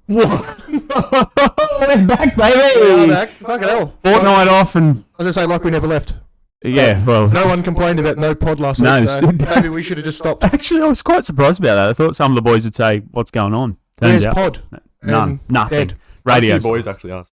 What? We're back, baby. We are back. Fucking hell. Fortnight off and... I was going to say, like we never left. Yeah, well... No one complained about no pod last week, so maybe we should have just stopped. Actually, I was quite surprised about that. I thought some of the boys would say, what's going on? Where's pod? None. Nothing. Dead. Radio. Boys actually asked.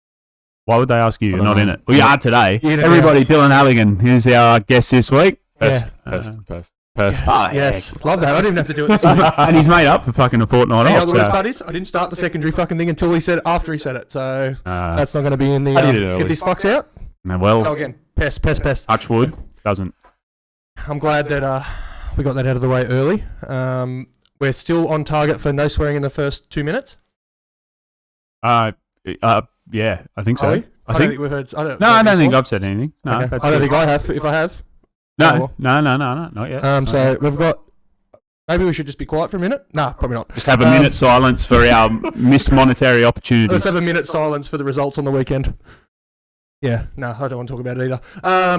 Why would they ask you? You're not in it. Well, you are today. Everybody, Dylan Halligan. Here's our guest this week. Pest. Yes. Love that. I didn't even have to do it. And he's made up for fucking a fortnight off. The worst part is, I didn't start the secondary fucking thing until after he said it. So that's not going to be in the. If this fucks out. No, well. Go again. Pest. Touch wood. Doesn't. I'm glad that we got that out of the way early. We're still on target for no swearing in the first 2 minutes. Yeah, I think so. I don't think we've heard. I don't think I've said anything. No, okay. I don't think I have. If I have. No, not yet. So we've got. Maybe we should just be quiet for a minute. Nah, probably not. Just have a minute silence for our missed monetary opportunities. Let's have a minute silence for the results on the weekend. Yeah, no, I don't want to talk about it either.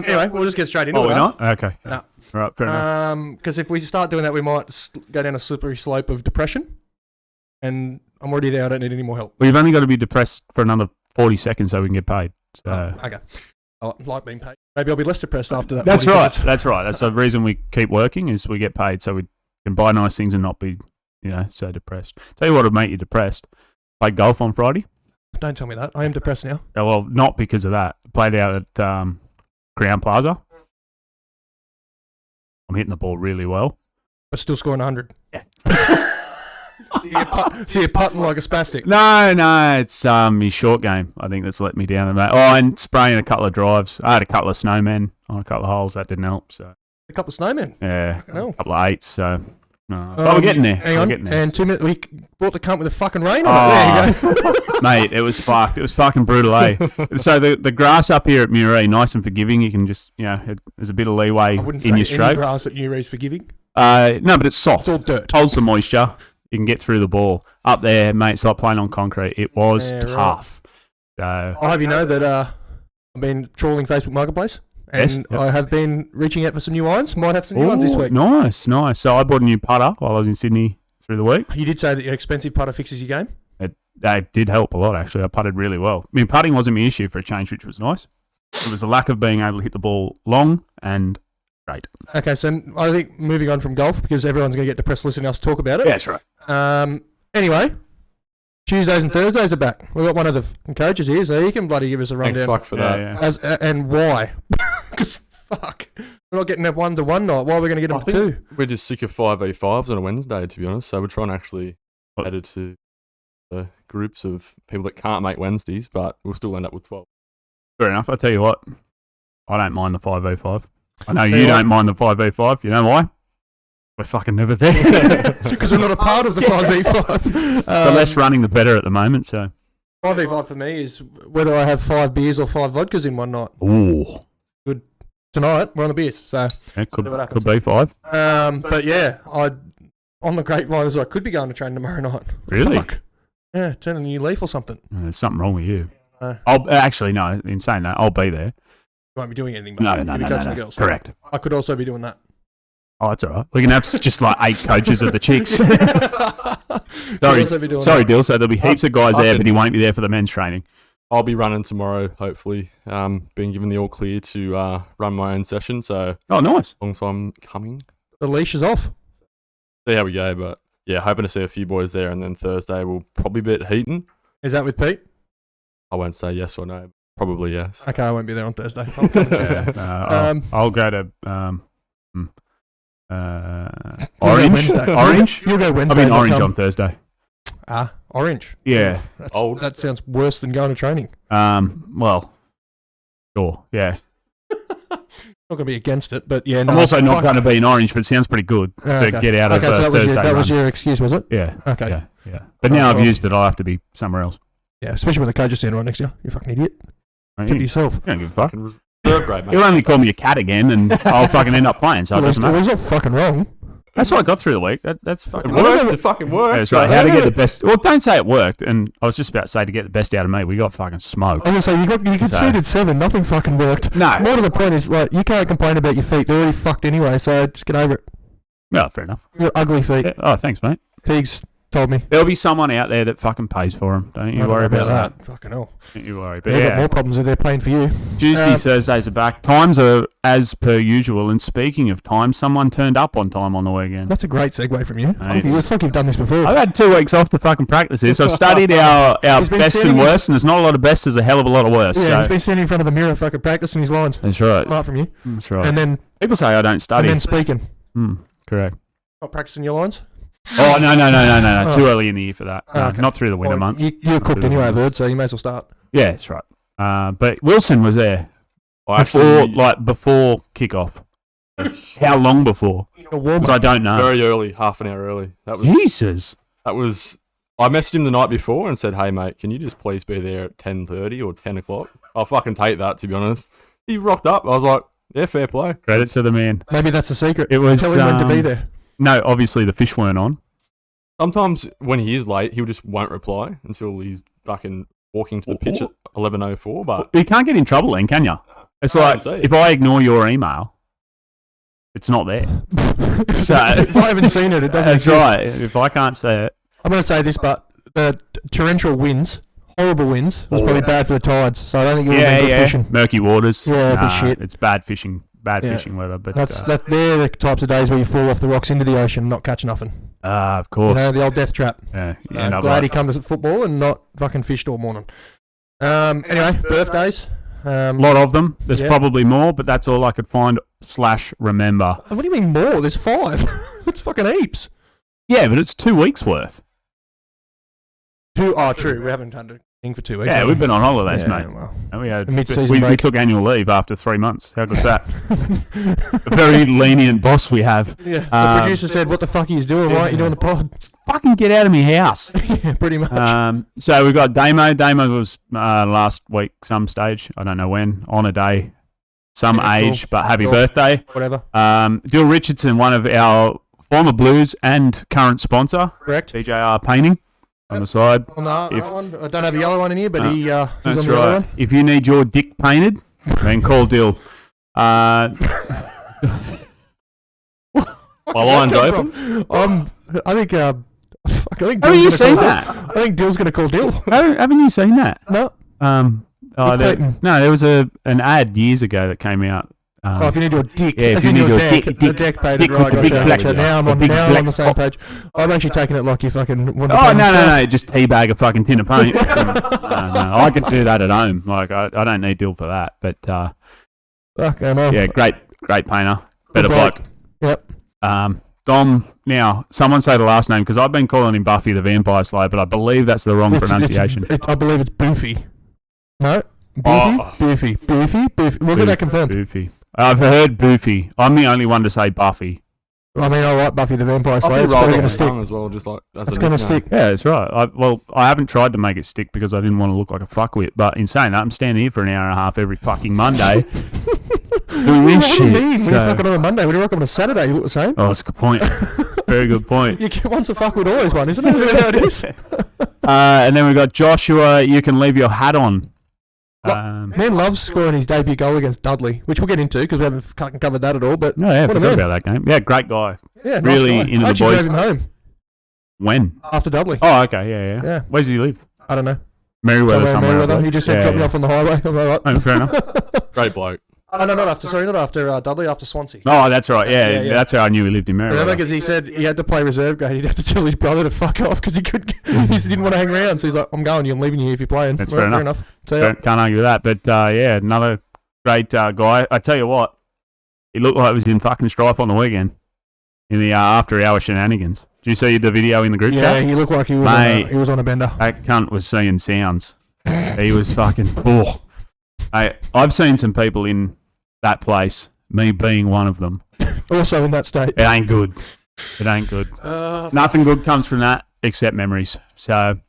Anyway, we'll just get straight into it. Oh, we're not? Okay. No. All right, fair enough. Because if we start doing that, we might go down a slippery slope of depression. And I'm already there. I don't need any more help. Well, you've only got to be depressed for another 40 seconds so we can get paid. So. Okay. I like being paid. Maybe I'll be less depressed after that. That's right. That's right. That's the reason we keep working is we get paid so we can buy nice things and not be, so depressed. Tell you what would make you depressed. Played golf on Friday. Don't tell me that. I am depressed now. Oh, well, not because of that. Played out at Crown Plaza. I'm hitting the ball really well. But still scoring 100. Yeah. So you're putting like a spastic. No, it's his short game. I think that's let me down. And spraying a couple of drives. I had a couple of snowmen on a couple of holes. That didn't help. So a couple of snowmen. Yeah, a couple of eights. So, but we're getting there. Hang on. And 2 minutes. We brought the cunt with the fucking rain on it. There you go. Mate, it was fucked. It was fucking brutal, eh? So the grass up here at Murray, nice and forgiving. You can just, there's a bit of leeway in your stroke. Any grass at Murray is forgiving. No, but it's soft. It's all dirt. Holds the moisture. You can get through the ball. Up there, mate, it's like playing on concrete. It was tough. Right. So, I'll have you know that I've been trawling Facebook Marketplace. And I have been reaching out for some new irons. Might have some new ones this week. Nice. So I bought a new putter while I was in Sydney through the week. You did say that your expensive putter fixes your game? That did help a lot, actually. I putted really well. I mean, putting wasn't my issue for a change, which was nice. It was a lack of being able to hit the ball long and straight. Okay, so I think moving on from golf, because everyone's going to get depressed listening to us talk about it. Yeah, that's right. Anyway, Tuesdays and Thursdays are back. We've got one of the coaches here, so he can bloody give us a rundown. Thank fuck for that. Yeah. And why? Because fuck, we're not getting that 1-to-1 night. Why are we going to get them to 2? We're just sick of 5v5s on a Wednesday, to be honest. So we're trying to actually add it to the groups of people that can't make Wednesdays, but we'll still end up with 12. Fair enough. I'll tell you what, I don't mind the 5v5. I know you don't mind the 5v5. You know why? We're fucking never there. Because we're not a part of the 5v5. The less running, the better at the moment. So 5v5 for me is whether I have 5 beers or 5 vodkas in one night. Ooh. Good. Tonight, we're on the beers. So it could be 5. But yeah, on the grapevine, I could be going to train tomorrow night. Really? Fuck. Yeah, turn a new leaf or something. There's something wrong with you. No. In saying that, I'll be there. You won't be doing anything. No. The girls. Correct. I could also be doing that. Oh, that's all right. We can have just like 8 coaches of the chicks. Sorry, Dill. So there'll be heaps of guys there, but he won't be there for the men's training. I'll be running tomorrow, hopefully. Being given the all clear to run my own session. So nice. Long time coming. The leash is off. See how we go, but yeah, hoping to see a few boys there, and then Thursday we'll probably be at Heaton. Is that with Pete? I won't say yes or no. Probably yes. Okay, I won't be there on Thursday. I'll come Tuesday. I'll go to Orange. Orange. You'll go Wednesday. I'll be in Orange on Thursday. Orange. Yeah. That sounds worse than going to training. Well, sure. Yeah. Not going to be against it, but yeah. I'm also not going to be in Orange, but it sounds pretty good to get out of so Thursday. That was your excuse, was it? Yeah. Okay. Yeah. But now I've used it, I'll have to be somewhere else. Yeah, especially when the coach is standing right next to you. You fucking idiot. Keep yourself. You don't give a fuck. Grade, mate. He'll only call me a cat again, and I'll fucking end up playing. So it doesn't matter. He's not fucking wrong. That's what I got through the week. That's fucking worked. It fucking worked. That's right. How to get the best? Well, don't say it worked. And I was just about to say to get the best out of me, we got fucking smoked. I was going to say you conceded 7. Nothing fucking worked. No. More to the point is like you can't complain about your feet. They're already fucked anyway. So just get over it. Well, fair enough. Your ugly feet. Yeah. Oh, thanks, mate. Pigs. told me. There'll be someone out there that fucking pays for them. Don't you worry about that. Fucking hell. Don't you worry. But They've got more problems if they're paying for you. Tuesday, Thursdays are back. Times are as per usual. And speaking of time, someone turned up on time on the weekend. That's a great segue from you. Mate, It's like you've done this before. I've had 2 weeks off to fucking practice this. I've studied our best and worst, and there's not a lot of best, there's a hell of a lot of worst. Yeah, so. He's been standing in front of the mirror fucking practicing his lines. That's right. Right from you. That's right. And then people say I don't study. And then speaking. Correct. Not practicing your lines? Oh, no. Oh. Too early in the year for that. No, Okay. Not through the winter Well, months. You're cooked anyway, I've heard, so you may as well start. Yeah, that's right. But Wilson was there before kickoff. How long before? Because I don't know. Very early, half an hour early. Jesus. I messaged him the night before and said, "Hey mate, can you just please be there at 10:30 or 10 o'clock? I'll fucking take that, to be honest." He rocked up. I was like, "Yeah, fair play." Credit to the man. Maybe that's the secret. It was. Tell him when to be there. No, obviously the fish weren't on. Sometimes when he is late, he just won't reply until he's fucking walking to the pitch at 11:04. But you can't get in trouble then, can you? It's I like don't see. if I ignore your email, it's not there. So If I haven't seen it, it doesn't that's exist. right. If I can't say it, I'm going to say this, but the torrential winds, horrible winds, was probably bad for the tides. So I don't think it would have been good fishing. Murky waters. Yeah, but shit. It's bad fishing. Fishing weather. But They're the types of days where you fall off the rocks into the ocean and not catch nothing. Of course. The old death trap. Yeah. I'm glad he come to football and not fucking fished all morning. Anyway, birthdays. A lot of them. There's probably more, but that's all I could find / remember. What do you mean more? There's 5. That's fucking heaps. Yeah, but it's 2 weeks worth. True. We haven't done anything for 2 weeks. Yeah, we've been on holidays, mate. Well, And we had mid-season break. we took annual leave after 3 months. How good's that? A very lenient boss we have. Yeah. The producer said, "What the fuck are you doing? Why aren't you doing the pod?" Just fucking get out of my house. Yeah, pretty much. So we got Damo. Damo was last week, some stage. I don't know when. On a day, some age, cool. but happy Cool. birthday. Whatever. Dill Richardson, one of our former Blues and current sponsor, Correct. BJR Painting, on the side. On that one, I don't have a yellow one in here, but he's on That's the other right. one. If you need your dick painted, then call Dill. My line's open. I think. I think. Have you Dill's seen gonna that? call I think Dill's going to call Dill. Haven't you seen that? No. There was an ad years ago that came out. If you need your dick, Yeah, if as you in need your your deck, the deck painted. dick Right, with the big gotcha, black- gotcha. Now I'm the on big the black same page. I'm actually taking it like you fucking want to Oh, no. Just teabag a fucking tin of paint. No, I could do that at home. Like, I don't need Dill for that. But, Fuck, I know. yeah, great painter. Better Good bloke. bloke. Yep. Dom, now, someone say the last name, because I've been calling him Buffy the Vampire Slayer, but I believe that's the wrong pronunciation. I believe it's Boofy. No? Oh. Boofy. We'll get that confirmed. Boofy. I've heard Boofy. I'm the only one to say Buffy. I mean, I like Buffy the Vampire Slayer. I'll It's roll probably off going to the stick. tongue as well, just like as It's a going to nickname. stick. Yeah, that's right. I haven't tried to make it stick because I didn't want to look like a fuckwit, but in saying that, I'm standing here for an hour and a half every fucking Monday doing this What shit. do you mean? When So- you fucking on a Monday, when you rock up on a Saturday, you look the same. Oh, that's a good point. Very good point. You get once a fuck with always one, isn't it? Isn't that how it is? And then we got Joshua. You can leave your hat on. Man loves scoring his debut goal against Dudley, which we'll get into because we haven't fucking covered that at all. But No, yeah, I what a forgot man. about that game. Yeah, great guy. Yeah, Really nice guy. into I the actually boys. drove him home When? after Dudley. Oh, okay, yeah. Yeah. Where does he live? I don't know. Merriweather somewhere. I Merriweather. believe. He just said, Yeah, drop me yeah. off on the highway. I'm like, Oh, fair enough. Great bloke. not after Dudley, after Swansea. Oh, that's right. Yeah, Yeah, yeah. that's how I knew he lived in Remember, Merriweather. because he said he had to play reserve grade. He'd have to tell his brother to fuck off because he didn't want to hang around. So he's like, I'm going. I'm leaving you if you're playing. That's Well, fair enough. So yeah. Can't argue with that. But yeah, another great guy. I tell you what, he looked like he was in fucking strife on the weekend in the after-hour shenanigans. Did you see the video in the group Yeah, chat? he looked like he was Mate. he was on a bender. That cunt was seeing sounds. He was fucking. Oh. I've seen some people in that place, me being one of them. Also in that state. It ain't good. It ain't good. Nothing good comes from that except memories. So,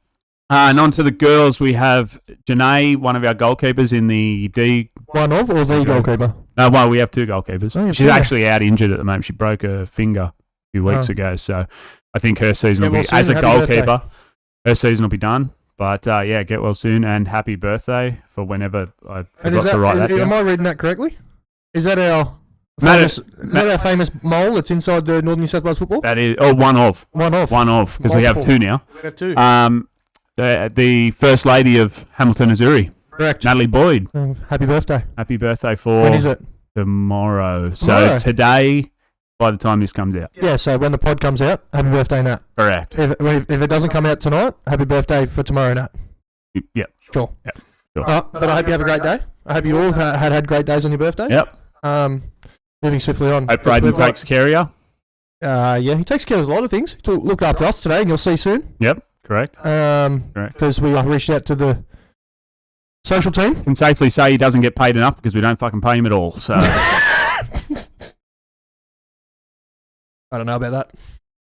and on to the girls. We have Janae, one of our goalkeepers in the D. One of or the goalkeeper? Well, we have 2 goalkeepers. Oh, She's yeah. actually out injured at the moment. She broke her finger a few weeks Oh. ago. So, I think her season Get will well be, soon, as a happy goalkeeper, her season will be done. But yeah, get well soon and happy birthday for whenever I And is forgot to write that am down. I reading that correctly? Is that our Is that our famous mole that's inside the Northern New South Wales football? That is one of because we have two now. We have two. The first lady of Hamilton Azzurri, Correct. Natalie Boyd. Happy birthday. Happy birthday for When is it? tomorrow. So today, by the time this comes out. Yeah, so when the pod comes out, happy birthday, Nat. Correct. If it doesn't come out tonight, happy birthday for tomorrow, Nat. Yep. Sure. Yep. Sure. But I hope you have a great day. I hope you all had great days on your birthday. Yep. Moving swiftly on. Hope Braden takes care of you. Yeah, he takes care of a lot of things. He looked after us today, and you'll see soon. Yep. Correct. Because we reached out to the social team. Can safely say he doesn't get paid enough because we don't fucking pay him at all. So I don't know about that.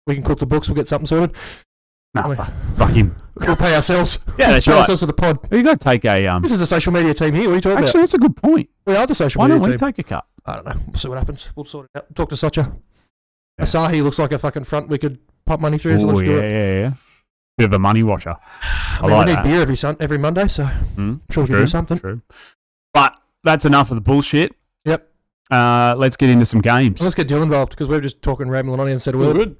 We can cook the books. We'll get something sorted. no, fuck him. We'll pay ourselves. Yeah, that's Pay right. ourselves for the pod. You got to take a This is the social media team here. What are you talking Actually, about? that's a good point. We are the social Why media don't we team. take a cut? I don't know. We'll see what happens. We'll sort it out. Talk to Socha. Yeah. Asahi looks like a fucking front we could pump money through. So Oh let's do it. yeah. Bit of a money washer. I I mean, like we need that. beer every Monday, so I'm sure we can do something. True. But that's enough of the bullshit. Yep. Let's get into some games. Let's get Dylan involved because we're just talking rambling on here instead of We're word. good.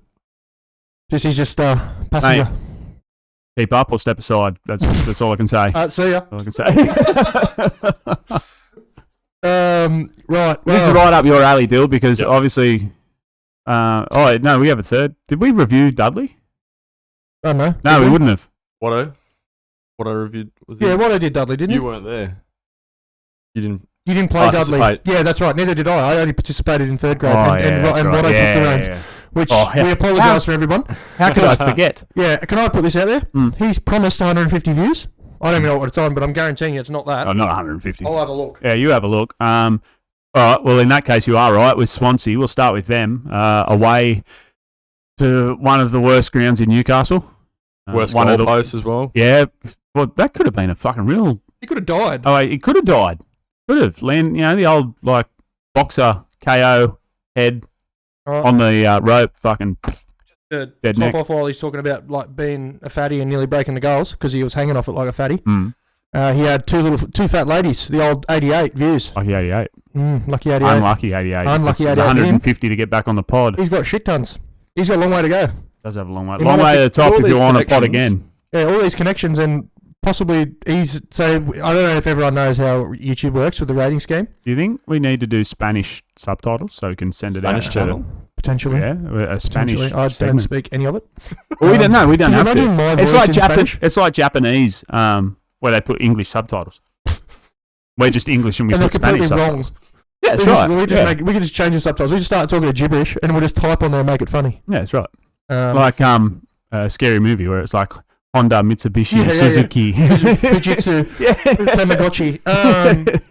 He's just passenger. Keep up or step aside. That's all I can say. See ya. All I can say. Right. This is right up your alley, Dill, because obviously. No, we have a third. Did we review Dudley? I don't know. No, we wouldn't have. What I reviewed was Yeah, what I did, Dudley, didn't you you? weren't there. You didn't. You didn't play Dudley. Participate. Yeah, that's right. Neither did I. I only participated in third grade Oh, and that's what right. I Yeah, took the reins, yeah. which Oh, yeah. we apologise for everyone. How could I forget? Yeah, can I put this out there? He's promised 150 views. I don't even know what it's on, but I'm guaranteeing you it's not that. Oh, not 150. I'll have a look. Yeah, you have a look. All right. Well, in that case, you are right with Swansea. We'll start with them away to one of the worst grounds in Newcastle. Worst one goal of the post as well. Yeah. Well, that could have been a fucking real. He could have died. Oh, it could have died. Could have. Land. The old like boxer KO head on the rope. Fucking. Dead Dead top neck. off while he's talking about like being a fatty and nearly breaking the goals because he was hanging off it like a fatty. Mm. He had two fat ladies, the old 88 views. Lucky 88. Lucky 88. Unlucky 88. Unlucky It's 88. 150 to get back on the pod. He's got shit tons. He's got a long way to go. Does have a long way. He Long might way to have the top all if these you want a pod connections. again. Yeah, all these connections and possibly he's so I don't know if everyone knows how YouTube works with the rating scheme. Do you think we need to do Spanish subtitles so we can send it Spanish out channel. Potentially. Yeah, a Spanish Potentially. I don't segment. speak any of it. Well, we don't know. We don't Can you have to. imagine my It's voice like in Spanish? It's like Japanese, where they put English subtitles. We're just English and we And they're put Spanish completely subtitles. wrong. Yeah, that's right. We can just change the subtitles. We just start talking gibberish and we'll just type on there and make it funny. Yeah, that's right. Like Like a scary movie where it's like Honda, Mitsubishi, Yeah, yeah, yeah. Suzuki, Fujitsu, Tamagotchi.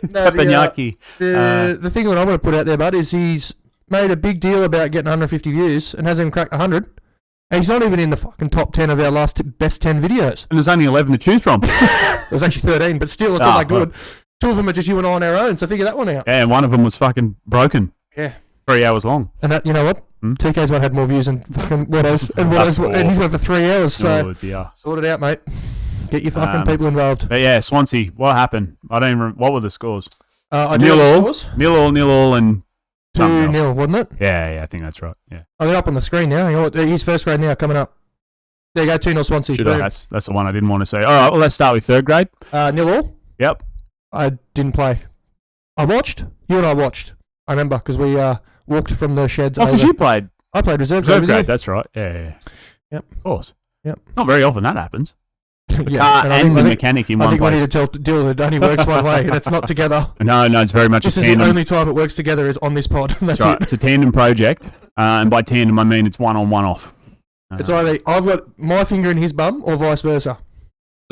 Teppanyaki. The thing that I'm going to put out there, bud, is he's made a big deal about getting 150 views and hasn't even cracked 100. And he's not even in the fucking top 10 of our best 10 videos. And there's only 11 to choose from. It was actually 13, but still, it's not that good. 2 of them are just you and I on our own, so figure that one out. Yeah, and one of them was fucking broken. Yeah. 3 hours long. And that, you know what? TK's one had more views than fucking Watto's, and and he's went for 3 hours, so Oh dear. sort it out, mate. Get your fucking people involved. But yeah, Swansea. What happened? I don't even. What were the scores? I do Nil have the all. scores. Nil all, and something else. 2-0, wasn't it? Yeah, I think that's right. Yeah. Oh, they're up on the screen now. You know what? He's first grade now, coming up. There you go, 2-0 Swansea. Should Boom. That's the one I didn't want to say. All right, well, let's start with third grade. 0-all. Yep. I didn't play. I watched. You and I watched. I remember because we walked from the sheds. Oh, because you played I played reserve reserve grade. grade. That's right. Yeah. Yep. Of course. Yep. Not very often that happens. The Yeah, car and and the I think, mechanic in I one think we place. need to deal with it. It only works one way, and it's not together. No, it's very much This a is the tandem. only time it works together is on this pod. That's That's right. it. It's a tandem project, and by tandem I mean it's one on, one off. It's either I've got my finger in his bum or vice versa.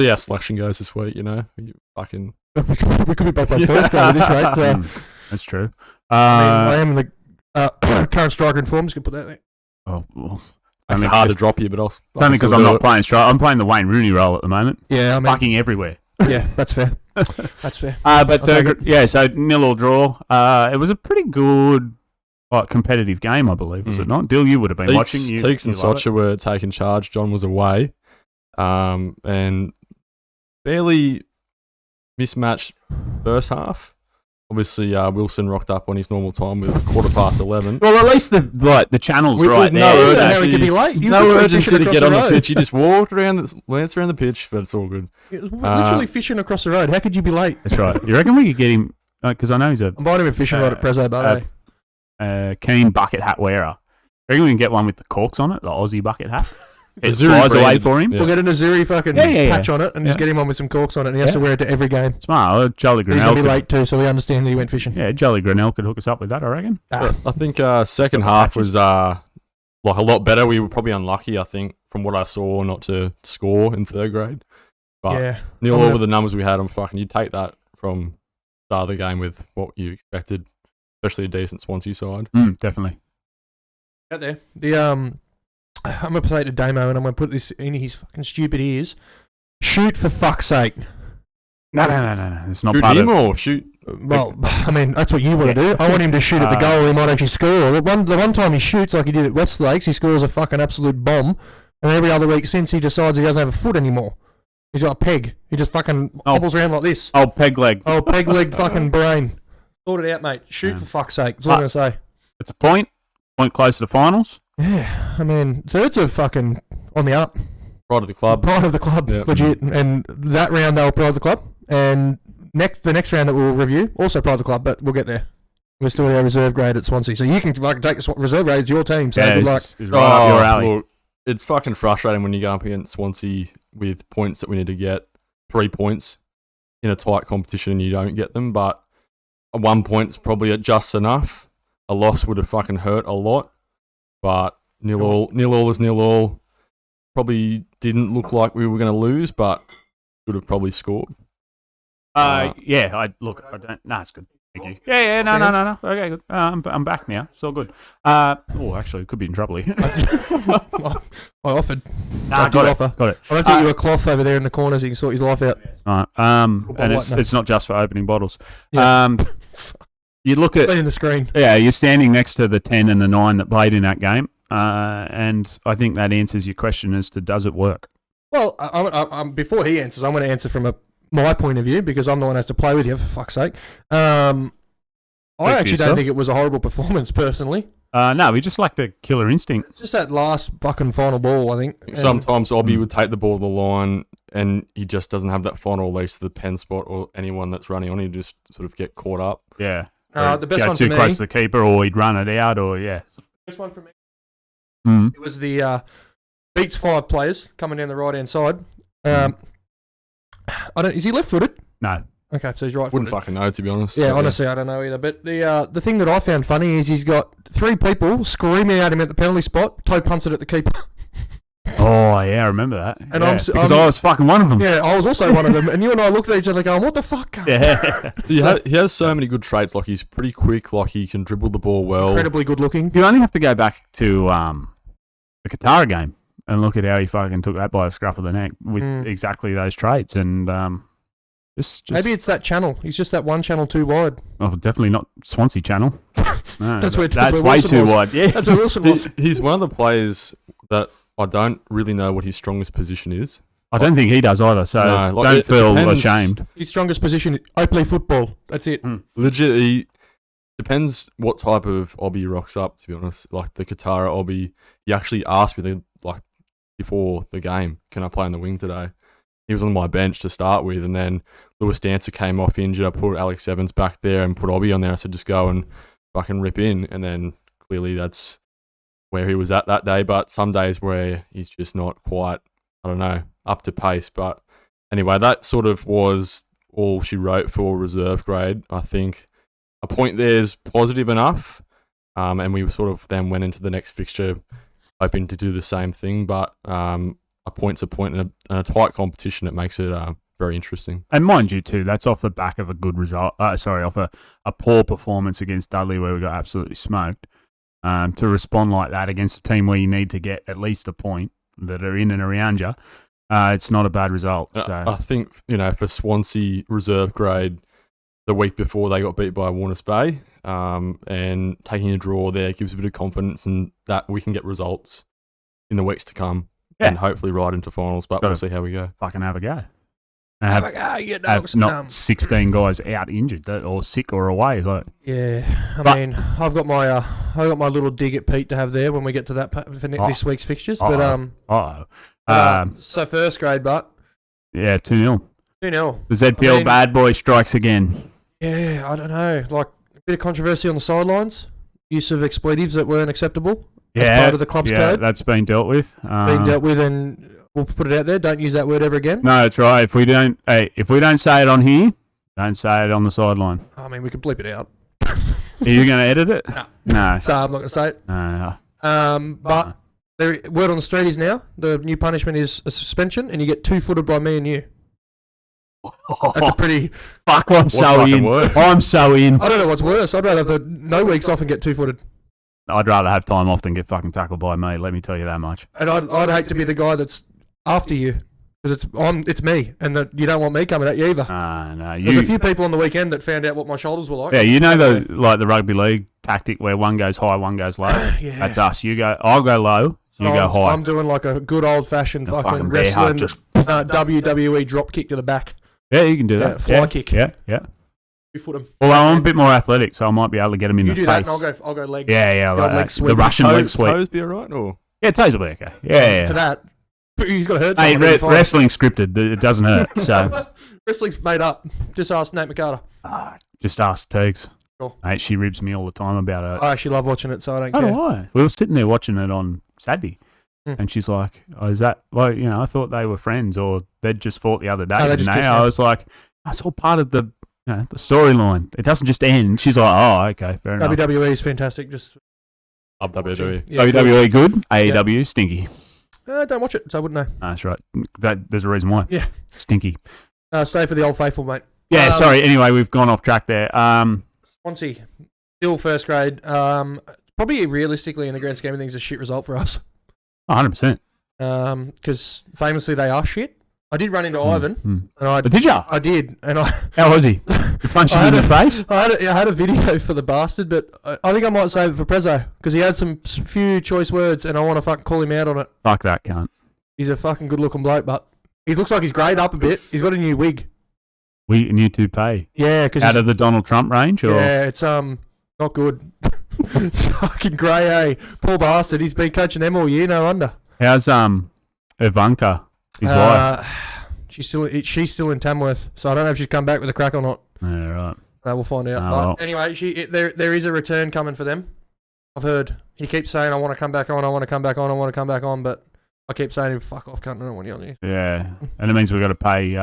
See how selection goes this week, you know. You fucking We could be both playing first grade at this rate. So. That's true. I am in the current striker in form. Just gonna put that there. Oh, well, makes only it hard to 'cause- drop you, but I'll It's only because I'm not playing strike. I'm playing the Wayne Rooney role at the moment. Yeah, I mean, Fucking everywhere. yeah, that's fair. That's fair. But I'll take third, yeah, so 0-all draw. It was a pretty good, competitive game, I believe, was it not? Dill, you would have been watching. Teeks and you love Socha were taking charge. John was away, and fairly mismatched first half. Obviously, Wilson rocked up on his normal time with 11:15. Well, at least the channel's With right no there. So so- now he could be late. You No literally urgency fishing to across get the on the road. pitch. He just walked around, glanced around the pitch, but it's all good. It was literally fishing across the road. How could you be late? That's right. You reckon we could get him? Because I know he's a I'm buying him a fishing rod at Prezzo, but keen bucket hat wearer. I reckon we can get one with the corks on it, the Aussie bucket hat. It Azzurri flies away branded, for him. yeah. we'll get an Azzurri fucking Yeah. patch on it and just Yeah. get him on with some corks on it, and he has to Yeah. wear it to every game. Smart. Jolly He's going to be Grinnell. late too, so we understand that he went fishing. Yeah, Jolly Grinnell could hook us up with that, I reckon. I think second got half patches. was like a lot better. We were probably unlucky, I think, from what I saw, not to score in third grade. But Yeah. nearly I'm gonna- over the numbers we had, I'm fucking. You'd take that from the start of the game with what you expected, especially a decent Swansea side. Definitely. Out there. I'm going to say it to Damo, and I'm going to put this in his fucking stupid ears. Shoot for fuck's sake. No. It's not Shoot part him of. or shoot. Well, I mean, that's what you want to Yes. do. I want him to shoot at the goal. He might actually score. The one time he shoots like he did at Westlakes, he scores a fucking absolute bomb. And every other week since, he decides he doesn't have a foot anymore. He's got a peg. He just fucking hobbles around like this. Oh, peg leg. Oh, peg-legged fucking brain. Sort it out, mate. Shoot Yeah. for fuck's sake. That's all I'm going to say. It's a point. Point close to the finals. Yeah, I mean, thirds are fucking on the up. Pride of the club. Pride of the club, Yep. legit. And that round, they were pride of the club. And the next round that we'll review, also pride of the club, but we'll get there. We're still at our reserve grade at Swansea. So you can fucking take the reserve grade as your team. So good luck. It's right up your alley. Look, it's fucking frustrating when you go up against Swansea with points that we need to get. 3 points in a tight competition and you don't get them, but a 1 point's probably just enough. A loss would have fucking hurt a lot, but nil all is nil all. Probably didn't look like we were going to lose, but should have probably scored. Yeah. I don't. Nah, it's good. Thank you. Yeah. No. Okay, good. I'm back now. It's all good. Actually, could be in trouble here. I offered. Nah, Got got the it. offer. Got it. I'll get you a cloth over there in the corner so you can sort his life out. Right. And it's not just for opening bottles. Yeah. You look at Put it in the screen. you're standing next to the 10 and the 9 that played in that game, and I think that answers your question as to does it work. Well, before he answers, I'm going to answer from my point of view because I'm the one who has to play with you, for fuck's sake. I actually don't think it was a horrible performance, personally. No, we just like the killer instinct. It's just that last fucking final ball, I think. And Sometimes Obbie would take the ball to the line and he just doesn't have that final release to the pen spot or anyone that's running on. He'd just sort of get caught up. Yeah. the best Go one too for me. close to the keeper, or he'd run it out, or yeah. Best one for me. Mm. It was the beats 5 players coming down the right hand side. Is he left footed? No. Okay, so he's right Wouldn't footed. fucking know, to be honest. Yeah, But honestly, I don't know either. But the thing that I found funny is he's got 3 people screaming at him at the penalty spot. Toe punts it at the keeper. Oh yeah, I remember that. And Yeah, because I was fucking one of them. Yeah, I was also one of them. And you and I looked at each other going, what the fuck? Yeah. He has so many good traits. Like, he's pretty quick. Like, he can dribble the ball well. Incredibly good looking. You only have to go back to the Qatar game and look at how he fucking took that by the scruff of the neck with exactly those traits. And just Maybe it's that channel. He's just that one channel too wide. oh, definitely not Swansea channel. No, That's where way Wilson too was. wide. Yeah. That's where Wilson was. He's one of the players that I don't really know what his strongest position is. I don't think he does either. So No, like, don't it feel depends. ashamed. His strongest position, I play football. That's it. Legit, he depends what type of Obbie rocks up, to be honest. Like the Katara Obbie, he actually asked me, before the game, can I play on the wing today? He was on my bench to start with, and then Lewis Dancer came off injured. I put Alex Evans back there and put Obbie on there. I said, just go and fucking rip in. And then clearly that's where he was at that day. But some days where he's just not quite, I don't know, up to pace. But anyway, that sort of was all she wrote for reserve grade. I think a point there is positive enough. And we sort of then went into the next fixture hoping to do the same thing. But a point's a point in a tight competition. It makes it very interesting. And mind you, too, that's off the back of a good result. Off a poor performance against Dudley where we got absolutely smoked. To respond like that against a team where you need to get at least a point that are in and around you, it's not a bad result. So. I think, for Swansea reserve grade, the week before they got beat by Warners Bay, and taking a draw there gives a bit of confidence and that we can get results in the weeks to come and hopefully ride into finals, but we'll see how we go. Fucking have a go. And Oh my God, you have dogs. not 16 guys out injured or sick or away. Like, Yeah, I mean, I've got my little dig at Pete to have there when we get to that for this week's fixtures. But so first grade, but yeah, 2-0. 2-0. The ZPL bad boy strikes again. Yeah, I don't know. Like a bit of controversy on the sidelines. Use of expletives that weren't acceptable. As part of the club's code. That's been dealt with. And we'll put it out there. Don't use that word ever again. No, that's right. If we don't say it on here, don't say it on the sideline. I mean, we can bleep it out. Are you going to edit it? No. So I'm not going to say it. No. But the word on the street is now the new punishment is a suspension, and you get 2-footed by me and you. That's a pretty. Fuck! I'm so in. I'm so in. I don't know what's worse. I'd rather have no weeks off and get 2-footed. I'd rather have time off than get fucking tackled by me. Let me tell you that much. And I'd hate to be the guy that's after you because it's me, and that you don't want me coming at you either. No. There's a few people on the weekend that found out what my shoulders were like. Yeah, you know the rugby league tactic where one goes high, one goes low. Yeah. That's us. I'll go low. You go high. I'm doing like a good old fashioned fucking wrestling WWE drop kick to the back. Yeah, you can do that. Fly kick. Yeah. You foot him. Well, I'm a bit more athletic, so I might be able to get him in the face. You do that, and I'll go legs. Yeah, like leg the Russian leg sweep. Toes be alright, or Yeah, toes will be okay. Yeah. For that, he's got to hurt Hey, someone. wrestling's scripted. It doesn't hurt. So Wrestling's made up. Just ask Nate McCarter. just ask Teagues. Cool. Mate, she ribs me all the time about it. I actually love watching it, so I don't How care. do I? We were sitting there watching it on Saturday. And she's like, "Oh, is that? Well, I thought they were friends, or they'd just fought the other day." No, they just kissed I now. was like, "That's all part of the storyline. It doesn't just end." She's like, "Oh, okay, fair enough." WWE is fantastic. Just up WWE. Yeah, WWE good, AEW stinky. don't watch it, so I wouldn't know. That's right. There's a reason why. Yeah, stinky. Stay for the old faithful, mate. Yeah, sorry. Anyway, we've gone off track there. Swansea, still first grade. Probably realistically, in the grand scheme of things, a shit result for us. 100%. Because famously they are shit. I did run into Ivan, and Did ya? I did, and How was he? You punched him in the face? I had a video for the bastard, but I think I might save it for Prezzo because he had some few choice words, and I want to fucking call him out on it. Fuck that cunt. He's a fucking good looking bloke, but he looks like he's greyed up a bit. He's got a new wig. We need to pay. Yeah, because out of the Donald Trump range, or yeah, it's not good. It's fucking grey, eh? Poor bastard. He's been coaching them all year, no wonder. How's Ivanka, his wife? She's still in Tamworth, so I don't know if she's come back with a crack or not. Yeah, right. We'll find out. Oh, but well. Anyway, there is a return coming for them. I've heard. He keeps saying, "I want to come back on. I want to come back on. I want to come back on," but I keep saying, "Fuck off, cunt! I don't want you on here." Yeah, and it means we've got to pay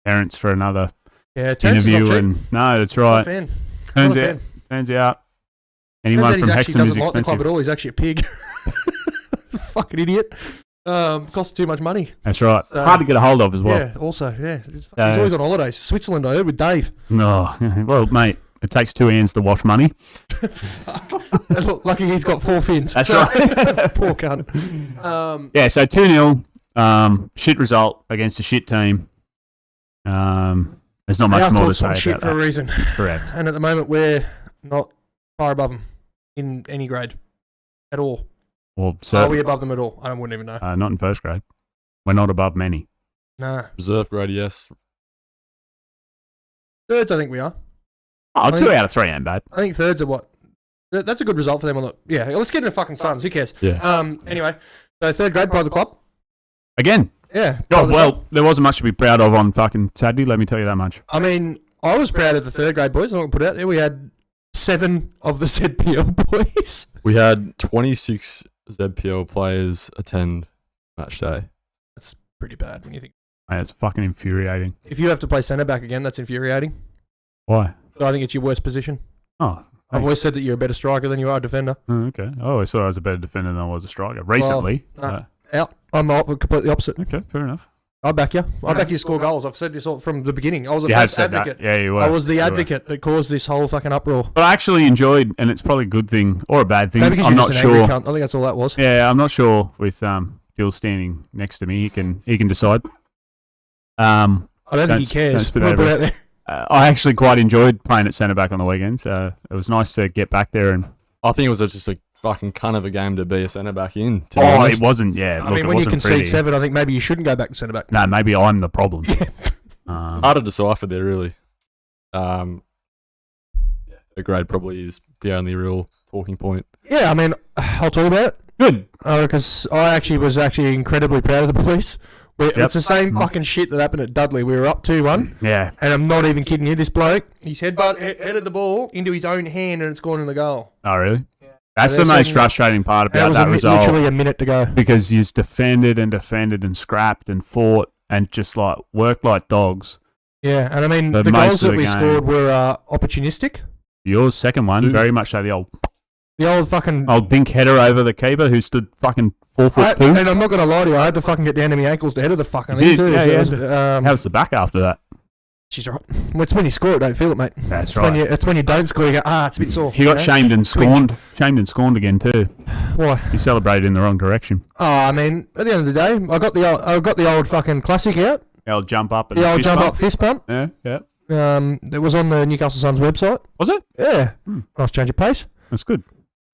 Terence for another Terence interview. And no, that's right. Turns out, anyone from Hexham is doesn't like the club expensive. at all. He's actually a pig. Fucking idiot. Costs too much money. That's right. So, hard to get a hold of as well. Yeah. Also, he's always on holidays. Switzerland, I heard, with Dave. No, well, mate, it takes two hands to wash money. Look, lucky he's got 4 fins. That's right. Poor cunt. Yeah, so 2-0, shit result against a shit team. There's not much more to say about shit for a that. reason. Correct. And at the moment, we're not far above them in any grade at all. Well, Are we above them at all? I wouldn't even know. not in first grade. We're not above many. Nah. Reserve grade, yes. Thirds, I think we are. Oh, 2 out of 3 ain't bad. I think thirds are what? That's a good result for them on the. Yeah, let's get into fucking Suns. Who cares? Yeah. Anyway, so third grade, pride of the club. Again. Yeah. Oh, well, there wasn't much to be proud of on fucking Saturday, let me tell you that much. I mean, I was proud of the third grade boys. I'm not going to put it out there. We had 7 of the ZPL boys. We had 26 ZPL players attend match day. That's pretty bad when you think. Mate, it's fucking infuriating. If you have to play centre back again, that's infuriating. Why? I think it's your worst position. Oh. I've always said that you're a better striker than you are a defender. Oh, okay. I always thought I was a better defender than I was a striker. Recently. Out. I'm completely opposite. Okay, fair enough. I back you. I back you to score goals. I've said this all from the beginning. I was a You have first said advocate. that. Yeah, you were. I was the You were. advocate that caused this whole fucking uproar. But I actually enjoyed, and it's probably a good thing or a bad thing. Maybe because I'm you're not just an angry sure. cunt. I think that's all that was. Yeah, I'm not sure with Gil standing next to me. He can decide. I don't think he cares. spit We'll over put it it. out there. I actually quite enjoyed playing at centre back on the weekends. It was nice to get back there and. I think it was just a fucking cunt of a game to be a centre back in. It wasn't. Yeah, I mean, when you concede 7, I think maybe you shouldn't go back to centre back. No, maybe I'm the problem. Hard to decipher there, really. The grade probably is the only real talking point. Yeah, I mean, I'll talk about it. Good. Because I was incredibly proud of the boys. It's the same fucking shit that happened at Dudley. We were up 2-1. Yeah. And I'm not even kidding you. This bloke, he's headed the ball into his own hand and it's gone in the goal. Oh, really? Yeah. That's the most frustrating part about that result. Literally a minute to go. Because you defended and scrapped and fought and just like worked like dogs. Yeah, and I mean, the goals that we scored were opportunistic. Yours, second one, very much so the old fucking... Old dink header over the keeper who stood fucking 4'2". And I'm not going to lie to you, I had to fucking get down to my ankles to head of the fucking thing too. Yeah. How's the back after that? She's right. Well, it's when you score it, don't feel it, mate. That's right. It's when you don't score, you go, it's a bit sore. He got shamed and scorned. Shamed and scorned again too. Why? He celebrated in the wrong direction. Oh, I mean, at the end of the day, I got the old fucking classic out. The old jump up and fist bump. Yeah. It was on the Newcastle Suns website. Was it? Yeah. Nice change of pace. That's good.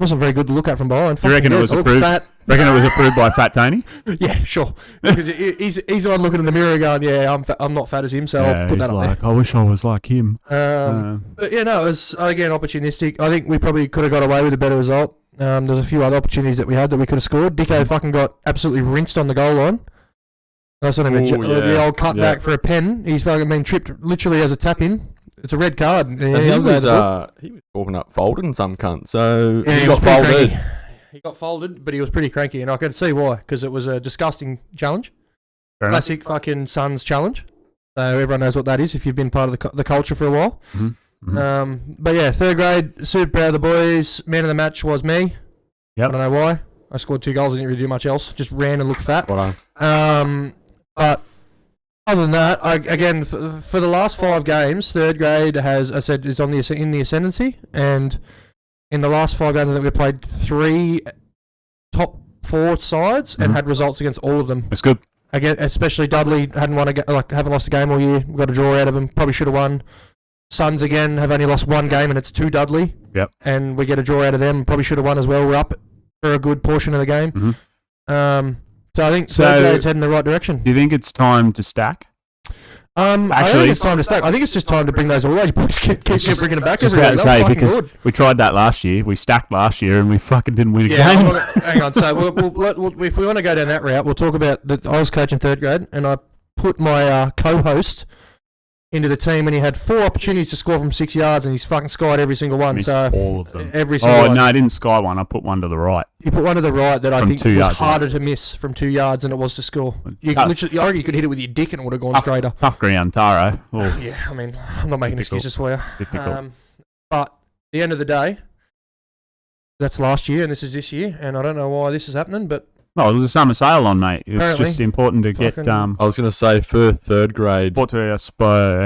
Wasn't very good to look at from behind. Do you reckon it was approved? Reckon it was approved by Fat Tony? Yeah, sure. Because he's the one looking in the mirror going, "Yeah, I'm not fat as him, so I'll put that up there." I wish I was like him. But yeah, no, it was again opportunistic. I think we probably could have got away with a better result. There's a few other opportunities that we had that we could have scored. Dicko fucking got absolutely rinsed on the goal line. That's not even the old cutback for a pen. He's fucking been tripped literally as a tap in. It's a red card. He was talking up folding some cunt. So he got folded. He got folded, but he was pretty cranky, and I could see why, because it was a disgusting challenge. Classic fucking Suns challenge. So everyone knows what that is if you've been part of the culture for a while. Mm-hmm. But yeah, third grade, super proud of the boys. Man of the match was me. Yep. I don't know why. I scored 2 goals. I didn't really do much else. Just ran and looked fat. But other than that, for the last 5 games, third grade is in the ascendancy, and in the last 5 games, I think we played 3 top 4 sides and had results against all of them. That's good. Again, especially Dudley haven't lost a game all year. We got a draw out of them. Probably should have won. Suns again have only lost 1 game, and it's to Dudley. Yep. And we get a draw out of them. Probably should have won as well. We're up for a good portion of the game. Mm-hmm. So I think third grade's heading in the right direction. Do you think it's time to stack? I don't think it's time to stack. I think it's just time to bring those all-age boys. Keep bringing it back. Just about to say, because we tried that last year. We stacked last year and we fucking didn't win a game. Hang on. So if we want to go down that route, we'll talk about I was coaching third grade, and I put my co-host into the team, and he had 4 opportunities to score from 6 yards, and he's fucking skied every single one. Missed all of them. Every single one. No, I didn't sky one. I put one to the right. You put one to the right that I think was harder out. To miss from 2 yards than it was to score. I reckon you could hit it with your dick and it would have gone straighter. Tough ground, Taro. Yeah, I mean, I'm not making excuses for you. But at the end of the day, that's last year and this is this year, and I don't know why this is happening, but... Oh, there's a summer sale on, mate. It's just important to get... I was going to say, for third grade... Brought to our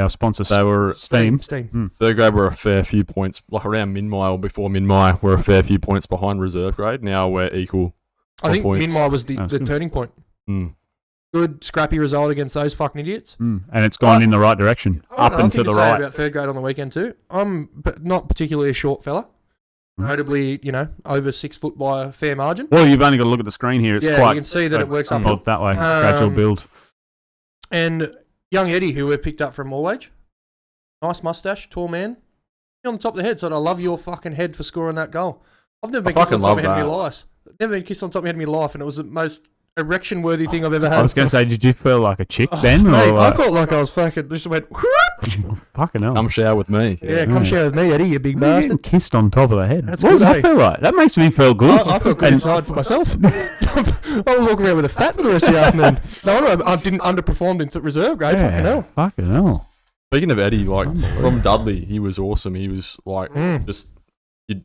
sponsor, they were Steam. Third grade were a fair few points, like around mid-May or before mid-May, we're a fair few points behind reserve grade. Now we're equal. I think points. mid-May was the turning point. Good, scrappy result against those fucking idiots. And it's gone in the right direction. Up and to the right. About third grade on the weekend too. I'm not particularly a short fella. Notably, over 6 foot by a fair margin. Well, you've only got to look at the screen here. It's quite... you can see that it works up that way. Gradual build. And young Eddie, who we picked up from all age, nice mustache, tall man, on the top of the head. So I love your fucking head for scoring that goal. I've never been kissed on top of my head in my life. Never been kissed on top of my head in my life, and it was the most erection-worthy thing I've ever had. I was going to say, did you feel like a chick then? Mate, I felt like I was fucking... Just went... Fucking hell. Come shower with me. Yeah, come shower with me, Eddie, you big bastard. Getting kissed on top of the head. That's what does that feel like? That makes me feel good. I feel good inside for myself. I was walking around with a fat for the rest of the afternoon. No wonder I didn't underperformed in reserve grade. Fucking hell. Speaking of Eddie, from Dudley, he was awesome. He was just...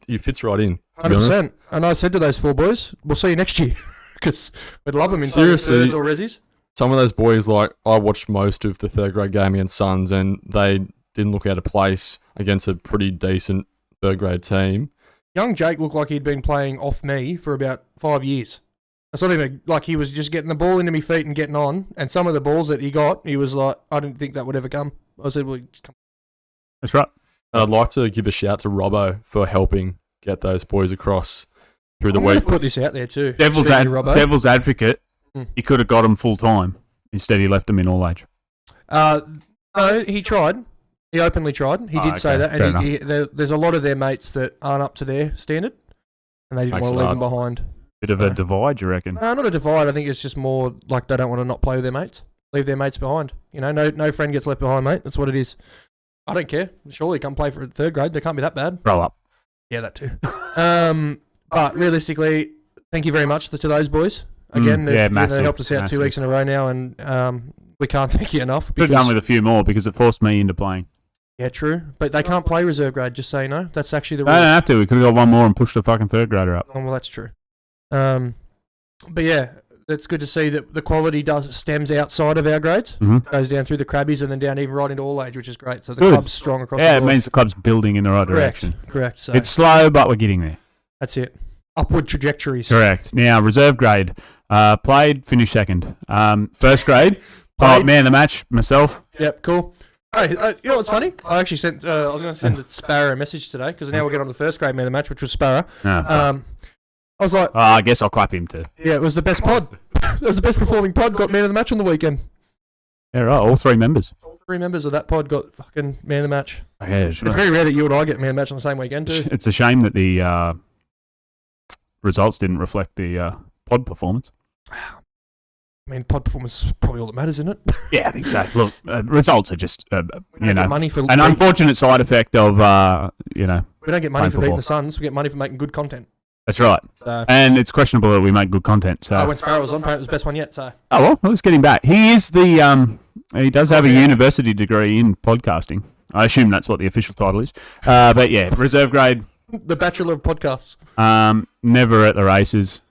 He fits right in. 100%. And I said to those 4 boys, we'll see you next year. Because we'd love them in thirds or resis. Some of those boys, I watched most of the third grade game against Suns, and they didn't look out of place against a pretty decent third grade team. Young Jake looked like he'd been playing off me for about 5 years. That's not even like he was just getting the ball into my feet and getting on. And some of the balls that he got, he was like, I didn't think that would ever come. I said, well, just come. That's right. And I'd like to give a shout to Robbo for helping get those boys across through the week. I'm put this out there too. Devil's advocate, he could have got him full time. Instead, he left him in all age. No, he tried. He openly tried. He did say that, fair and there's a lot of their mates that aren't up to their standard, and they didn't Makes want it to leave them hard. behind. Bit of a divide, you reckon? No, not a divide. I think it's just more like they don't want to not play with their mates, leave their mates behind. No friend gets left behind, mate. That's what it is. I don't care. Surely come play for third grade. They can't be that bad. Grow up. Yeah, that too. But realistically, thank you very much to those boys. Again, they've massive, helped us out 2 weeks in a row now, and we can't thank you enough. Could have done with a few more because it forced me into playing. Yeah, true. But they can't play reserve grade, just so you know. That's actually the I rule. don't have to. We could have got one more and pushed the fucking third grader up. Oh, well, that's true. But yeah, that's good to see that the quality stems outside of our grades. Mm-hmm. Goes down through the crabbies and then down even right into all age, which is great. So the Good. club's strong across the Yeah, it board. means the club's building in the right direction. Correct. So It's slow, but we're getting there. that's it. Upward trajectories. Correct. Now, reserve grade. Played, finished second. First grade. Played. Man of the match, myself. Yep, cool. Hey, you know what's funny? I actually sent. I was going to send Sparrow a message today because now we'll get on to the first grade man of the match, which was Sparrow. No. I was like, I guess I'll clap him too. yeah, it was the best pod. It was the best performing pod. Got man of the match on the weekend. Yeah, right. All three members. All 3 members of that pod got fucking man of the match. Yeah, It's very rare that you and I get man of the match on the same weekend too. It's a shame that the results didn't reflect the pod performance. I mean, pod performance is probably all that matters, isn't it? Yeah, I think so. Look, results are just, We don't get money for an unfortunate side effect of, we don't get money playing for beating football. the Suns. We get money for making good content. That's right. So, And it's questionable that we make good content. So, when Sparrow was on, apparently it was the best one yet. So, well, let's get him back. He is the, he does have a university degree in podcasting. I assume that's what the official title is. But yeah, reserve grade, the Bachelor of Podcasts. never at the races.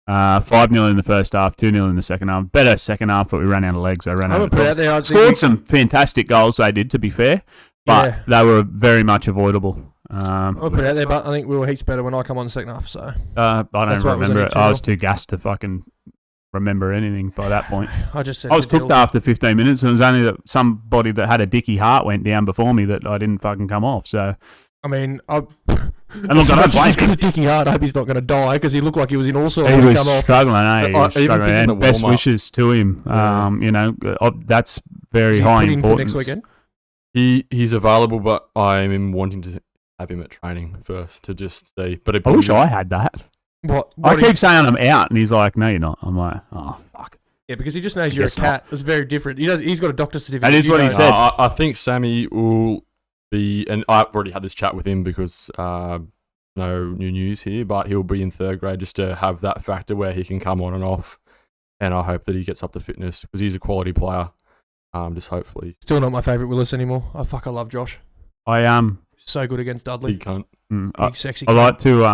5-0 in the first half, 2-0 in the second half. Better second half, but we ran out of legs. They ran out of goals. Scored some fantastic goals, they did, to be fair, but they were very much avoidable. I'll put it out there, but I think we were heaps better when I come on the second half. So I don't why it was remember only it. I was 2-0. too gassed to fucking remember anything by that point. I just said I was we did cooked all- after 15 minutes, and it was only that somebody that had a dicky heart went down before me that I didn't fucking come off. So, I mean, and look, I don't blame he's got him. a dicky heart. I hope he's not going to die because he looked like he was in all sorts He when he was come off. struggling, eh? He was Even struggling. thinking And the best warm-up. wishes to him. That's very Is he high put in for importance. next weekend? He's available, but I'm wanting to have him at training first to just see. But I wish I had that. What? I do you- keep saying I'm out, and he's like, "No, you're not." I'm like, "Oh, fuck." Yeah, because he just knows you're a guess cat. It's very different. He's got a doctor's certificate. That is You what he don't. said. I think Sammy will be, and I've already had this chat with him because no new news here, but he'll be in third grade just to have that factor where he can come on and off. And I hope that he gets up to fitness because he's a quality player. Just hopefully, Still not my favourite Willis anymore. I love Josh. I So good against Dudley. big cunt. Big sexy. I cunt. like to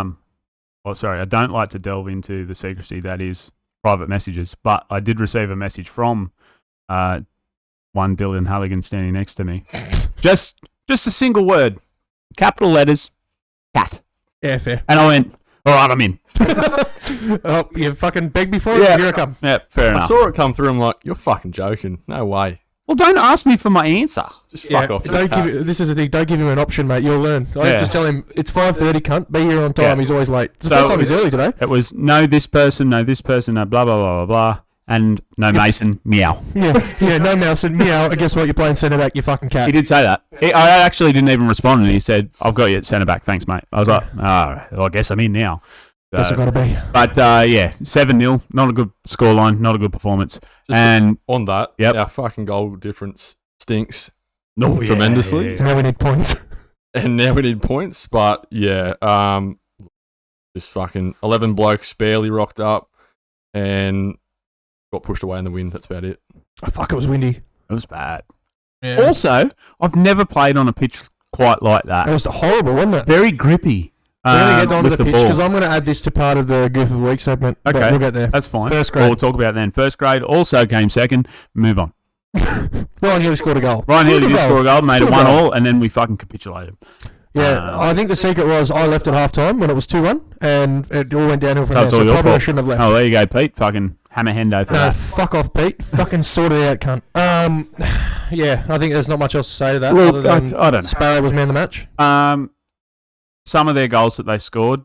I don't like to delve into the secrecy that is private messages, but I did receive a message from one Dylan Halligan standing next to me. just a single word, capital letters, cat, Yeah, fair. and I went, "All right, I'm in." Oh, you fucking begged me for it? Yeah. Here I come. Yeah, fair I enough. saw it come through. I'm like, you're fucking joking. No way. Well, don't ask me for my answer. Just fuck off. Don't this is the thing. Don't give him an option, mate. You'll learn. I Yeah. just tell him it's 5:30. Cunt. Be here on time. Yeah. He's always late. It's the So first time he's early today. It was no this person, no blah blah blah blah blah, and no Mason, meow. Yeah. No mouse and meow. And guess what? You're playing centre back. You fucking cat. He did say that. I actually didn't even respond, and he said, "I've got you at centre back, thanks, mate." I was like, "Oh, well, I guess I'm in now." Guess I gotta be. But yeah, 7-0, not a good scoreline, not a good performance, Just and on that, Yep. our fucking goal difference stinks. no, tremendously. So now we need points. And now we need points, but yeah, just fucking 11 blokes barely rocked up and got pushed away in the wind. That's about it. Oh, fuck, it was windy. It was bad. Yeah. Also, I've never played on a pitch quite like that. It was horrible, wasn't it? Very grippy. We're going to get onto with the pitch ball. because I'm going to add this to part of the Goof of the Week segment. but Okay. we'll get there. That's fine. First grade. We'll talk about it then. First grade also came second. Move on. Ryan Healy scored a goal. Ryan Healy did score a goal, made it Scored a 1 goal. all, and then we fucking capitulated. Yeah, I think the secret was I left at half time when it was 2-1 and it all went downhill from So there. it's all So your probably I fault. shouldn't have left. Oh, there you go, Pete. Fucking hammer hendo for No, that. fuck off, Pete. Fucking sort it out, cunt. Yeah, I think there's not much else to say to that. Look, other than I don't know. Sparrow was man of the match. Some of their goals that they scored,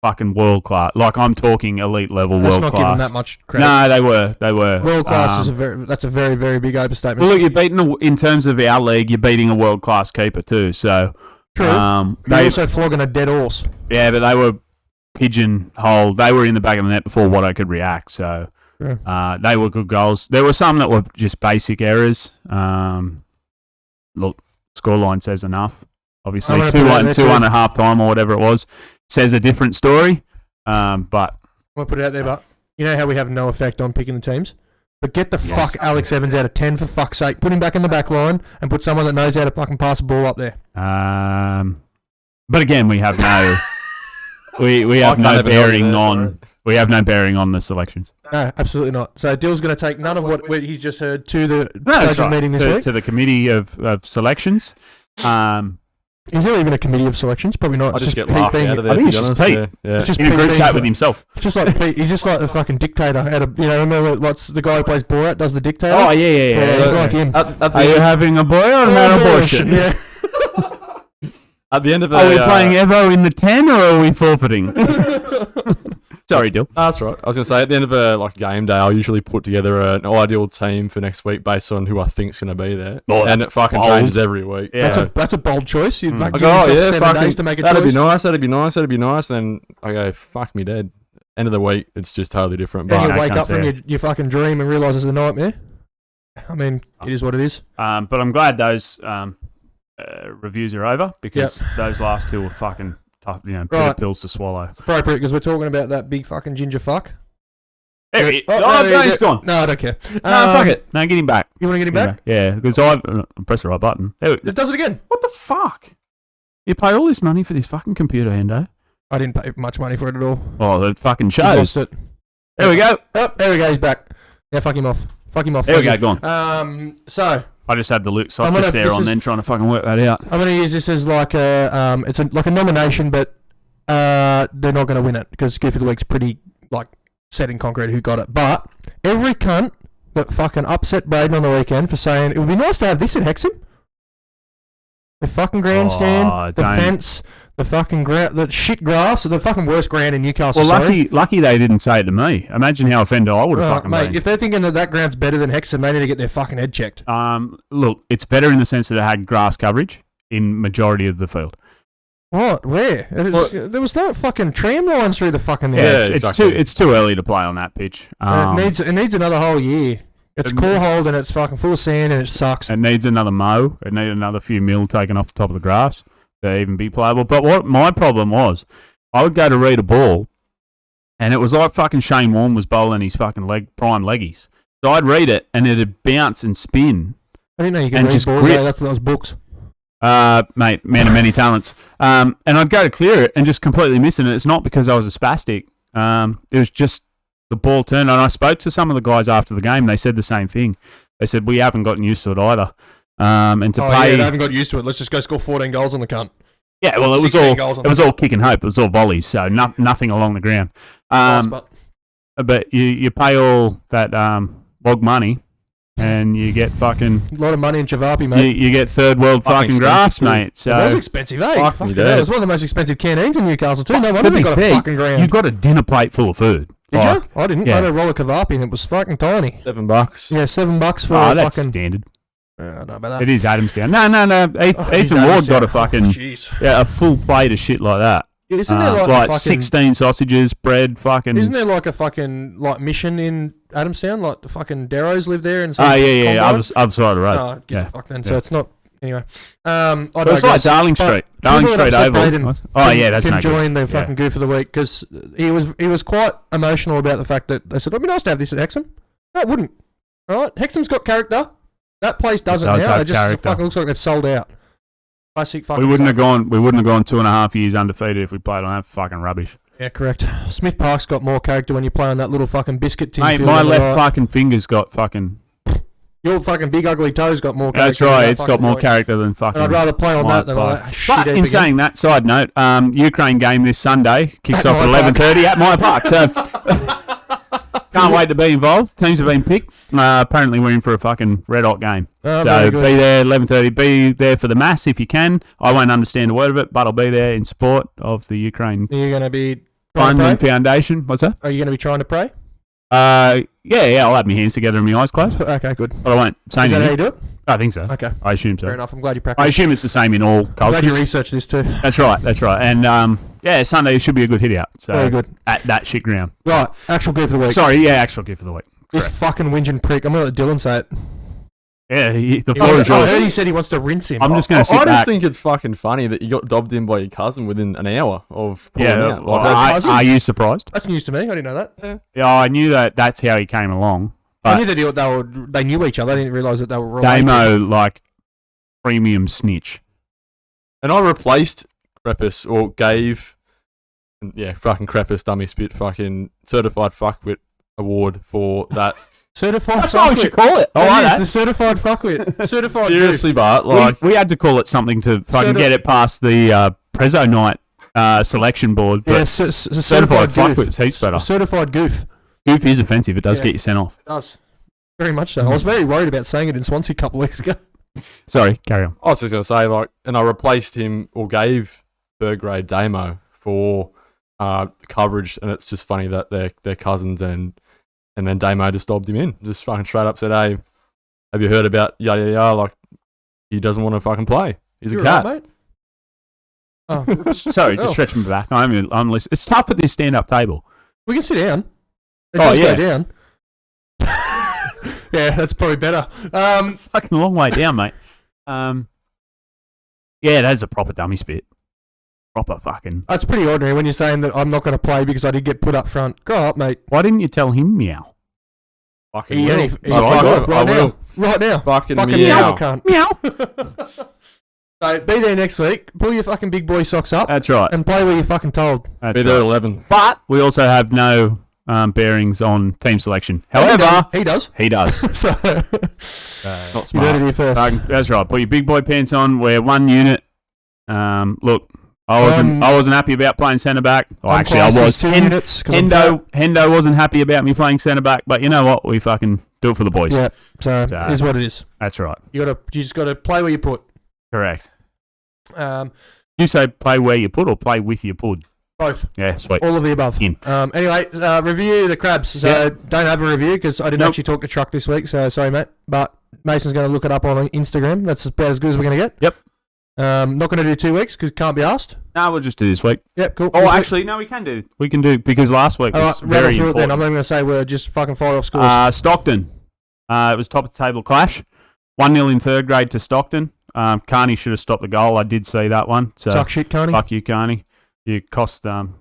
fucking world class. Like I'm talking elite level Let's world not class. give them that much credit. No, they were. World class that's a very, very big overstatement. Well, look, you're beating in terms of our league. You're beating a world class keeper too. So True. You're also flogging a dead horse. Yeah, but they were pigeonholed. They were in the back of the net before Watto could react. So they were good goals. There were some that were just basic errors. Look, scoreline says enough. Obviously, 2-1 at half time or whatever it was says a different story. But I'm gonna put it out there, but you know how we have no effect on picking the teams. But get the fuck Alex Evans out of 10 for fuck's sake. Put him back in the back line and put someone that knows how to fucking pass the ball up there. But again, we have no we have no bearing on the selections. No, absolutely not. So Dill's going to take none of what he's just heard to the coaches meeting this week. To the committee of selections. Is there even a committee of selections? Probably not. I just get Pete laughed being, out of there. I think it's just Pete. Yeah. It's just In a Pete group being chat with himself. It's just like Pete. He's just like the fucking dictator. Remember what's the guy who plays Borat does the dictator? Oh yeah. He's like him. Are you having a boy or an abortion? Yeah. At the end of the Are we playing Evo in the 10 or are we forfeiting? Sorry, Dill. That's right. I was going to say, at the end of a game day, I'll usually put together an ideal team for next week based on who I think's going to be there. Oh, and it fucking changes every week. Yeah. That's a bold choice. You I give go, yourself 7 days to make a choice. That'd be nice. Then I go, fuck me dead. End of the week, it's just totally different. Then But you wake up from your fucking dream and realise it's a nightmare. I mean, it is what it is. But I'm glad those reviews are over because those last two were fucking tough, bitter pills to swallow. Appropriate because we're talking about that big fucking ginger fuck. He's gone. No, I don't care. No, fuck it. No, get him back. You want to get him back? Yeah, because I press the right button. It does it again. What the fuck? You pay all this money for this fucking computer, Hendo? I didn't pay much money for it at all. Oh, it fucking You shows. lost it. There we go. Oh, there we go. He's back. Yeah, fuck him off. There we go, gone. So I just had the Luke Soccer stare on then trying to fucking work that out. I'm going to use this as like a like a nomination, but they're not going to win it because Goof of the Week's pretty like set in concrete who got it. But every cunt that fucking upset Braden on the weekend for saying it would be nice to have this at Hexham. The fucking grandstand, the fence, the fucking the shit grass, the fucking worst ground in Newcastle. Well, lucky they didn't say it to me. Imagine how offended I would have fucking been. If they're thinking that ground's better than Hexham, they need to get their fucking head checked. Look, it's better in the sense that it had grass coverage in majority of the field. What? Where? There was no fucking tram lines through the fucking. It's too early to play on that pitch. It needs another whole year. It's core hold and it's fucking full of sand and it sucks. It needs another mow. It needs another few mil taken off the top of the grass to even be playable. But what my problem was, I would go to read a ball, and it was like fucking Shane Warne was bowling his fucking prime leggies. So I'd read it, and it'd bounce and spin. I didn't know you could read balls. That's those books. Mate, man of many talents. And I'd go to clear it and just completely miss it. And it's not because I was a spastic. It was just the ball turned. And I spoke to some of the guys after the game. They said the same thing. They said, we haven't gotten used to it either. They haven't got used to it. Let's just go score 14 goals on the cunt. Yeah, well, it was all kick and hope. It was all volleys, so nothing along the ground. But you pay all that log money, and you get fucking a lot of money in Chavapi, mate. You get third world fucking grass, mate. So it was expensive, eh? It was one of the most expensive canteens in Newcastle too. No wonder they got a fucking ground. You got a dinner plate full of food. Did you? I didn't. I had a roll of Chavapi, and it was fucking tiny. $7. Yeah, $7 for that's fucking standard. I don't know about that. It is Adamstown. No. Ethan Ward got a fucking a full plate of shit like that. Isn't there like 16 sausages, bread, fucking. Isn't there like a fucking mission in Adamstown? Like the fucking Darrows live there and. Other side of the road. Fuck then. So it's not. Anyway, it's like Darling Street. Darling Street Oval. That's no good. Join the fucking Goof of the Week because he was quite emotional about the fact that they said it'd be nice to have this at Hexham. No, it wouldn't. All right, Hexham's got character. That place doesn't now. It just fucking looks like they've sold out. Classic fucking. We wouldn't have gone 2.5 years undefeated if we played on that fucking rubbish. Yeah, correct. Smith Park's got more character when you play on that little fucking biscuit tin. Mate, my left fucking finger's got fucking. Your fucking big ugly toe's got more character. That's right, it's got more character than fucking. And I'd rather play on that than on that shit. But in saying that, side note, Ukraine game this Sunday kicks off at 11:30 at my park. So can't wait to be involved. Teams have been picked. Apparently we're in for a fucking red hot game. So be there 11:30. Be there for the mass if you can. I won't understand a word of it, but I'll be there in support of the Ukraine. You're going to be fund and foundation. What's that? Are you going to be trying to pray? Yeah, I'll have my hands together and my eyes closed. Okay, good. But I won't say Is that anything. how you do it? I think so. Okay. I assume so. Fair enough. I'm glad you I practiced. assume it's the same in all I'm cultures. glad you researched this too. That's right. And Sunday should be a good hit out. So Very good. At that shit ground. Right, actual gift of the week. Sorry, yeah, actual gift of the week. This Correct. fucking whinging prick. I'm going to let Dylan say it. Yeah, the I floor is heard yours. he said he wants to rinse him. I'm just going to sit I back. just think it's fucking funny that you got dobbed in by your cousin within an hour of pulling Yeah, out. Like, that's- cousins? are you surprised? That's news to me. I didn't know that. Yeah, I knew that's how he came along. I But knew that they knew each other. I didn't realise that they were related. Damo, like, premium snitch. and I replaced Crepus or gave, fucking Crepus dummy spit fucking certified fuckwit award for that. Certified That's what we should fuckwit. call it. I like That is that. the certified fuckwit. Certified Seriously, but We, like, we had to call it something to fucking get it past the Prezzo night selection board. goof. But Yeah, certified goof. fuckwit's heaps better. Certified goof. Goof is offensive. It does Yeah. get you sent off. It does. Very much so. I was very worried about saying it in Swansea a couple of weeks ago. Sorry, carry on. I was just gonna say like, and I replaced him or gave third grade Damo for coverage, and it's just funny that they're cousins, and then Damo just dobbed him in, just fucking straight up said, "Hey, have you heard about yada yada yada? Like, he doesn't want to fucking play. He's You're a cat." right, mate. Oh, Sorry, just Oh. stretch me back. I'm listening. It's tough at this stand-up table. we can sit down. It Oh, does yeah. go down. Yeah, that's probably better. Fucking a long way down, mate. Yeah, that's a proper dummy spit. Proper fucking. That's pretty ordinary when you're saying that I'm not going to play because I did get put up front. Go up, mate. Why didn't you tell him meow? Fucking Yeah, will. he's I right, will. right I will. now. Right now. Fucking Fucking meow. meow, cunt. Meow. So be there next week. Pull your fucking big boy socks up That's right. and play where you're fucking told. That's Be there at right. 11. But we also have no bearings on team selection. However, he does. he does. So Not you heard it smart. here first. That's right. Put your big boy pants on. We're one unit. Look, I wasn't happy about playing centre back. Oh, I'm actually, I classed as was. 2 units. 'Cause I'm fat. Hendo wasn't happy about me playing centre back. But you know what? We fucking do it for the boys. Yeah. So So- it is what it is. That's right. You just gotta play where you put. Correct. Um, You say play where you put or play with your pud? both. Yeah, sweet. All of the above. In. Anyway, review the crabs. So Yeah. don't have a review because I didn't Nope. actually talk to Truck this week. So sorry, mate. But Mason's going to look it up on Instagram. That's about as good as we're going to get. Yep. Not going to do 2 weeks because can't be asked. No, we'll just do this week. Yep, cool. Oh, This week- actually, no, we can do. We can do because last week all was right, rattle very through it then. I'm important. not even going to say we're just fucking fire off scores. Stockton. It was top of the table clash. 1-0 in third grade to Stockton. Carney should have stopped the goal. I did see that one. So Suck shit, Carney. fuck you, Carney. You cost them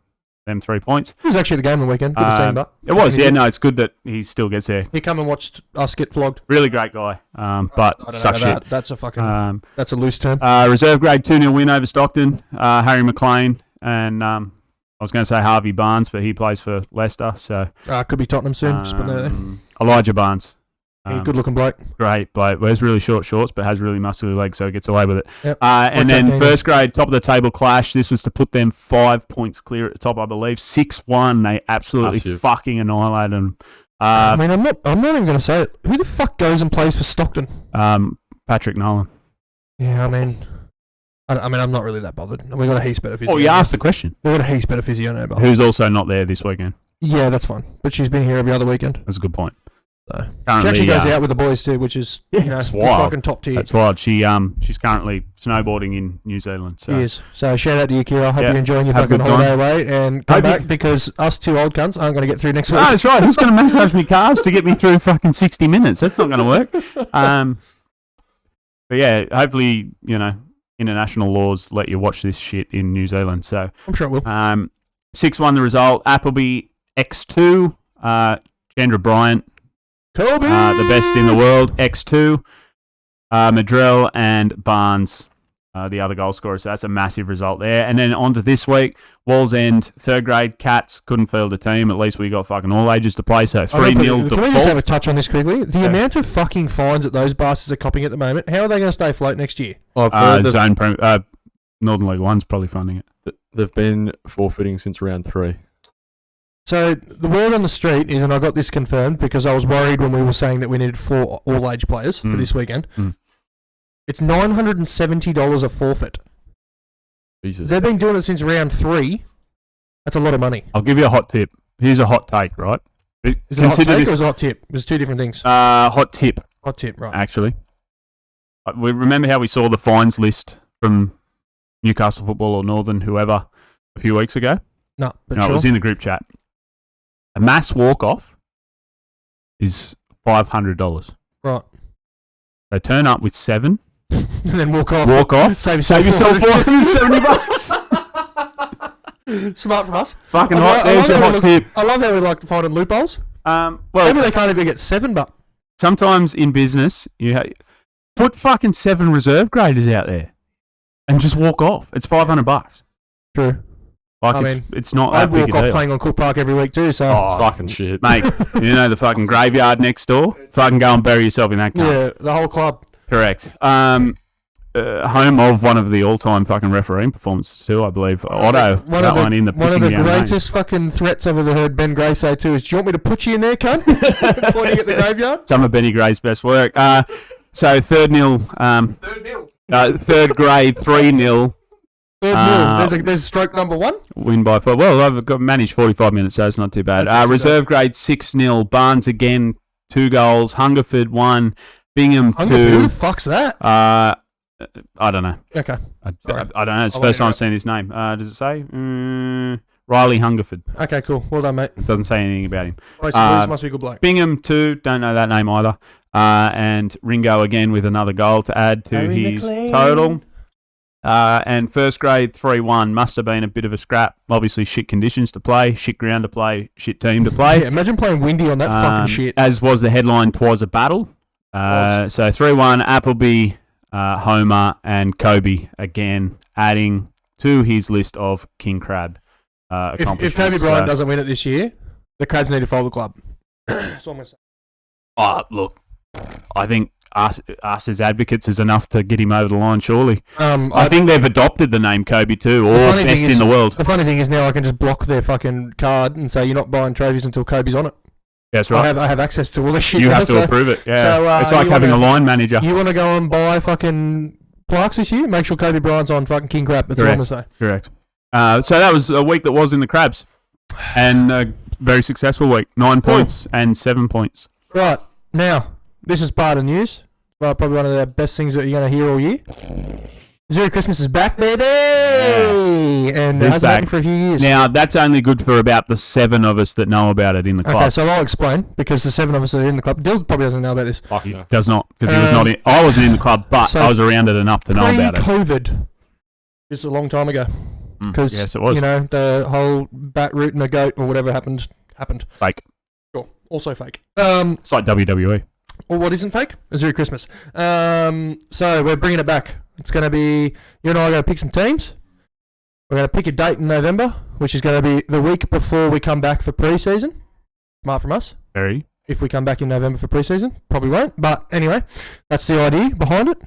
3 points. He was actually at the game on the weekend. Good to see him, but It was, yeah. No, it's good that he still gets there. He come and watched us get flogged. Really great guy. But I don't suck know shit. that. That's a fucking. That's a loose term. Reserve grade 2-0 win over Stockton. Harry McLean and I was going to say Harvey Barnes, but he plays for Leicester. So Could be Tottenham soon. Just put that there. Elijah Barnes. Good looking bloke. Great bloke. Wears really short shorts, but has really muscular legs, so he gets away with it. Yep. And Watch out, then Daniel. first grade, top of the table clash. This was to put them 5 points clear at the top, I believe. 6-1. They absolutely Massive. fucking annihilated them. I mean, I'm not even going to say it. Who the fuck goes and plays for Stockton? Patrick Nolan. Yeah, I mean, I'm not really that bothered. We got a heaps better physio. Oh, you asked the question. We got a heaps better physio now, but Who's also not there this weekend? yeah, that's fine. But she's been here every other weekend. That's a good point. So. She Currently, actually goes out with the boys too, which is it's just wild. fucking top tier. That's wild. She's currently snowboarding in New Zealand. So. She is. So shout out to you, Kira. Hope Yeah. you're enjoying your Have a fucking good time. holiday away and come Hope you- back because us two old cunts aren't going to get through next week. No, that's right. Who's going to massage me calves to get me through fucking 60 minutes? That's not going to work. But yeah, hopefully, international laws let you watch this shit in New Zealand. So I'm sure it will. 6-1 the result. Appleby X2. Chandra Bryant, Kobe! the best in the world. X2. Madrell and Barnes, the other goal scorers. So that's a massive result there. And then on to this week, Walls End, third grade Cats couldn't field a team. At least we got fucking all ages to play. So 3-0 Can we just have a default. touch on this quickly? The Yeah. amount of fucking fines that those bastards are copying at the moment, how are they going to stay afloat next year? I've heard that Northern League One's probably funding it. they've been forfeiting since round 3. So the word on the street is, and I got this confirmed because I was worried when we were saying that we needed 4 all-age players for this weekend. It's $970 a forfeit. Jesus. They've been doing it since round 3. That's a lot of money. I'll give you a hot tip. Here's a hot take, right? Is it a hot take or is it a hot tip? There's two different things. Hot tip. Hot tip, right. Actually. We remember how we saw the fines list from Newcastle Football or Northern, whoever, a few weeks ago? No, but No, sure. it was in the group chat. A mass walk-off is $500. Right. So turn up with 7. And then walk off. Walk off. Save yourself $470. Smart from us. Fucking hot. There's your hot tip. I love how we like finding loopholes. Well, Maybe they can't even get 7, but sometimes in business, put fucking 7 reserve graders out there and just walk off. It's $500. true. Like, it's not I'd that big walk a off deal. playing on Cook Park every week too, so... Oh, fucking shit. Mate, you know the fucking graveyard next door? Fucking go and bury yourself in that car. Yeah, the whole club. Correct. Home of one of the all-time fucking refereeing performances too, I believe. Otto, One that of the, one in the one of the pissing down rain. greatest fucking threats I've ever heard Ben Gray say too is, do you want me to put you in there, cunt? Pointing at the graveyard. Some of Benny Gray's best work. So third grade 3-0 Third nil. There's stroke number 1. win by 4. Well, I've got managed 45 minutes, so it's not too bad. That's not too Reserve grade 6-0. Barnes again 2 goals. Hungerford 1. Bingham 2. Who the fuck's that? I don't know. Okay. I Sorry. don't know. It's the I'll let first you time know. I've seen his name. Does it say? Riley Hungerford. Okay, cool. Well done, mate. It doesn't say anything about him. This must be a good bloke. Bingham 2. Don't know that name either. And Ringo again with another goal to add to Harry his McLean. total. And first grade 3-1 must have been a bit of a scrap. Obviously, shit conditions to play, shit ground to play, shit team to play. Yeah, imagine playing windy on that fucking shit. As was the headline, "'Twas a battle." So 3-1, Appleby, Homer, and Kobe again adding to his list of King Crab accomplishments. If Kobe Bryant doesn't win it this year, the Crabs need to fold the club. That's what I'm going to say. Look, I think us as advocates is enough to get him over the line, surely. I think they've adopted the name Kobe too, or best in the world. The funny thing is now I can just block their fucking card and say you're not buying trophies until Kobe's on it. That's right. I have access to all this shit. You now, have to approve it. Yeah, So, it's like having a line manager. You want to go and buy fucking plaques this year? Make sure Kobe Bryant's on fucking King Crab. That's what I'm going to say. Correct. So that was a week that was in the Crabs, and a very successful week. 9 points and 7 points. Right now, this is part of the news. Probably one of the best things that you're going to hear all year. Azzurri Christmas is back, baby! And it It's hasn't back. happened for a few years. Now that's only good for about the 7 of us that know about it in the club. Okay, so I'll explain, because the 7 of us that are in the club, Dill probably doesn't know about this. Fuck He no. does not, because he was not in. I wasn't in the club, but So, I was around it enough to know about it. Pre-COVID, this is a long time ago, because Yes, it was. you know the whole bat root and a goat or whatever happened. Fake. Sure, also fake. It's like WWE. Or what isn't fake? Azzurri Christmas. So we're bringing it back. It's going to be, you and I are going to pick some teams. We're going to pick a date in November, which is going to be the week before we come back for pre-season. Smart from us. Very. If we come back in November for pre-season, probably won't. But anyway, that's the idea behind it.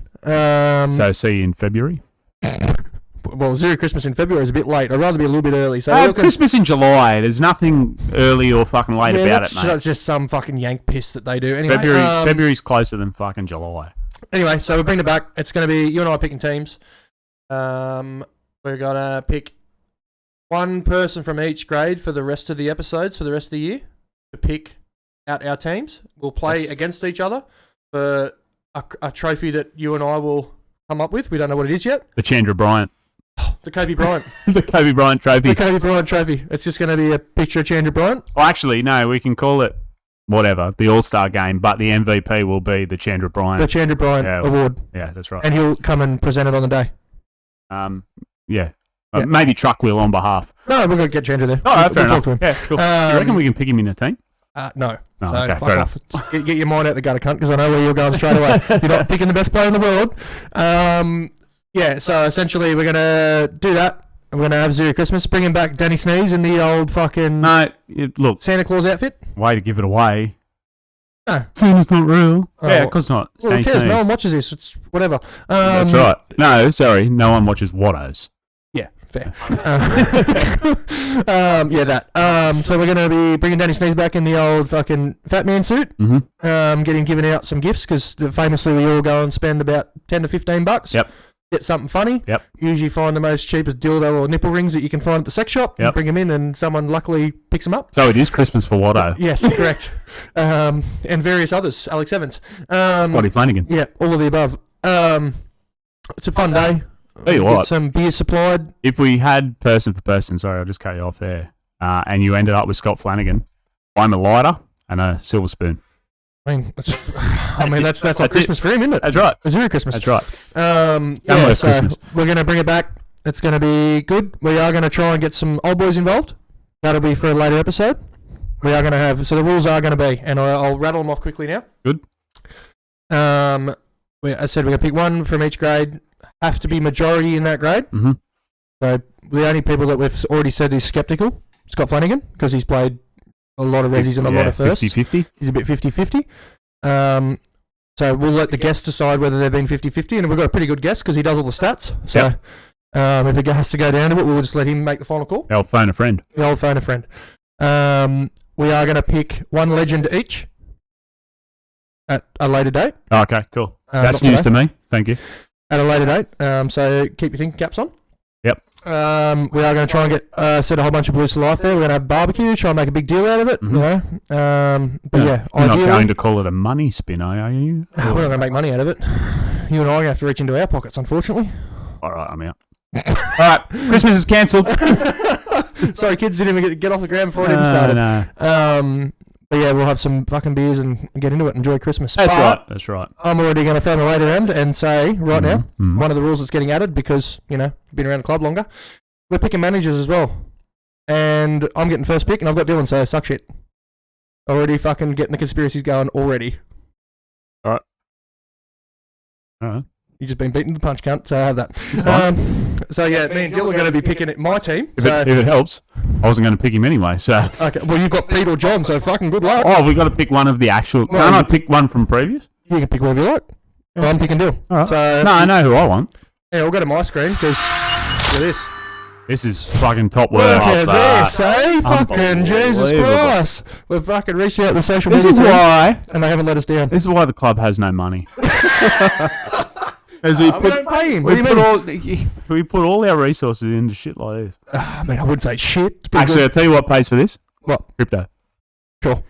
So see you in February. Well, Azzurri Christmas in February is a bit late. I'd rather be a little bit early. So Christmas in July. There's nothing early or fucking late about it, mate. That's just some fucking yank piss that they do. Anyway, February's closer than fucking July. Anyway, so we're bringing it back. It's going to be you and I picking teams. We're going to pick one person from each grade for the rest of the episodes for the rest of the year to pick out our teams. We'll play against each other for a trophy that you and I will come up with. We don't know what it is yet. The Chandra Bryant. The Kobe Bryant. The Kobe Bryant trophy. The Kobe Bryant trophy. It's just going to be a picture of Chandra Bryant. Well, actually, no, we can call it whatever, the All-Star game, but the MVP will be the Chandra Bryant. The Chandra Bryant award. Yeah, that's right. And he'll come and present it on the day. Yeah. Yeah. Maybe Truck will on behalf. No, we're going to get Chandra there. Oh, fair We'll enough. talk to him. Yeah, cool. Do you reckon we can pick him in a team? No. Oh, So okay, fuck fair off. Get your mind out the gutter, cunt, because I know where you're going straight away. You're not picking the best player in the world. Yeah, so essentially we're going to do that. We're going to have Azzurri Christmas, bringing back Danny Sneeze in the old fucking No, look, Santa Claus outfit. way to give it away. No. Santa's not real. Oh, Yeah, of course not. It's Well, who Danny cares? No Sneeze. one watches this. It's whatever. That's right. No, sorry. No one watches Wattos. Yeah, fair. Yeah, that. So we're going to be bringing Danny Sneeze back in the old fucking fat man suit. Mm-hmm. Getting given out some gifts because famously we all go and spend about $10 to $15. Yep. get something funny. Yep. Usually find the most cheapest dildo or nipple rings that you can find at the sex shop. Yep. And bring them in, and someone luckily picks them up. So it is Christmas for Watto. Yes, correct. And various others. Alex Evans. Scotty Flanagan. Yeah, all of the above. It's a fun day. Tell you Get what, some beer supplied. if we had person for person, sorry, I'll just cut you off there, and you ended up with Scott Flanagan, I'm a lighter and a silver spoon. That's like Christmas for him, isn't it? That's right. Azzurri Christmas. That's right. Yeah, so Christmas. we're going to bring it back. It's going to be good. We are going to try and get some old boys involved. That'll be for a later episode. We are going to have, so the rules are going to be, and I'll rattle them off quickly now. Good. I said we're going to pick one from each grade. Have to be majority in that grade. Mm-hmm. So the only people that we've already said is sceptical, Scott Flanagan, because he's played a lot of resis and a lot of firsts. 50-50. He's a bit 50-50. So we'll let the guests decide whether they've been 50-50, and we've got a pretty good guest because he does all the stats. So if it has to go down to it, we'll just let him make the final call. I'll phone a friend. The old phone a friend. We are going to pick one legend each at a later date. Okay, cool. That's not news today. to me. Thank you. At a later date. So keep your thinking caps on. Yep. We are going to try and get set a whole bunch of blues to life there. We're going to have barbecue, try and make a big deal out of it. Mhm. You know? But yeah, You're not ideally, going to call it a money spin, are you? we're not going to make money out of it. You and I are going to have to reach into our pockets, unfortunately. All right, I'm out. All right, Christmas is cancelled. Sorry, kids, didn't even get off the ground before it even started. No. But yeah, we'll have some fucking beers and get into it. Enjoy Christmas. That's But right. That's right. I'm already going to phone a later end and say right now, Mhm. one of the rules that's getting added because, been around the club longer, we're picking managers as well. And I'm getting first pick, and I've got Dylan, so suck shit. Already fucking getting the conspiracies going already. All right. You've just been beaten to the punch, cunt, so I have that. It's fine. So yeah, me and Dylan are going to be picking my team. If it helps, I wasn't going to pick him anyway. So. Okay, well, you've got Pete or John, so fucking good luck. Oh, we got to pick one of the actual. Well, Can't I pick one from previous? You can pick whatever you like. Well, I'm picking Dylan. All right. So, No, I know who I want. Yeah, we'll go to my screen because look at this. This is fucking top work. Look at this, eh? Fucking Jesus Unbelievable. Christ. We've fucking reached out to the social This media is team, why. and they haven't let us down. This is why the club has no money. As We don't pay him. What do you mean? we put all our resources into shit like this. I mean, I wouldn't say shit. It's pretty Actually, good. I'll tell you what pays for this. What? Crypto. Sure.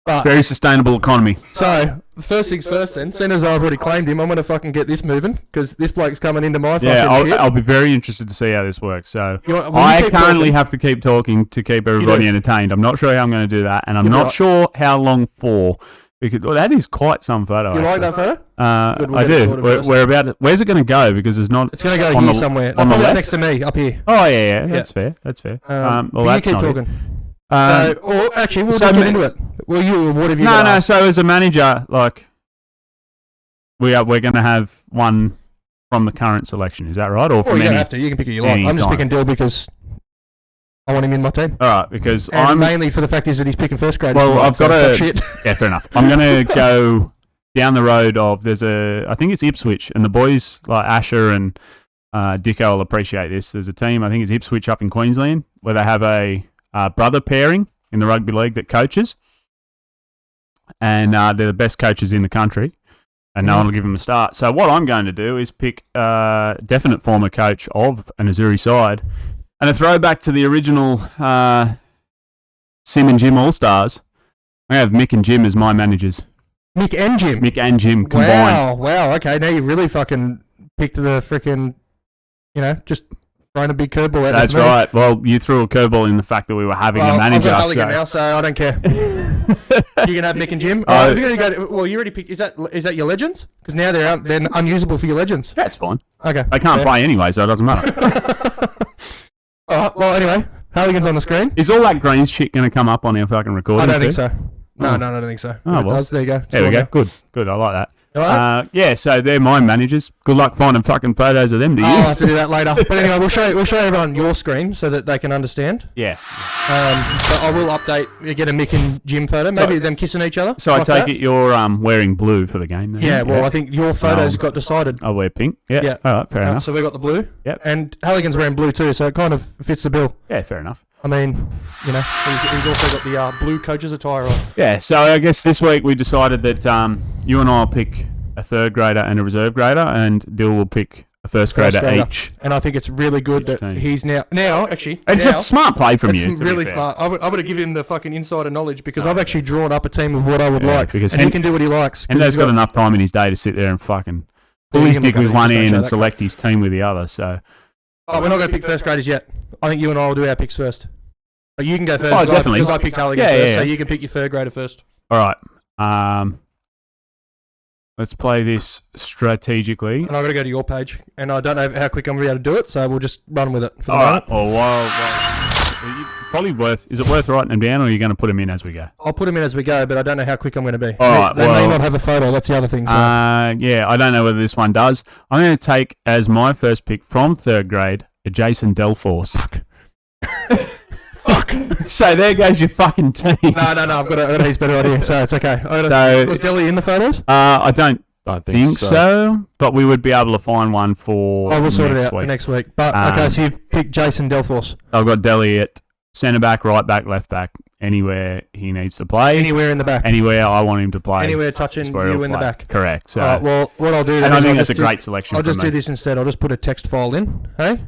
But, Very sustainable economy. so, first things first then, seeing as I've already claimed him, I'm going to fucking get this moving, because this bloke's coming into my fucking Yeah, shit. I'll be very interested to see how this works. So You want- will you I keep currently talking? have to keep talking to keep everybody do. entertained. I'm not sure how I'm going to do that, and I'm You're not right. sure how long for. Because that is quite some photo. You like actually. that photo? Good, we'll I get it do. sorted first. We're about. Where's it going to go? Because there's not. It's going to go on here the- somewhere. on the Probably left? next to me, up here. Oh yeah. That's fair. That's fair. Well, But that's you keep not it. talking. Or actually, we'll so just get ma- into it. Well, what have you No, got? no. So as a manager, like, we're going to have one from the current selection. Is that right? Or Well, from you don't any? have to. You can pick who you like. any I'm just time. picking Dill because I want him in my team. All right, because And I'm. mainly for the fact is that he's picking first grade. Well, I've got to a- shit. Yeah, fair enough. I'm going to go down the road of I think it's Ipswich, and the boys like Asher and Dicko will appreciate this. There's a team, I think it's Ipswich up in Queensland, where they have a brother pairing in the rugby league that coaches, and they're the best coaches in the country, and no one will give them a start. So what I'm going to do is pick a definite former coach of an Azzurri side, and a throwback to the original Sim and Jim All-Stars. I have Mick and Jim as my managers. Mick and Jim. Mick and Jim combined. Wow. Okay, now you really fucking picked the freaking, just throwing a big curveball at That's me. right. Well, you threw a curveball in the fact that we were having a manager. I've got Halligan So. now, so I don't care. You can have Mick and Jim. If you're gonna go, well, you already picked. Is that your legends? Because now they're unusable for your legends. That's fine. Okay. They can't fair. play anyway, so it doesn't matter. All right. Well, anyway, Halligan's on the screen. Is all that Greens shit going to come up on our fucking recording? I don't think too? so. No, Oh. I don't think so. Oh, If it well. does, there you go. It's There we on go. there. Good. I like that. You like that? Yeah, so they're my managers. Good luck finding fucking photos of them to I'll use. have to do that later. But anyway, we'll show everyone your screen so that they can understand. Yeah. So I will update. You get a Mick and Jim photo. Maybe them kissing each other. So I like take that. it you're wearing blue for the game then? Yeah. Well, I think your photos got decided. I wear pink. Yeah. Yeah. All right, fair enough. So we got the blue. Yep. And Halligan's wearing blue too, so it kind of fits the bill. Yeah, fair enough. I mean, he's also got the blue coach's attire on. Yeah, so I guess this week we decided that you and I will pick a third grader, and a reserve grader, and Dill will pick a first grader each. And I think it's really good that team. he's now actually. It's a smart play from you. Really smart. I'm going to give him the fucking insider knowledge because I've actually drawn up a team of what I would like, because and he can do what he likes. Enzo's got enough time in his day to sit there and fucking pull his dick with one end and select his team with the other. So, we're not going to pick first graders yet. I think you and I will do our picks first. But you can go first. Definitely. Because I picked Halligans first, so you can pick your third grader first. All right. Let's play this strategically. And I've got to go to your page, and I don't know how quick I'm going to be able to do it, so we'll just run with it for the All moment. right. Oh, well, is it worth writing them down, or are you going to put them in as we go? I'll put them in as we go, but I don't know how quick I'm going to be. All right, they may not have a photo. That's the other thing. So. Yeah, I don't know whether this one does. I'm going to take as my first pick from third grade, a Jason Delforce. Fuck. So there goes your fucking team. No. I've got a he's better idea, so it's okay. Was Delhi in the photos? I don't think so, but we would be able to find one for. We'll sort it out week. for next week. But okay, so you've picked Jason Delforce. I've got Delhi at centre back, right back, left back, anywhere he needs to play. Anywhere in the back. Anywhere I want him to play. Anywhere touching you in the back. Correct. So, well, what I'll do then and I think that's a great selection. I'll just do this instead. I'll just put a text file in, hey?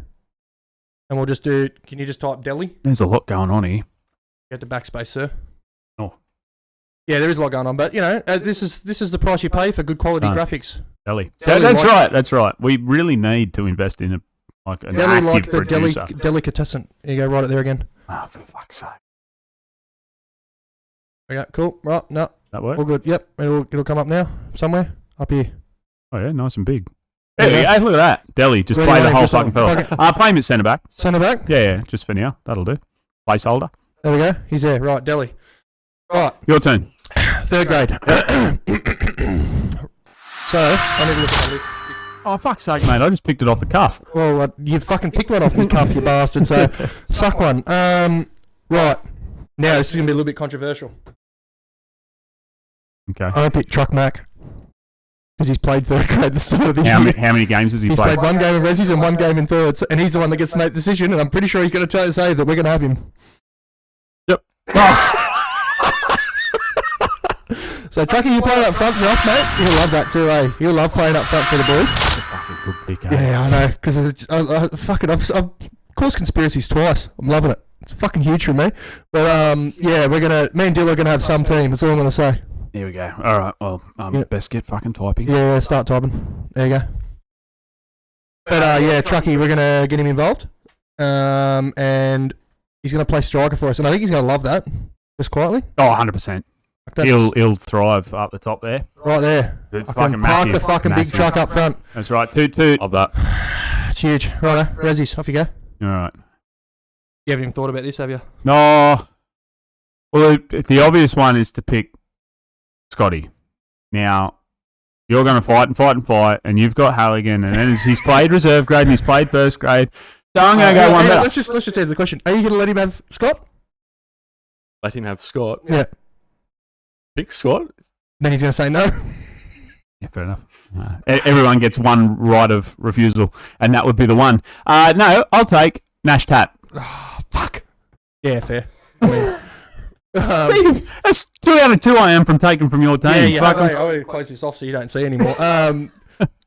And we'll just do. Can you just type Delhi? There's a lot going on here. Get the backspace, sir. Oh. Yeah, there is a lot going on, but this is the price you pay for good quality graphics. Delhi. That's right. That's right. We really need to invest in an Delhi active like the producer. delicatessen. There you go, write it there again. Oh, for fuck's sake. Okay, cool. Right, no. That work? All good. Yep, it'll come up now somewhere up here. Oh yeah, nice and big. There we go. Look at that. Delhi just play the whole fucking fella. Play him at centre back. Centre back? Yeah, just for now. That'll do. Placeholder. There we go. He's there. Right, Delhi. Right. Your turn. Third grade. So, I need to look at my list. Oh, fuck's sake, mate. I just picked it off the cuff. Well, you fucking picked one off the cuff, you bastard, so suck one. Right. Now, this is going to be a little bit controversial. Okay. I picked Truck Mac. Because he's played third grade at the start of the year. How many games has he played? He's played one game in Resi's and one game in thirds, and he's the one that gets to make the decision, and I'm pretty sure he's going to say that we're going to have him. Yep. So, Trucky, you playing up front for us, mate? You'll love that too, eh? You'll love playing up front for the boys. That's a fucking good pick, eh? Yeah, I know, because I've caused conspiracies twice. I'm loving it. It's fucking huge for me. But, yeah, me and Dill are going to have some team. That's all I'm going to say. Here we go. All right. Well, best get fucking typing. Yeah, start typing. There you go. But yeah, Trucky, we're gonna get him involved, and he's gonna play striker for us, and I think he's gonna love that. Just quietly. Oh, 100%. He'll thrive up the top there. Right there. Fucking massive. Park the fucking big truck up front. That's right. Toot. Love that. It's huge. Righto, Rezzies, off you go. All right. You haven't even thought about this, have you? No. Well, the obvious one is to pick Scotty. Now, you're going to fight, and you've got Halligan, and then he's played reserve grade and he's played first grade. So I'm going to go one better. Let's just answer the question. Are you going to let him have Scott? Let him have Scott? Yeah. Pick Scott? Then he's going to say no. Yeah, fair enough. Everyone gets one right of refusal, and that would be the one. No, I'll take Nash Tap. Oh, fuck. Yeah, fair. I mean, that's 2 out of 2 I am from taking from your team. Yeah, I'll close this off so you don't see anymore.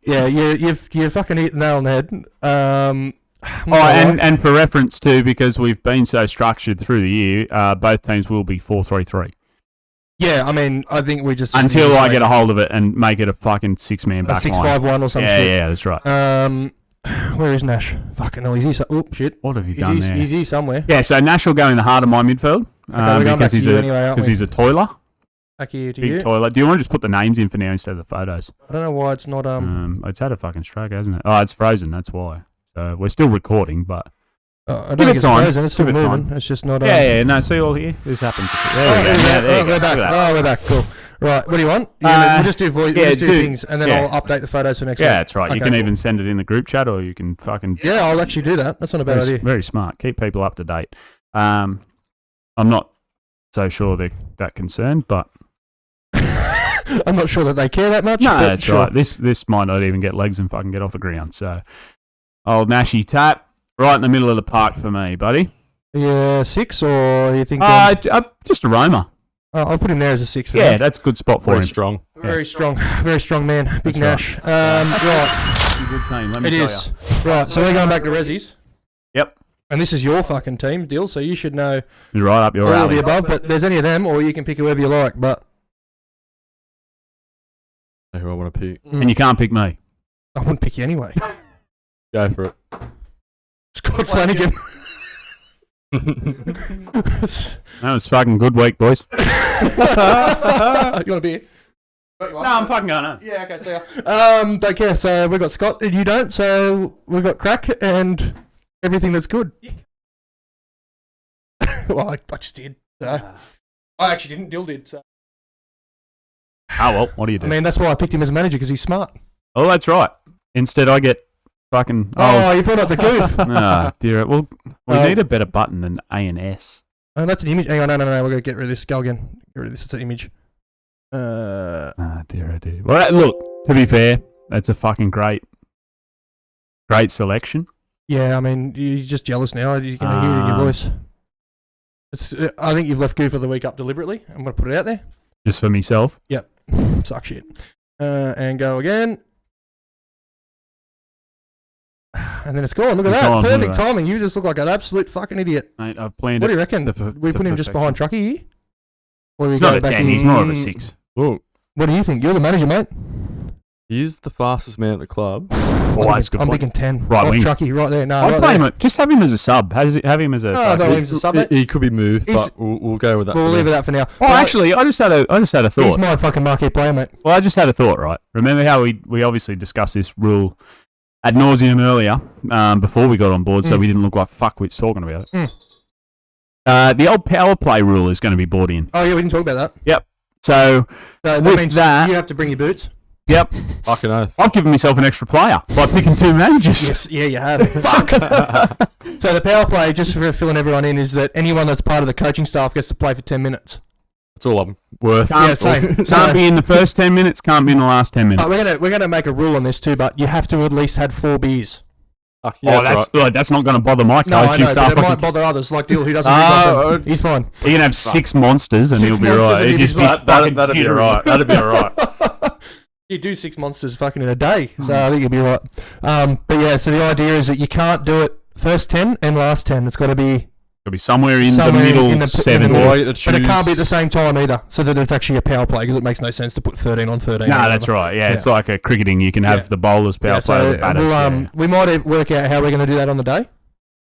Yeah, you fucking hit the nail on the head. And for reference too, because we've been so structured through the year, both teams will be 4-3-3. Yeah, I mean, I think we just until I get a hold of it and make it a fucking 6-man back 6-5-1 or something. Yeah, that's right. Where is Nash? Fucking hell, is he? Oh shit! What have you done there? Is he somewhere? Yeah, so Nash will go in the heart of my midfield because he's a toiler. Back here to Big you. toiler. Do you want to just put the names in for now instead of the photos? I don't know why it's not. It's had a fucking stroke, hasn't it? Oh, it's frozen. That's why. So we're still recording, but I don't think it's frozen. It's still moving. It's just not. Yeah. No, see all here. This happens. There we go. We're back. Oh, we're back. Cool. Right. What do you want? We'll just do voice. We'll just do things, and then I'll update the photos for next week. Yeah, that's right. Okay, you can even send it in the group chat, or you can fucking. Yeah, I'll actually do that. That's not a bad idea. Very smart. Keep people up to date. I'm not so sure they're that concerned, but. I'm not sure that they care that much. No, that's right. This might not even get legs and fucking get off the ground. So, old Nashy Tap, right in the middle of the park for me, buddy. Yeah, 6 or you think? Just a roamer. I'll put him there as a 6 for Yeah, now. that's a good spot for Very him. strong. Very strong man. Big That's Nash. Right. It's a good team, let me It tell is. you. Right, so we're going back to Rezzies. Yep. And this is your fucking team, Dill, so you should know You're right up your all of alley. the above, but there's any of them, or you can pick whoever you like, but... Who I want to pick. And you can't pick me. I wouldn't pick you anyway. Go for it. Scott Flanagan. That was fucking good week, boys. You want a beer? No, I'm fucking going home. Yeah, okay, see ya. Don't care, so we've got Scott, and you don't, so we've got crack and everything that's good. Well, I just did. So. I actually didn't, Dill did. So. Oh, well, what do you do? I mean, that's why I picked him as manager, because he's smart. Oh, that's right. Instead, I get fucking... Oh, you brought up the goof. Ah, dear. Well, we Oh. need a better button than A and S. Oh, that's an image. Hang on, no, we're going to get rid of this. Go again. Get rid of this. It's an image. Ah, dear, oh dear. Well, look, to be fair, that's a fucking great selection. Yeah, I mean, you're just jealous now. You can hear it in your voice. It's. I think you've left Goof of the Week up deliberately. I'm going to put it out there. Just for myself. Yep. Suck shit. And go again. And then it's gone. Look at It's that. gone, Perfect look at that. timing. You just look like an absolute fucking idiot. Mate, I've planned What do it. you reckon? We put him just behind Truckee here? Or we It's go not a back 10, in- he's more of a 6. Oh, What do you think? You're the manager, mate. he's the fastest man at the club. Oh, that's a good I'm point. thinking 10. Right Off wing. Truckee, right there. No, I'd right play there. him. Just have him as a sub. Have him as a. No, don't leave him as a sub, mate. He could be moved, He's- but we'll go with that. We'll for leave now. it that for now. Oh, But actually, I just had a he's thought. my fucking marquee player, mate. Well, I just had a thought, right? Remember how we obviously discussed this rule ad nauseum earlier before we got on board, so we didn't look like fuckwits talking about it. The old power play rule is going to be brought in. Oh, yeah, we didn't talk about that. Yep. So, So that With means that- you have to bring your boots. yep, Fucking oath. I've given myself an extra player by picking 2 managers. Yes, yeah, you have. Fuck. So the power play, just for filling everyone in, is that anyone that's part of the coaching staff gets to play for 10 minutes. That's all I'm worth. Yeah, same. Can't be in the first 10 minutes, can't be in the last 10 minutes. We're gonna make a rule on this too, but you have to at least had 4 beers. Fuck, yeah, That's not going to bother my No, I coaching know, staff. but it might bother others, like Dill, who doesn't drink nothing. He's fine. He can have 6 monsters and 6 he'll be monsters right. and He'll he'll just be be right. fucking That'd be jittery. alright. That'd be alright. You do 6 monsters fucking in a day, so I think you'll be right. But yeah, so the idea is that you can't do it first 10 and last 10. It's got to be It'll be somewhere in somewhere the middle in the 7. middle. Or I get to But it can't be at the choose- same time either, so that it's actually a power play, because it makes no sense to put 13 on 13. No, or that's whatever. right. Yeah, Yeah. it's like a cricketing. You can have Yeah. the bowlers, power Yeah, play, so the batters. we'll, we might work out how we're going to do that on the day.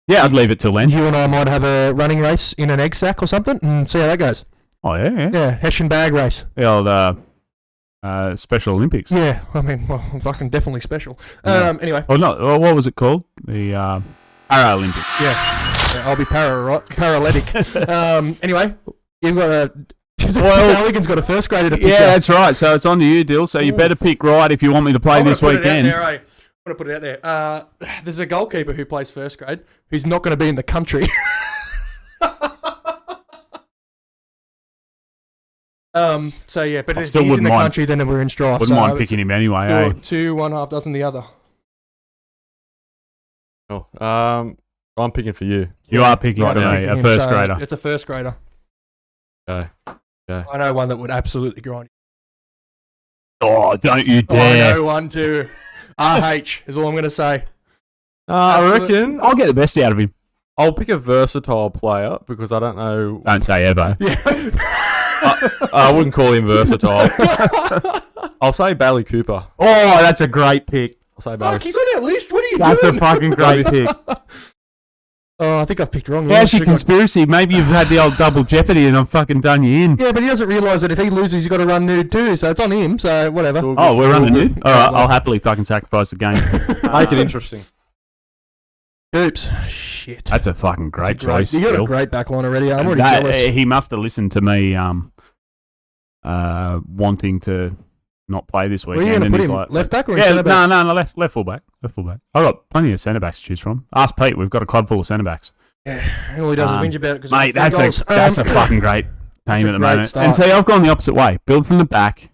Yeah, I'd leave it till then. You and I might have a running race in an egg sack or something and see how that goes. Oh, yeah. Yeah, Hessian bag race. The old Special Olympics. Yeah, I mean, well, fucking definitely special. Yeah. Anyway, Oh, no. Oh, what was it called? The Paralympics. yeah, I'll be paralytic. Anyway, you've got a... Well- Halligans got a first grader to pick. Yeah, that's right. So it's on to you, Dill. So you better pick right if you want me to play this weekend. I'm going to put it out there. There's a goalkeeper who plays first grade who's not going to be in the country. So yeah, but I if still he's in wouldn't the mind- country, then we're in strife. Wouldn't mind picking him anyway, eh? Two, one half dozen the other. Oh, I'm picking for you. You are picking Right, for I'm me, Picking a him, first so grader. It's a first grader. Okay. I know one that would absolutely grind. Oh, don't you I dare. know one too. RH is all I'm going to say. I Absolute- reckon I'll get the best out of him. I'll pick a versatile player because I don't know. Don't say ever. Yeah. I wouldn't call him versatile. I'll say Bally Cooper. Oh, that's a great pick. I'll say Bally. Fuck, he's on our list. What are you That's a doing? fucking great pick. Oh, I think I've picked wrong. How's your conspiracy? Maybe you've had the old double jeopardy and I've fucking done you in. Yeah, but he doesn't realise that if he loses, he's got to run nude too. So it's on him. So whatever. Oh, we're running it. All right, I'll happily fucking sacrifice the game. Make it interesting. Oops. Shit. That's a fucking great choice. You got a Bill. great back line already. I'm already That- jealous. He must have listened to me wanting to not play this Where weekend. are you going and to put he's him? like, Left back or in yeah, centre back? no, left fullback. Left fullback. I've got plenty of centre backs to choose from. Ask Pete. We've got a club full of centre backs. Yeah, and all he does is whinge about it because Mate, that's a fucking great That's team a at the great moment. start. And see, I've gone the opposite way. Build from the back.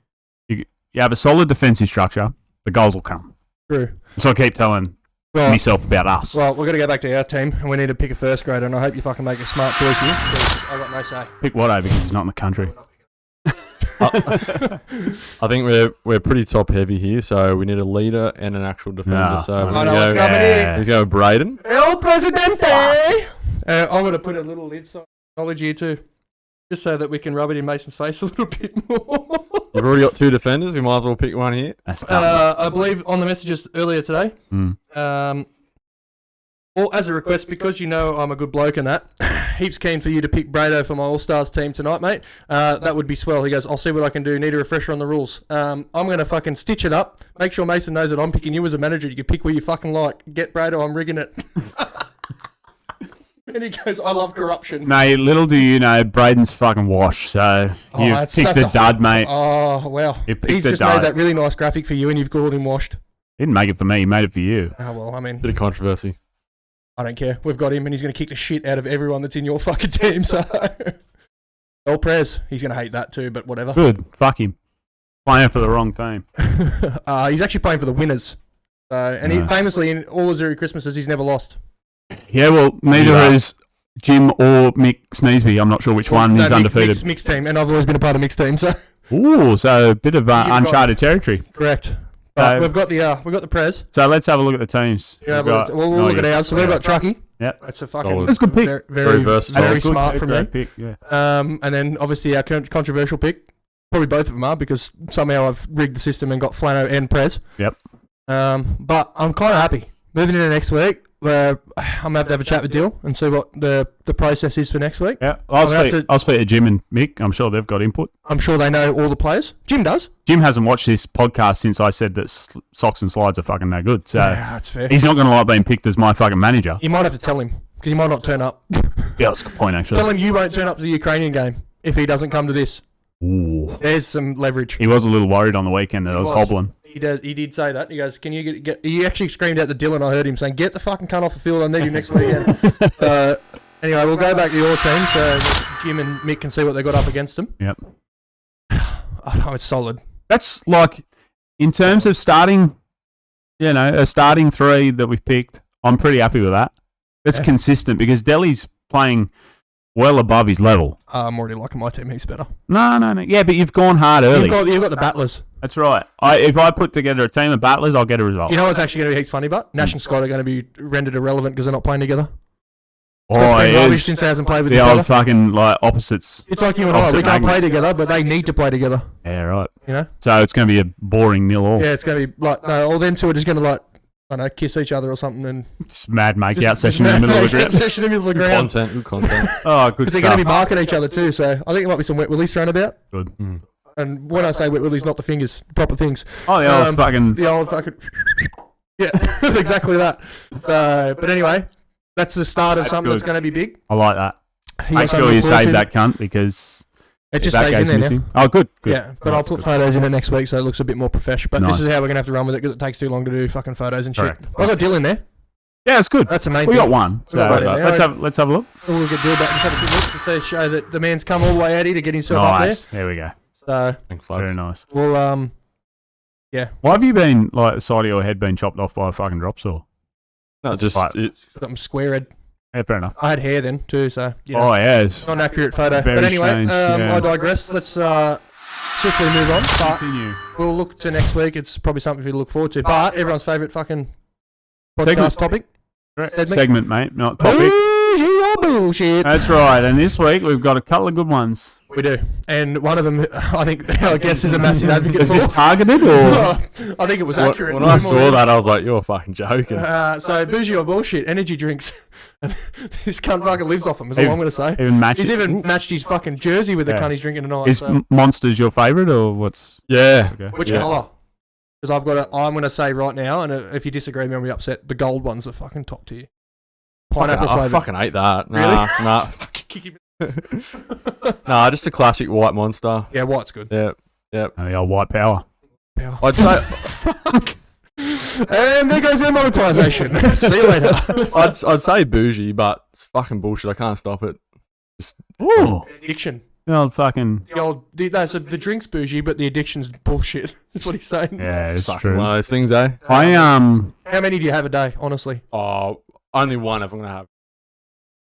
You have a solid defensive structure. The goals will come. True. So I keep telling Well, myself about us. well, we're going to go back to our team, and we need to pick a first grader, and I hope you fucking make a smart choice here, 'cause I got no say. Pick Watto because he's not in the country. I think we're pretty top heavy here, so we need a leader and an actual defender. Yeah. So I we're know gonna what's go, coming here. He's going Braden. El Presidente! I'm going to put a little inside knowledge here too, just so that we can rub it in Mason's face a little bit more. You've already got 2 defenders. We might as well pick one here. That's tough. I believe on the messages earlier today, or as a request, because you know I'm a good bloke and that, heaps keen for you to pick Brado for my All-Stars team tonight, mate. That would be swell. He goes, I'll see what I can do. Need a refresher on the rules. I'm going to fucking stitch it up. Make sure Mason knows that I'm picking you as a manager. You can pick where you fucking like. Get Brado, I'm rigging it. And he goes, I love corruption. Mate, little do you know, Braden's fucking washed, so you picked the dud, mate. Oh, well. You picked He's the just dud. made that really nice graphic for you and you've called him washed. He didn't make it for me, he made it for you. Oh, well, I mean, Bit of controversy. I don't care. We've got him and he's going to kick the shit out of everyone that's in your fucking team, so. El Prez, he's going to hate that too, but whatever. Good, fuck him. Playing for the wrong team. He's actually playing for the winners. And he famously, in all Azzurri Christmases, he's never lost. Yeah, well, neither is Jim or Mick Sneesby. I'm not sure which one is undefeated. Mick's mixed team, and I've always been a part of mixed team, so. Ooh, so a bit of uncharted territory. Correct. But we've got the Prez. So let's have a look at the teams. We'll look at ours. So we've got Truckee. Yep. That's a fucking... That's a good pick. Very versatile. Very smart from me. Pick, yeah. And then, obviously, our controversial pick. Probably both of them are, because somehow I've rigged the system and got Flano and Prez. Yep. But I'm kind of happy. Moving into next week, I'm going to have a chat with Dill and see what the process is for next week. Yeah, I'll speak to Jim and Mick. I'm sure they've got input. I'm sure they know all the players. Jim does. Jim hasn't watched this podcast since I said that socks and slides are fucking no good. So yeah, that's fair. he's not going to like being picked as my fucking manager. You might have to tell him, because he might not turn up. Yeah, that's a good point, actually. Tell him you won't turn up to the Ukrainian game if he doesn't come to this. Ooh. There's some leverage. He was a little worried on the weekend that I was hobbling. He did say that. He goes, can you get... He actually screamed out to Dylan. I heard him saying, get the fucking cunt off the field. I need him next weekend. Anyway, we'll go back to your team so Jim and Mick can see what they got up against them. Yep. Oh, it's solid. That's like, in terms of starting, a starting 3 that we've picked, I'm pretty happy with that. It's consistent because Delhi's playing well above his level. I'm already liking my team. He's better. No. Yeah, but you've gone hard early. You've got the battlers. That's right. If I put together a team of battlers, I'll get a result. You know what's actually going to be heaps funny, but Nash and Scott are going to be rendered irrelevant because they're not playing together. Oh, been rubbish since he hasn't played with the each old other. fucking opposites. It's like you and I. We can't play together, but they need to play together. Yeah, right. You know. So it's going to be a boring 0-0. Yeah, it's going to be like all them two are just going to I don't know, kiss each other or something and just mad make-out session in the middle of the ground. Session in the middle of the ground. Good content. Oh, good Because they're stuff. going to be marking each other too, so I think there might be some wet willies thrown about. Good. Mm. And when I say wet willies, not the fingers, the proper things. Oh, the old fucking... Yeah, exactly that. But anyway, that's the start of something that's going to be big. I like that. Make sure you save that cunt because it just that stays in there missing. now. Oh, good. Yeah, but I'll put photos in it next week so it looks a bit more profesh. But Nice. this is how we're going to have to run with it because it takes too long to do fucking photos and Correct. shit. I got Dill in there. Yeah, it's good. That's the main We thing. got one. So got one in there. let's have a look. We'll get Dill back and have a good look to show that the man's come all the way out here to get himself Nice. up there. There we go. So, Thanks, lads. Very nice. well, yeah. Why have you been, like, the side of your head been chopped off by a fucking drop saw? No, just Right. I'm square head. Yeah, fair enough. I had hair then too, so you know, Oh, yes. not an accurate photo. Very But anyway, strange, yeah. I digress. Let's swiftly move on. But Continue. we'll look to next week. It's probably something for you to look forward to. But everyone's favourite fucking podcast Segment. topic. Segment, mate, not topic. Bullshit. That's right. And this week we've got a couple of good ones. We do. And one of them, I think, our guest is a massive advocate Is this for. targeted or? I think it was accurate. When I saw that, I was like, "You're fucking joking." So bougie or bullshit, energy drinks. This cunt fucking lives off them, is all I'm going to say. Even match He's it? even matched his fucking jersey with the Yeah. cunt he's drinking tonight. Is So. Monsters your favourite or what's? Yeah. Okay. Which colour? Because I'm going to say right now, and if you disagree, I'm going to be upset, the gold one's the fucking top tier. Pineapple I flavour. fucking hate that. Really? Nah. Nah, just a classic white monster. Yeah, white's good. Yep. Oh, the old white power. Yeah. I'd say And there goes our monetisation. See you later. I'd say bougie, but it's fucking bullshit. I can't stop it. Ooh. Addiction. The old fucking. So the drink's bougie, but the addiction's bullshit. That's what he's saying. Yeah, it's Fucking true. one of those things, eh? How many do you have a day, honestly? Oh, only one if I'm gonna have.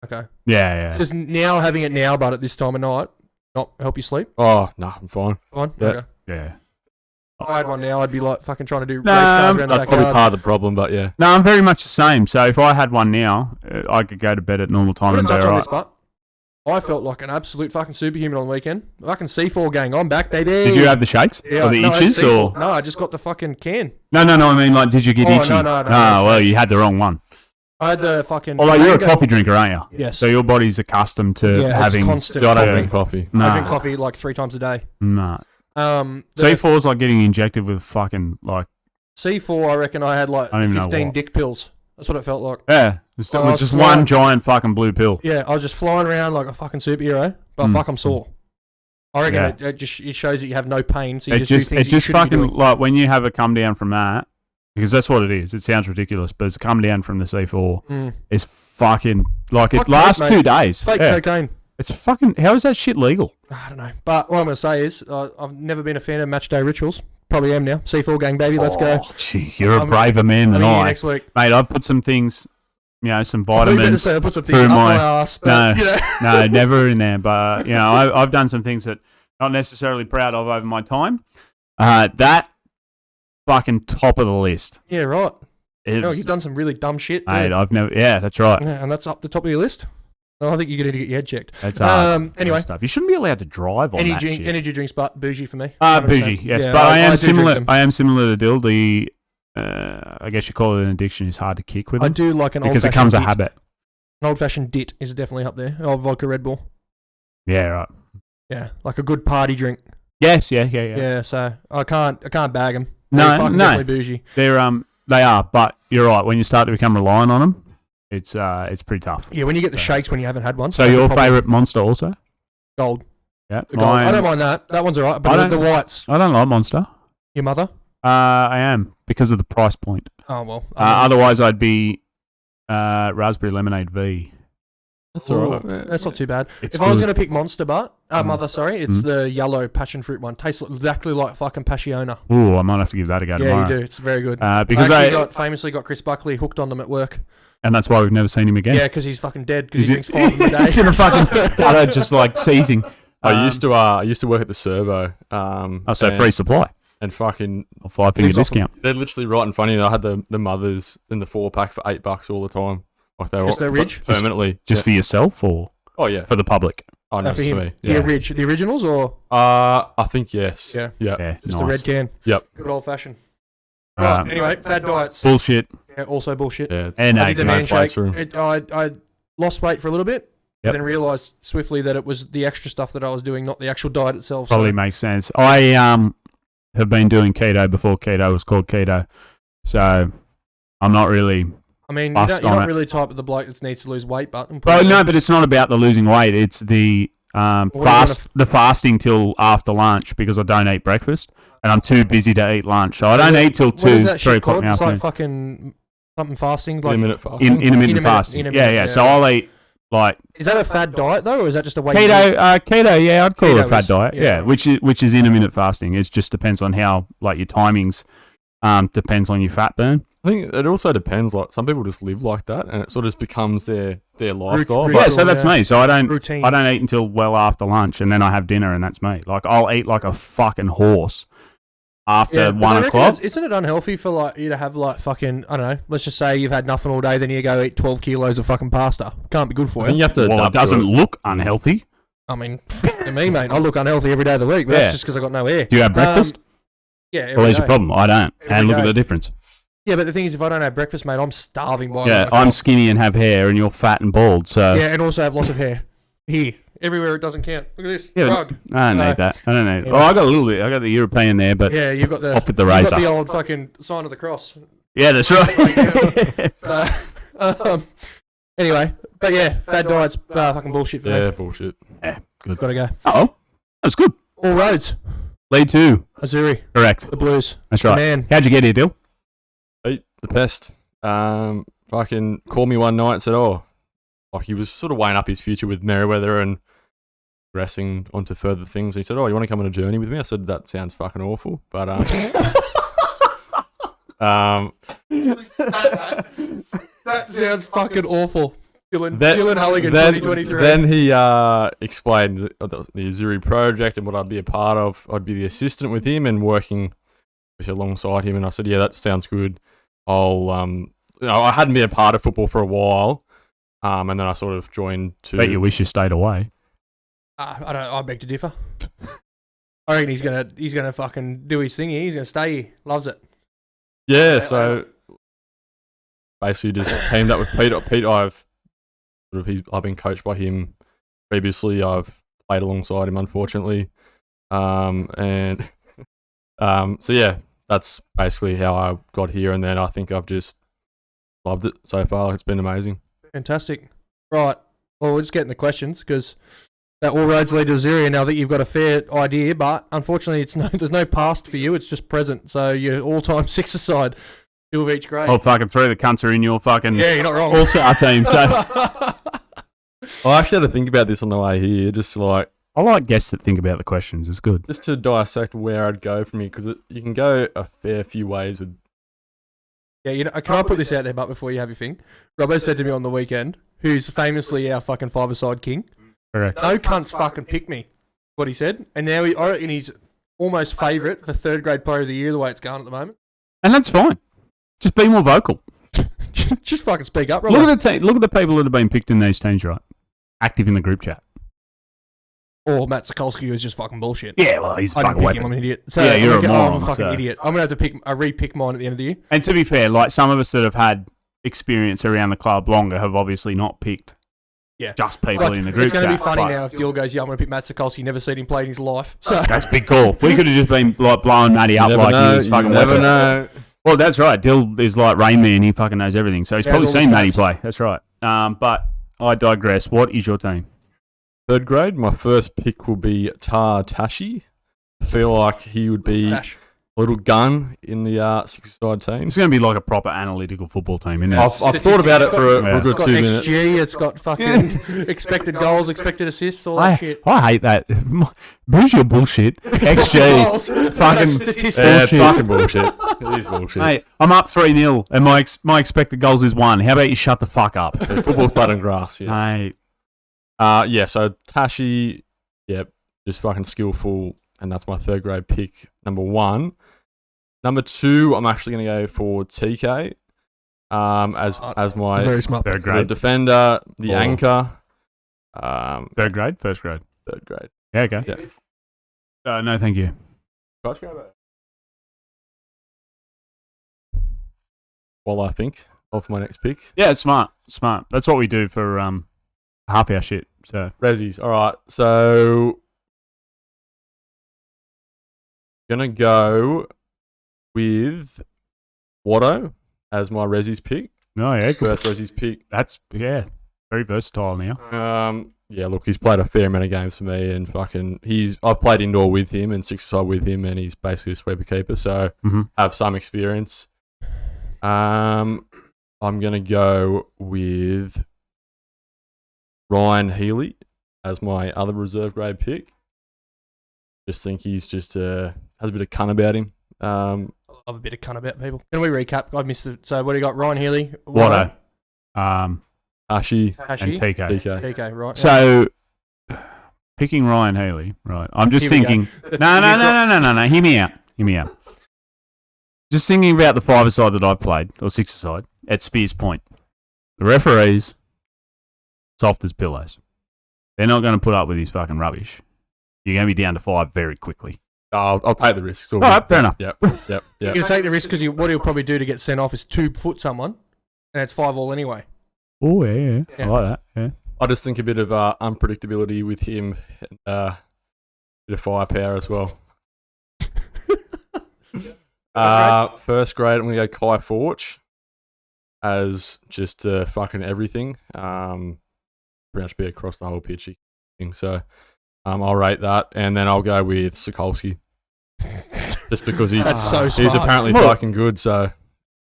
Okay. Yeah. Just now having it now, but at this time of night, not help you sleep? Oh, no, I'm fine. Fine. Yeah. Okay. Yeah. If I had one now, I'd be like fucking trying to do race No, cars around the That's probably backyard. part of the problem, but yeah. No, I'm very much the same. So if I had one now, I could go to bed at normal time I'm and be gonna touch on alright. this, but I felt like an absolute fucking superhuman on the weekend. Fucking C4 gang, I'm back, baby. Did you have the shakes or the no, I had itches C4. or? No, I just got the fucking can. No. I mean, like, did you get Oh, itchy? no, well, you had the wrong one. I had the fucking. Although you're a mango- coffee drinker, aren't you? Yes. So your body's accustomed to Yeah, it's having constant Coffee. Nah, I drink coffee like 3 times a day. Nah. The C4 is like getting injected with fucking like C4, I reckon I had like I don't even know 15 what. dick pills. That's what it felt like. yeah. It I was was just flying- one giant fucking blue pill. Yeah, I was just flying around like a fucking superhero, but fuck, I'm sore. I reckon Yeah. it shows that you have no pain, so you It just, just do things it that you just shouldn't be fucking doing. like when you have a come down from that, because that's what it is. It sounds ridiculous, but it's a come down from the C4. It's fucking like it Fuck lasts mate. 2 days. Fake Yeah. cocaine. It's fucking. How is that shit legal? I don't know. But what I'm going to say is, I've never been a fan of match day rituals. Probably am now. C4 gang, baby. Let's go. Oh, gee, you're a I'm- braver man than I'm here I, next week. mate. I put some things, some I thought you were going to vitamins. say I put some things through up my my- ass, but No. you know. No, never in there. But I've done some things that not necessarily proud of over my time. That fucking top of the list. Yeah, right. It No, was- you've done some really dumb shit. mate, dude. I've never. Yeah, that's right. Yeah, and that's up the top of your list. No, I think you're going to get your head checked. That's hard. Anyway, stuff. You shouldn't be allowed to drive on that shit. energy drinks, but bougie for me. Bougie, 100%. yes, Yeah, but I am do drink similar. them. I am similar to Dill. The I guess you call it an addiction. Is hard to kick with I them do like an because it old-fashioned becomes a dit. habit. An old-fashioned dit is definitely up there. Oh, vodka Red Bull. Yeah, right. Yeah, like a good party drink. Yes, yeah. Yeah, so I can't bag them. No, Definitely bougie. They are, but you're right. When you start to become reliant on them, it's pretty tough. Yeah, when you get the shakes when you haven't had one. So that's a your problem. favourite Monster also? Gold. Yeah, The gold. I don't mind that. That one's alright. I But don't- the whites. I don't like Monster. Your mother? I am because of the price point. Oh well. Otherwise, I'd be raspberry lemonade V. That's Ooh, alright. Yeah. That's not too bad. It's If I was good. going to pick Monster, mother, sorry, it's Mm. the yellow passion fruit one. Tastes exactly like fucking Passiona. Ooh, I might have to give that a go Yeah, tomorrow. you do. It's very good. Because I actually famously got Chris Buckley hooked on them at work. and that's why we've never seen him again. Yeah, because he's fucking dead. Because Is he it- drinks 5 of them a day. He's in a fucking gutter just like seizing. I used to work at the servo. So and- free supply. and fucking A 5 finger Lives off discount. they're literally right in front of you. I had the mothers in the 4-pack for $8 all the time. Like they were Just a Ridge? permanently. Just for yourself or Oh yeah. for the public? Oh no, for for him. me. The Yeah. the originals or I think yes. Yeah. Yeah. Yeah, just nice. a red can? Yep. Good old fashioned. Uh, Right. Anyway, fad diets. Bullshit. Yeah, also bullshit. Yeah. And I did the no man place shake. for 'em. I lost weight for a little bit, Yep. then realised swiftly that it was the extra stuff that I was doing, not the actual diet itself. Probably So, makes sense. I have been doing keto before keto was called keto, so I'm not really. I mean, Bust you're on not it. really the type of the bloke that needs to lose weight, but Well, no, but it's not about the losing weight. It's the the fasting till after lunch because I don't eat breakfast and I'm too busy to eat lunch. So I don't eat till What is 2, that 3 shit o'clock called? in the It's like afternoon. fucking something fasting. Like, Intermittent fast. Intermittent fasting. intermittent, Yeah. yeah. So I'll eat like is that a fad diet though, or is that just a way? you eat? keto. Yeah, I'd call it a Keto fat is- diet. yeah, Yeah, right. which is intermittent fasting. It just depends on how like your timings. Depends on your fat burn. I think it also depends. Like some people just live like that, and it sort of just becomes their lifestyle. root- Yeah, But so that's yeah. me. So I don't Routine. eat until well after lunch, and then I have dinner, and that's me. Like I'll eat like a fucking horse after but I 1 reckon o'clock. Isn't it unhealthy for like you to have like fucking, I don't know, let's just say you've had nothing all day, then you go eat 12 kilos of fucking pasta. Can't be good I for think you. you have to. Well, it adapt to doesn't look unhealthy. I mean, to me, mate, I look unhealthy every day of the week, but Yeah. that's just because I got no air. Do you have breakfast? Yeah, every Well, there's day. your problem. I don't, Every and look at day. the difference. Yeah, but the thing is, if I don't have breakfast, mate, I'm starving by Yeah, 9 I'm o'clock. skinny and have hair, and you're fat and bald. So Yeah, and also have lots of hair. Here. Everywhere it doesn't count. Look at this. Yeah, Rug. I don't No. need that. I don't need. Yeah. Oh, I got a little bit. I got the European there, but Yeah, you've got the, I'll put the you've razor. got the old fucking sign of the cross. Yeah, that's right. So, anyway, but yeah, fad diet's fucking bullshit for Yeah, me. bullshit. Yeah, good. Gotta go. Oh, that was good. All roads. Lead 2. Azzurri. Correct. The Blues. That's The right. man. How'd you get here, Dill? Hey, the pest. Fucking called me one night and said, "Oh, like he was sort of weighing up his future with Merriweather and progressing onto further things." He said, "Oh, you want to come on a journey with me?" I said, "That sounds fucking awful," but That sounds fucking awful. Dylan Halligan, then, 2023. Then he explained the Azzurri project and what I'd be a part of. I'd be the assistant with him and working alongside him. And I said, yeah, that sounds good. I hadn't been a part of football for a while, and then I sort of joined to. Bet you wish you stayed away. I beg to differ. I reckon he's gonna fucking do his thing here. He's gonna stay here. Loves it. Yeah, so basically just teamed up with Pete. Pete, I've been coached by him previously. I've played alongside him, unfortunately, and so yeah, that's basically how I got here. And then I think I've just loved it so far. It's been amazing. Fantastic. Right. Well, we'll just get in the questions because that all roads lead to Azzurri. Now that you've got a fair idea, but unfortunately, there's no past for you. It's just present. So your all-time sixer side, two of each grade. Oh, fucking three of the cunts are in your fucking you're not wrong. all-star team. So I actually had to think about this on the way here, just like I like guests that think about the questions. It's good. just to dissect where I'd go from here because you can go a fair few ways with. Yeah, can I put this out there, but before you have your thing? Robbo said to me on the weekend, who's famously our fucking five-a-side king, Correct. no cunts fucking pick me, what he said. And now I reckon he's almost favourite for third grade player of the year, the way it's going at the moment. And that's fine. Just be more vocal. Just fucking speak up, Robbo. Look at the people that have been picked in these teams, right? Active in the group chat. Or Matt Sokolsky, who's just fucking bullshit. Yeah, well, he's I fucking didn't pick him, weapon. I'm an idiot. So Yeah, you're a moron, I'm a fucking so. idiot. I'm going to have to re-pick mine at the end of the year. And to be fair, like some of us that have had experience around the club longer have obviously not picked just people in the group It's going to be chat, funny but now if Dill goes, yeah, I'm going to pick Matt Sokolsky. Never seen him play in his life. So that's a big call. We could have just been like blowing Matty up You like never know, he was you fucking never weapon. know. Well, that's right. Dill is like Rain Man. He fucking knows everything. So he's Yeah, probably all the seen Matty stats. play. That's right. But I digress. What is your team? Third grade, my first pick will be Tashi. I feel like he would be Dash. a little gun in the six-side team. It's going to be like a proper analytical football team, isn't it? I've thought about it for a It's good got 2 minutes. XG, it's got fucking expected goals, expected assists, all that shit. I hate that. Bruce, your bullshit. XG. fucking statistics. Yeah, it's fucking bullshit. It is bullshit. Hey, I'm up 3-0 and my expected goals is 1. How about you shut the fuck up? Yeah, football's blood and grass, yeah. Hey, Yeah, so Tashi, just fucking skillful, and that's my third grade pick, number 1. Number 2, I'm actually going to go for TK as my Very smart. third the grade. defender, the Oh. anchor. Third grade? First grade? Third grade. Yeah, okay. Yeah. No, thank you. While I think of my next pick. Yeah, it's smart. Smart. That's what we do for half our shit. So Rezzies. All right. So, going to go with Watto as my Rezzies pick. no, yeah, good. First Rezzies pick. That's very versatile now. Yeah, look, he's played a fair amount of games for me, and I've played indoor with him and six-side with him, and he's basically a sweeper keeper, so have some experience. I'm gonna go with Ryan Healy as my other reserve grade pick. Just think he's just has a bit of cunt about him. I love a bit of cunt about people. Can we recap? I missed it. So what do you got? Ryan Healy, Watto. Ashi, Hashi, And TK. DK. TK, right? So picking Ryan Healy, right? I'm just Here we thinking. go. No. Hear me out. Just thinking about the five-a-side that I've played, or six-a-side, at Spears Point. The referees, soft as pillows. They're not going to put up with his fucking rubbish. You're going to be down to 5 very quickly. I'll take the risk. All right, fair enough. Yep. You're going to take the risk because what he'll probably do to get sent off is 2-foot someone, and it's 5-all anyway. Oh, yeah. I like that. Yeah. I just think a bit of unpredictability with him, and a bit of firepower as well. First grade, I'm going to go Kai Forge as just fucking everything. Pretty much be across the whole pitch. So I'll rate that, and then I'll go with Sokolsky. Just because he's smart. apparently Look. fucking good, so...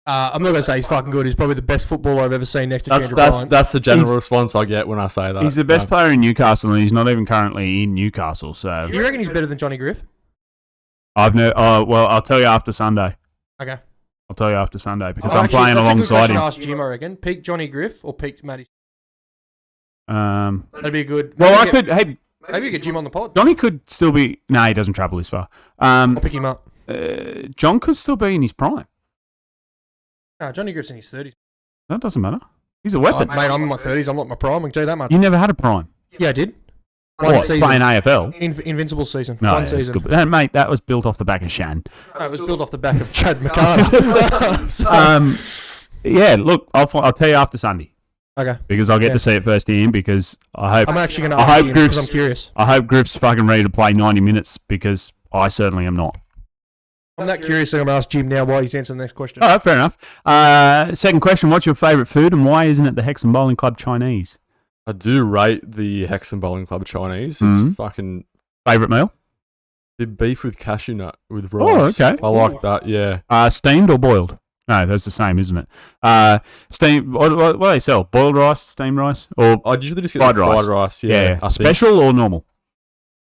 I'm not going to say he's fucking good. He's probably the best footballer I've ever seen next to Andrew Bryant. That's the general He's- response I get when I say that. He's the best player in Newcastle, and he's not even currently in Newcastle. So You reckon he's better than Johnny Griff? I'll tell you after Sunday. Okay. I'll tell you after Sunday because Oh, I'm actually, playing that's a good alongside question him. to ask Jim, I reckon. Peak Johnny Griff or peak Matty? That'd be good. Well, I could. Hey, Maybe you get Jim on the pod. Johnny could still be. No, he doesn't travel this far. I'll pick him up. John could still be in his prime. No, Johnny Griff's in his 30s. That doesn't matter. He's a weapon. Mate, I'm in my 30s. I'm not in my prime. I can tell you that much. You never had a prime. Yeah, I did. What, playing AFL? Invincible season. No, One it's season. good. Mate, that was built off the back of Shan. No, it was built off the back of Chad McCarter. Yeah, look, I'll tell you after Sunday. Okay. Because I'll get to see it firsthand because I hope... I'm actually going to ask Jim because I'm curious. I hope Griff's fucking ready to play 90 minutes because I certainly am not. I'm that curious that I'm going to ask Jim now while he's answering the next question. All right, fair enough. Second question, what's your favourite food and why isn't it the Hexham Bowling Club Chinese? I do rate the Hexham Bowling Club Chinese. It's fucking... Favourite meal? The beef with cashew nut with rice. Oh, okay. I like that, yeah. Steamed or boiled? No, that's the same, isn't it? Steamed, what do they sell? Boiled rice, steamed rice? Or I'd usually just get fried rice, yeah. I think. Special or normal?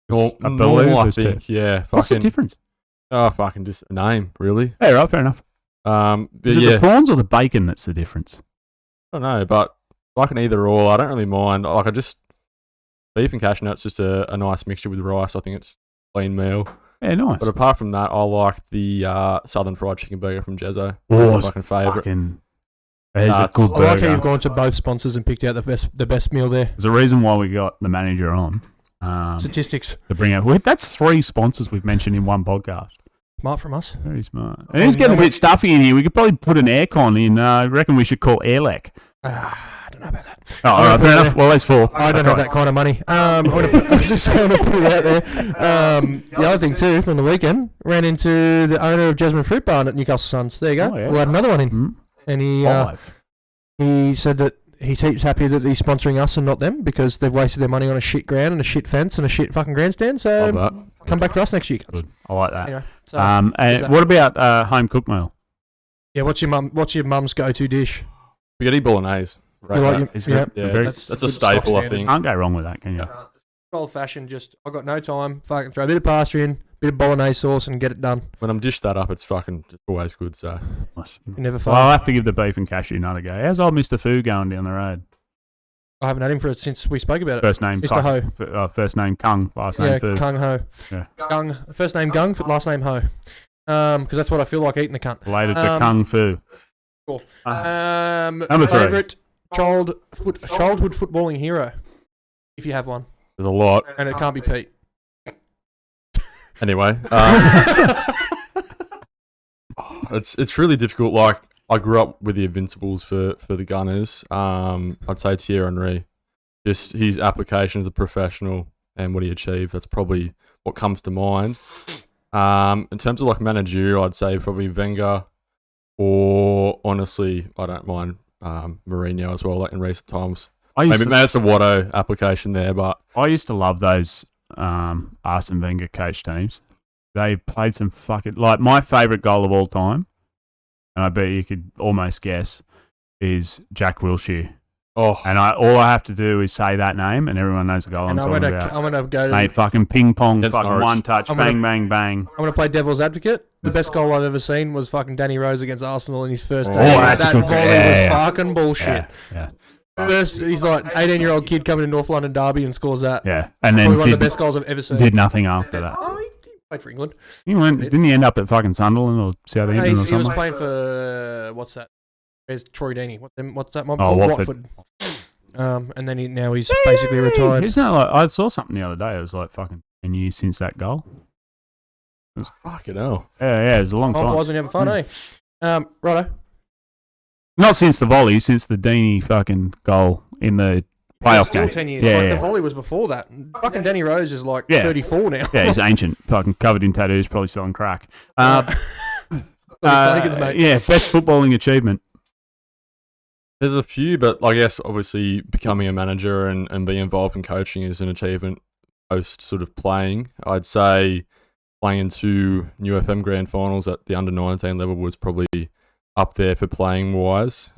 Normal, I think, yeah. What's the difference? Oh, fucking just a name, really. Yeah, right, fair enough. Is it the prawns or the bacon that's the difference? I don't know, but I can either or. I don't really mind. Like, beef and cashew nuts just a nice mixture with rice. I think it's a clean meal. Yeah, nice. But apart from that, I like the Southern Fried Chicken Burger from Jezzo. Oh, that's my fucking favourite. There's a good burger. I like how you've gone to both sponsors and picked out the best meal there. There's a reason why we got the manager on. Statistics. To bring out. That's 3 sponsors we've mentioned in one podcast. Smart from us. Very smart. And it's getting a bit stuffy in here. We could probably put an aircon in. I reckon we should call Airlec. I don't know about that. Oh, all right, fair enough. Well, there's 4. I don't have that kind of money. I want to put it out there. The other thing too, from the weekend, ran into the owner of Jasmine Fruit Barn at Newcastle Suns. There you go. Oh, yeah. We'll add another one in. And he said that he's heaps happy that he's sponsoring us and not them because they've wasted their money on a shit ground and a shit fence and a shit fucking grandstand. So come back to us next year. Good. I like that. Anyway, so and what about home cooked meal? Yeah, what's your mum's go-to dish? Spaghetti bolognese. Right. That's a staple, I think. Can't go wrong with that, can you? Old-fashioned, just I've got no time. Fucking throw a bit of pasta in, bit of bolognese sauce, and get it done. When I'm dished that up, it's fucking just always good. So you never fail. Well, I'll have to give the beef and cashew nut a go. How's old Mr. Fu going down the road? I haven't had him for it since we spoke about it. First name Mr. Ho. First name Kung, last name Fu. Kung Ho. Yeah. Kung. First name Gung, last name Ho. Because that's what I feel like eating the cunt. Related to Kung Fu. Cool. Number 3. Favourite childhood footballing hero, if you have one. There's a lot. And it can't be Pete. Anyway. It's really difficult. Like, I grew up with the Invincibles for the Gunners. I'd say Thierry Henry. Just his application as a professional and what he achieved. That's probably what comes to mind. In terms of like managerial, I'd say probably Wenger, or honestly, I don't mind Mourinho as well. Like in recent times, maybe it's a Watto application there, but I used to love those Arsene Wenger coach teams. They played some fucking my favourite goal of all time, and I bet you could almost guess, is Jack Wilshere. Oh, and all I have to do is say that name, and everyone knows the goal I'm talking about. I'm gonna go to mate, fucking ping pong, fucking Norwich. one touch, bang, bang, bang. I'm gonna play devil's advocate. The best goal I've ever seen was fucking Danny Rose against Arsenal in his first day. That's that good. volley was fucking bullshit. Yeah. First, he's like 18-year-old kid coming to North London Derby and scores that. Yeah, and then probably one of the best goals I've ever seen. Did nothing after that. Oh, he played for England. Didn't he end up at fucking Sunderland or Southampton or something? He was playing for what's that? There's Troy Deeney. What's that mob called? Watford. And then he's basically retired. Isn't that like I saw something the other day? It was like fucking 10 years since that goal. It was fucking hell. Yeah, it was a long time. I wasn't having fun, eh? Righto. Not since the volley, since the Deeney fucking goal in the playoff game. 10 years. Yeah, The volley was before that. Fucking Danny Rose is like 34 now. Yeah, he's ancient. Fucking covered in tattoos, probably selling crack. Halligans, mate. Yeah, best footballing achievement. There's a few, but I guess obviously becoming a manager and being involved in coaching is an achievement post sort of playing. I'd say playing in 2 New FM grand finals at the under-19 level was probably up there for playing wise.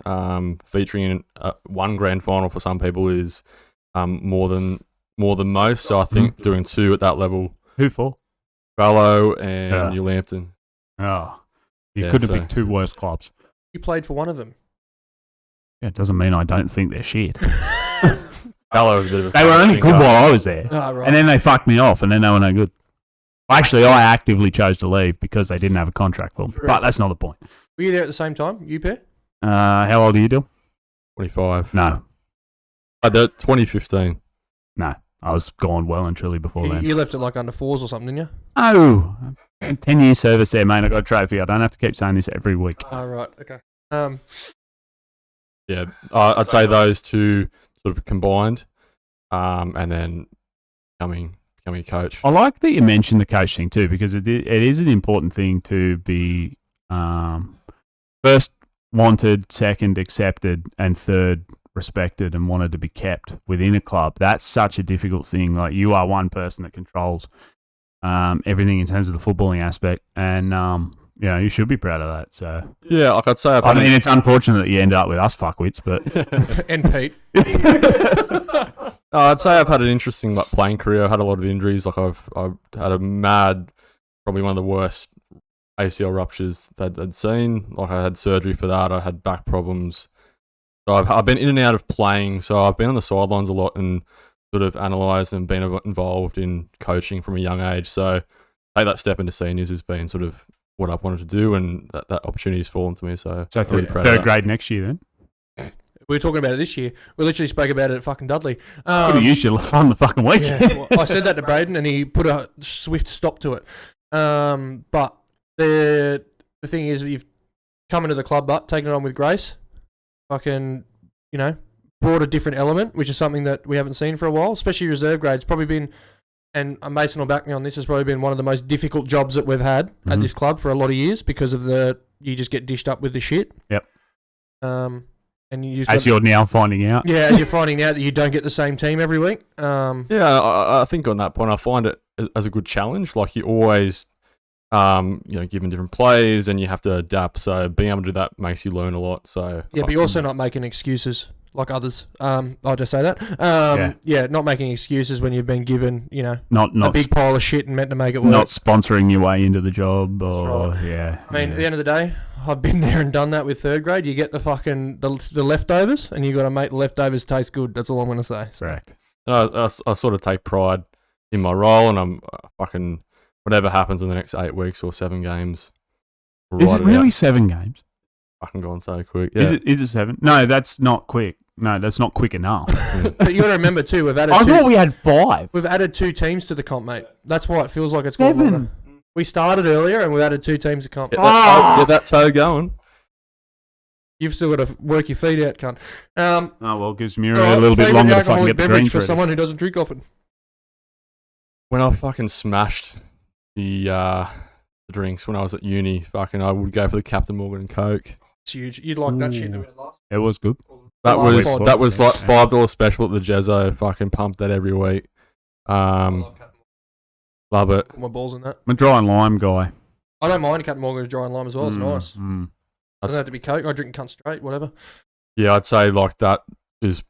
Featuring in one grand final for some people is more than most. So I think doing 2 at that level. Who for? Barlow and New Lambton. Oh, you couldn't have picked 2 worse clubs. You played for one of them. Yeah, it doesn't mean I don't think they're shit. Gallo was a bit of a They were only good while I was there. Ah, right. And then they fucked me off, and then they were no good. Actually, I actively chose to leave because they didn't have a contract for them. But that's not the point. Were you there at the same time, you pair? How old are you, Dill? 25. No. 2015. No. I was gone well and truly before then. You left it like under fours or something, didn't you? Oh, 10 years service there, mate. I got a trophy. I don't have to keep saying this every week. Ah, right. Okay. Yeah, I'd say those two sort of combined, and then becoming a coach. I like that you mentioned the coach thing too, because it is an important thing to be first wanted, second accepted, and third respected and wanted to be kept within a club. That's such a difficult thing. Like, you are one person that controls everything in terms of the footballing aspect, and you should be proud of that. So Yeah, like I'd say it's unfortunate that you end up with us fuckwits, but and Pete. I'd say I've had an interesting playing career. I've had a lot of injuries. Like I've had a mad, probably one of the worst ACL ruptures that I'd seen. Like, I had surgery for that. I had back problems. So I've been in and out of playing. So I've been on the sidelines a lot and sort of analysed and been involved in coaching from a young age. So take that step into seniors has been sort of what I've wanted to do, and that opportunity has fallen to me. So third grade next year then. We were talking about it this year. We literally spoke about it at fucking Dudley. Could have used your fun the fucking week. Yeah, well, I said that to Braden, and he put a swift stop to it. But the thing is, you've come into the club, but taken it on with grace. Fucking, brought a different element, which is something that we haven't seen for a while. Especially reserve grades, probably been, and Mason will back me on this, has probably been one of the most difficult jobs that we've had at this club for a lot of years, because of you just get dished up with the shit. Yep. And you're now finding out. Yeah, as you're finding out that you don't get the same team every week. Yeah, I think on that point, I find it as a good challenge. Like, you always, given different plays, and you have to adapt. So being able to do that makes you learn a lot. So yeah, but you're also not making excuses like others. I'll just say that. Not making excuses when you've been given, not a big pile of shit and meant to make it work. Not sponsoring your way into the job, or Right. At the end of the day, I've been there and done that with third grade. You get the fucking the leftovers, and you got to make the leftovers taste good. That's all I'm going to say. Correct. I sort of take pride in my role, and I'm fucking whatever happens in the next 8 weeks or 7 games. Is it really 7 games? Fucking gone so quick. Yeah. Is it 7? No, that's not quick. No, that's not quick enough. But you got to remember too, we've added. I thought we had 5. We've added 2 teams to the comp, mate. That's why it feels like it's 7. gone longer. We started earlier, and we've added 2 teams to comp. Get that toe going. You've still got to work your feet out, cunt. Gives me a little bit longer to fucking get the greens for ready. someone who doesn't drink often. When I fucking smashed the drinks when I was at uni, I would go for the Captain Morgan and Coke. It's huge. You'd like that shit that we had last. It was good. That Last was pod. that was like $5 special at the Jezzo. Fucking pumped that every week. Love it. Put my balls in that. I'm a dry and lime guy. I don't mind Captain Morgan dry and lime as well. It's nice. Doesn't have to be Coke. I drink cunt straight, whatever. Yeah, I'd say like that is.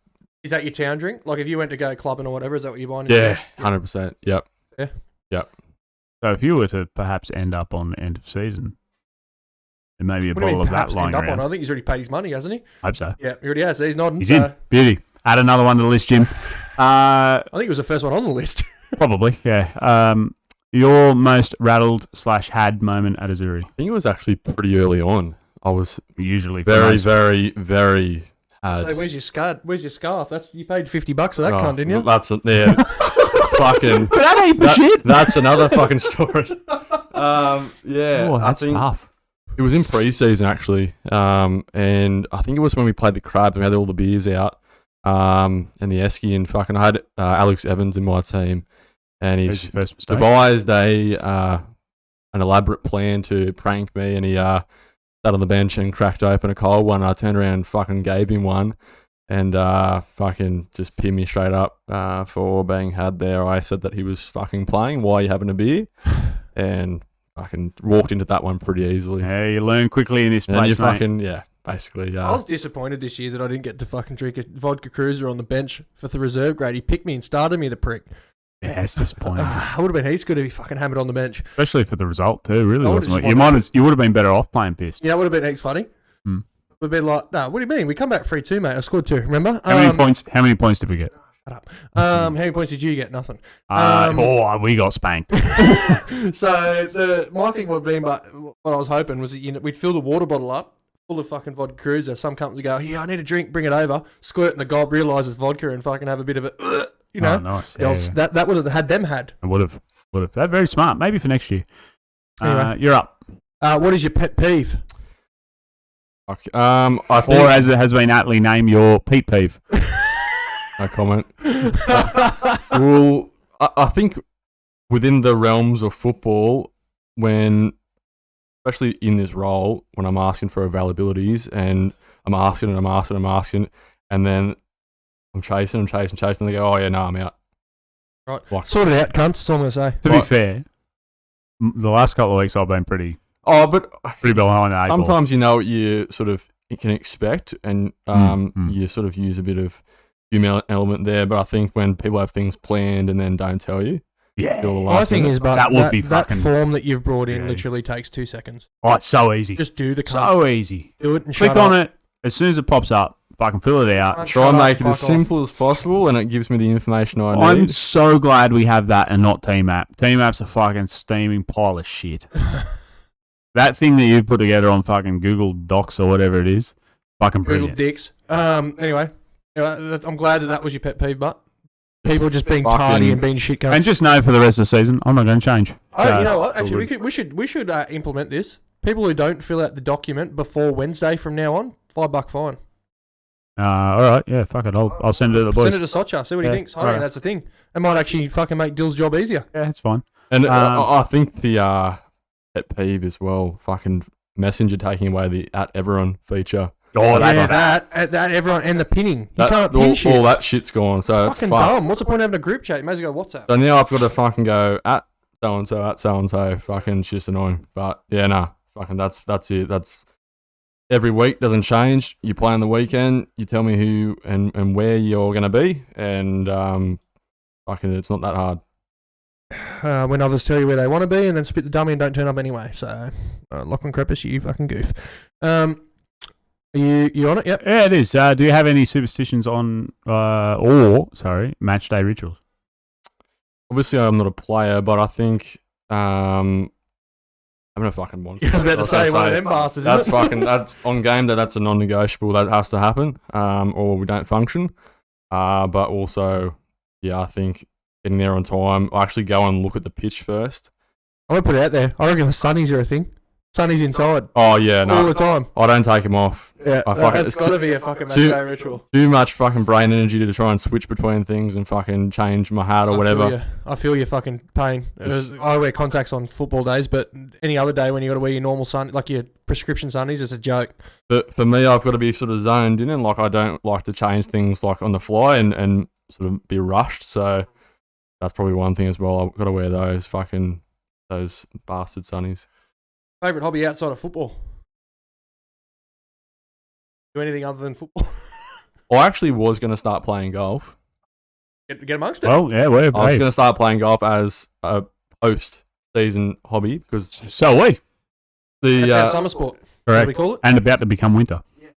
Is that your town drink? Like, if you went to go clubbing or whatever, is that what you're buying? Yeah, 100%. Yep. Yeah. Yep. So if you were to perhaps end up on end of season, there may be a bottle of that lying around. I think he's already paid his money, hasn't he? I hope so. Yeah, he already has. He's nodding. He's in. Beauty. Add another one to the list, Jim. I think it was the first one on the list. Probably, yeah. Your most rattled/had moment at Azzurri? I think it was actually pretty early on. I was usually very, very, very. So where's your scarf? You paid $50 for that cunt, didn't you? That's fucking. But that ain't shit. That's another fucking story. Yeah, Oh, that's tough. It was in pre-season actually, and I think it was when we played the Crabs and we had all the beers out, and the Esky, and fucking I had Alex Evans in my team, and he's devised an elaborate plan to prank me, and he sat on the bench and cracked open a cold one. I turned around and fucking gave him one, and fucking just pinned me straight up for being had there. I said that he was fucking playing. Why are you having a beer? And fucking walked into that one pretty easily. Yeah, you learn quickly in this place, mate. Basically. I was disappointed this year that I didn't get to fucking drink a vodka cruiser on the bench for the reserve grade. He picked me and started me, the prick. Yeah, it's disappointing. I would have been heaps good if he fucking hammered on the bench. Especially for the result too, really, I wasn't it? You would have been better off playing pissed. Yeah, it would have been heaps funny. Would have been like, no, what do you mean? We come back 3-2, mate. I scored 2, remember? How many points did we get? Shut up. How many points did you get? Nothing. We got spanked. So my thing would be, but what I was hoping was that we'd fill the water bottle up full of fucking vodka cruiser. Some companies go, yeah, I need a drink, bring it over, squirt in the gob, realise it's vodka, and fucking have a bit of it. You know, nice. That would have had them had. I would have. That's very smart. Maybe for next year. Anyway. You're up. What is your pet peeve? Okay. I think, Or as it has been aptly named, your Pete peeve. no comment. Well, I think within the realms of football, especially in this role, when I'm asking for availabilities and I'm asking, and then I'm chasing, and they go, oh yeah, no, I'm out. Right. Like, Sort it out, cunts. That's all I'm going to say. To be fair, the last couple of weeks I've been pretty but behind the eight ball. sometimes you know what you sort of can expect, and you sort of use a bit of human element there. But I think when people have things planned and then don't tell you, My thing is, but that form that you've brought in literally takes 2 seconds. Oh, it's so easy. Just do the so easy. Do it and click shut on up. it as soon as it pops up. Fucking fill it out. Try and make it as simple as possible, and it gives me the information I need. I'm so glad we have that and not Team App. Team App's a fucking steaming pile of shit. That thing that you put together on fucking Google Docs or whatever it is, fucking brilliant. Google Dicks. Anyway, I'm glad that was your pet peeve, but people just being tardy and being shit cunts. And just know for the rest of the season, I'm not going to change. Oh, you know what? Actually, we should implement this. People who don't fill out the document before Wednesday from now on, $5 fine. All right, yeah, fuck it. I'll send it to the boys. Send it to Socha. See what he thinks. I reckon that's the thing. It might actually fucking make Dill's job easier. Yeah, it's fine. And I think the pet peeve as well, fucking Messenger taking away the @everyone feature. Oh, that's that everyone and the pinning. You can't pin shit. All that shit's gone. So fucking it's fucked. dumb. What's the point of having a group chat? You may as well go WhatsApp. So now I've got to fucking go @so-and-so. Fucking it's just annoying. But yeah, nah. Fucking that's it. That's every week, doesn't change. You play on the weekend, you tell me who and where you're going to be, and fucking it's not that hard. When others tell you where they want to be and then spit the dummy and don't turn up anyway. So, Lachlan Crepus, you fucking goof. Are you on it? Yep. Yeah, it is. Do you have any superstitions on, match day rituals? Obviously, I'm not a player, but I think I'm gonna fucking want. I was about to say one of them bastards. That's fucking. That's on game day. That's a non-negotiable. That has to happen, or we don't function. But also, yeah, I think getting there on time. I actually go and look at the pitch first. I'm gonna put it out there. I reckon the sunnies are a thing. Sunnies inside. Oh yeah, no. All the time. I don't take them off. Yeah, that's got to be a fucking match day ritual. Too much fucking brain energy to try and switch between things and fucking change my hat or whatever. I feel your fucking pain. I wear contacts on football days, but any other day when you got to wear your normal like your prescription sunnies, it's a joke. But for me, I've got to be sort of zoned in, and like I don't like to change things like on the fly and sort of be rushed. So that's probably one thing as well. I've got to wear those bastard sunnies. Favourite hobby outside of football? Do anything other than football? I actually was going to start playing golf. Get amongst it. Well, yeah, I was going to start playing golf as a post-season hobby because so we. That's our summer sport. Correct. We call it. And about to become winter. Yeah,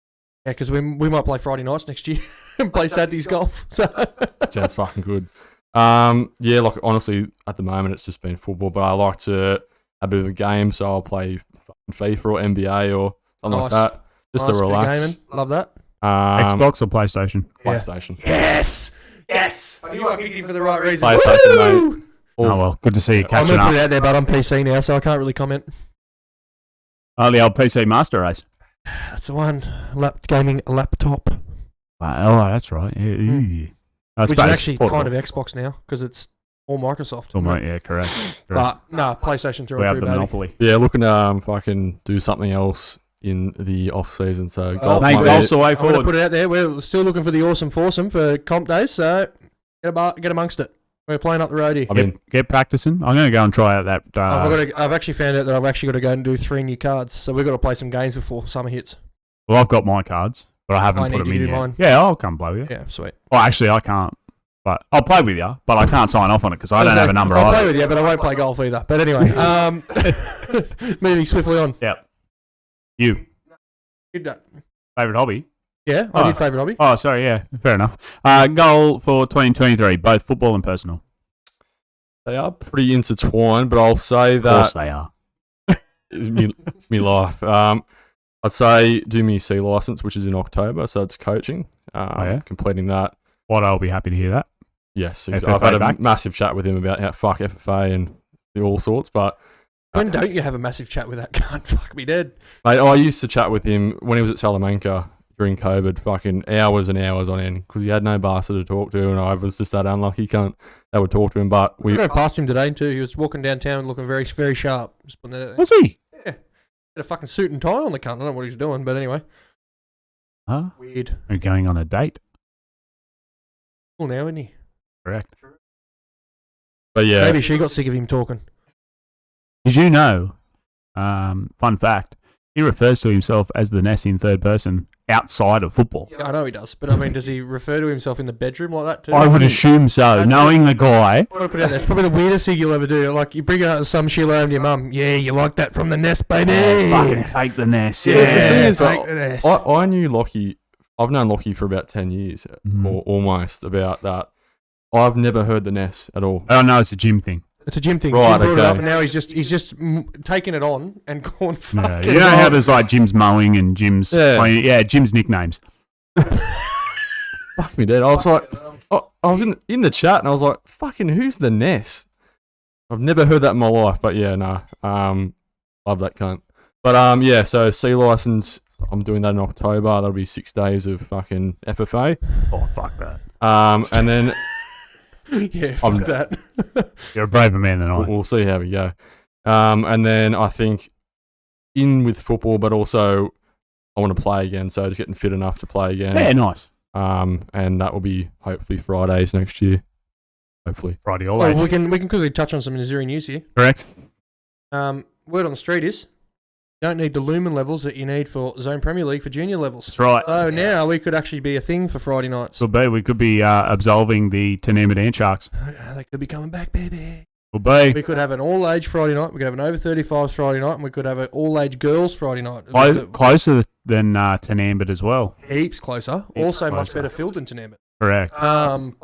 because we might play Friday nights next year and play Saturdays golf. So sounds fucking good. Yeah, like honestly, at the moment it's just been football, but I like to have a bit of a game, so I'll play FIFA or NBA or something like that, just to relax. Gaming. Love that. Xbox or PlayStation? PlayStation. Yeah. Yes. I knew I picked him for the right reason. PlayStation, mate. Oh well, good to see you catching I'm up. gonna put it out there, but I'm PC now, so I can't really comment. Oh, the old PC Master Race. That's the one. Gaming laptop. Oh, that's right. Yeah. Which is actually kind of Xbox now because it's all Microsoft. Yeah, correct. But no, PlayStation 3 we and have 3, the monopoly. Yeah, looking to fucking do something else in the off season. So golf, golf's the way I'm forward. going to put it out there. We're still looking for the awesome foursome for comp days, so get amongst it. We're playing up the roadie. Get practicing. I'm going to go and try out that. I've actually found out that I've actually got to go and do 3 new cards, so we've got to play some games before summer hits. Well, I've got my cards, but I haven't put them in yet. Mine. Yeah, I'll come play with you. Yeah, sweet. Well, actually, I can't. But I'll play with you, but I can't sign off on it because I don't have a number. I'll play with you, but I won't play golf either. But anyway, moving swiftly on. Yep. You. Good. Favorite hobby? Yeah, I did favourite hobby. Oh, sorry, yeah, fair enough. Goal for 2023, both football and personal. They are pretty intertwined, but I'll say that... Of course they are. it's me life. I'd say do me C license, which is in October, so it's coaching. Completing that. What, I'll be happy to hear that. Yes, FFA I've had a back? massive chat with him about how fuck FFA and all sorts, but... When don't you have a massive chat with that cunt? Fuck me dead. Mate, I used to chat with him when he was at Salamanca during COVID, fucking hours and hours on end, because he had no bastard to talk to, and I was just that unlucky cunt that would talk to him. But we drove past him today too. He was walking downtown looking very, very sharp. Just putting that out there. Was he? Yeah, had a fucking suit and tie on the cunt. I don't know what he was doing, but anyway. Huh? Weird. Are you going on a date? Cool now, isn't he? Correct. But yeah, Maybe she got sick of him talking. Did you know, fun fact, he refers to himself as the Ness in third person outside of football. Yeah, I know he does, but I mean, does he refer to himself in the bedroom like that too? I would assume so, knowing the guy. I put it out there. It's probably the weirdest thing you'll ever do. Like, you bring it out to some shit home to your mum. Yeah, you like that from the Nest, baby. Fucking take the Ness, The thing yeah. is, take the Nest. I knew Lockie. I've known Lockie for about 10 years, or almost about that. I've never heard the Ness at all. Oh, no, it's a gym thing. It's a gym thing. Right, Jim brought it okay. up, and now he's just taking it on and going Yeah. fucking. You know how wrong. there's like Jim's mowing and Jim's... Yeah. Jim's nicknames. Fuck me dead. I was like, I was in the chat and I was like, fucking who's the Ness? I've never heard that in my life, but yeah, no. Love that cunt. But yeah, so C license, I'm doing that in October. That'll be 6 days of fucking FFA. Oh, fuck that. And then Yeah, fuck that. You're a braver man than I. we'll see how we go. And then I think in with football, but also I want to play again, so just getting fit enough to play again. Yeah, nice. And that will be hopefully Fridays next year. Hopefully. Friday all Well, age. we can quickly touch on some Azzurri news here. Correct. Word on the street is you don't need the lumen levels that you need for Zone Premier League for junior levels. That's right. So now we could actually be a thing for Friday nights. Could be. We could be absolving the Tanema Dance Sharks. They could be coming back, baby. Could be. We could have an all-age Friday night. We could have an over 35s Friday night, and we could have an all-age girls Friday night. Closer than Tanambit as well. Heaps closer. Heaps Also much closer. better field than Tanambit. Correct.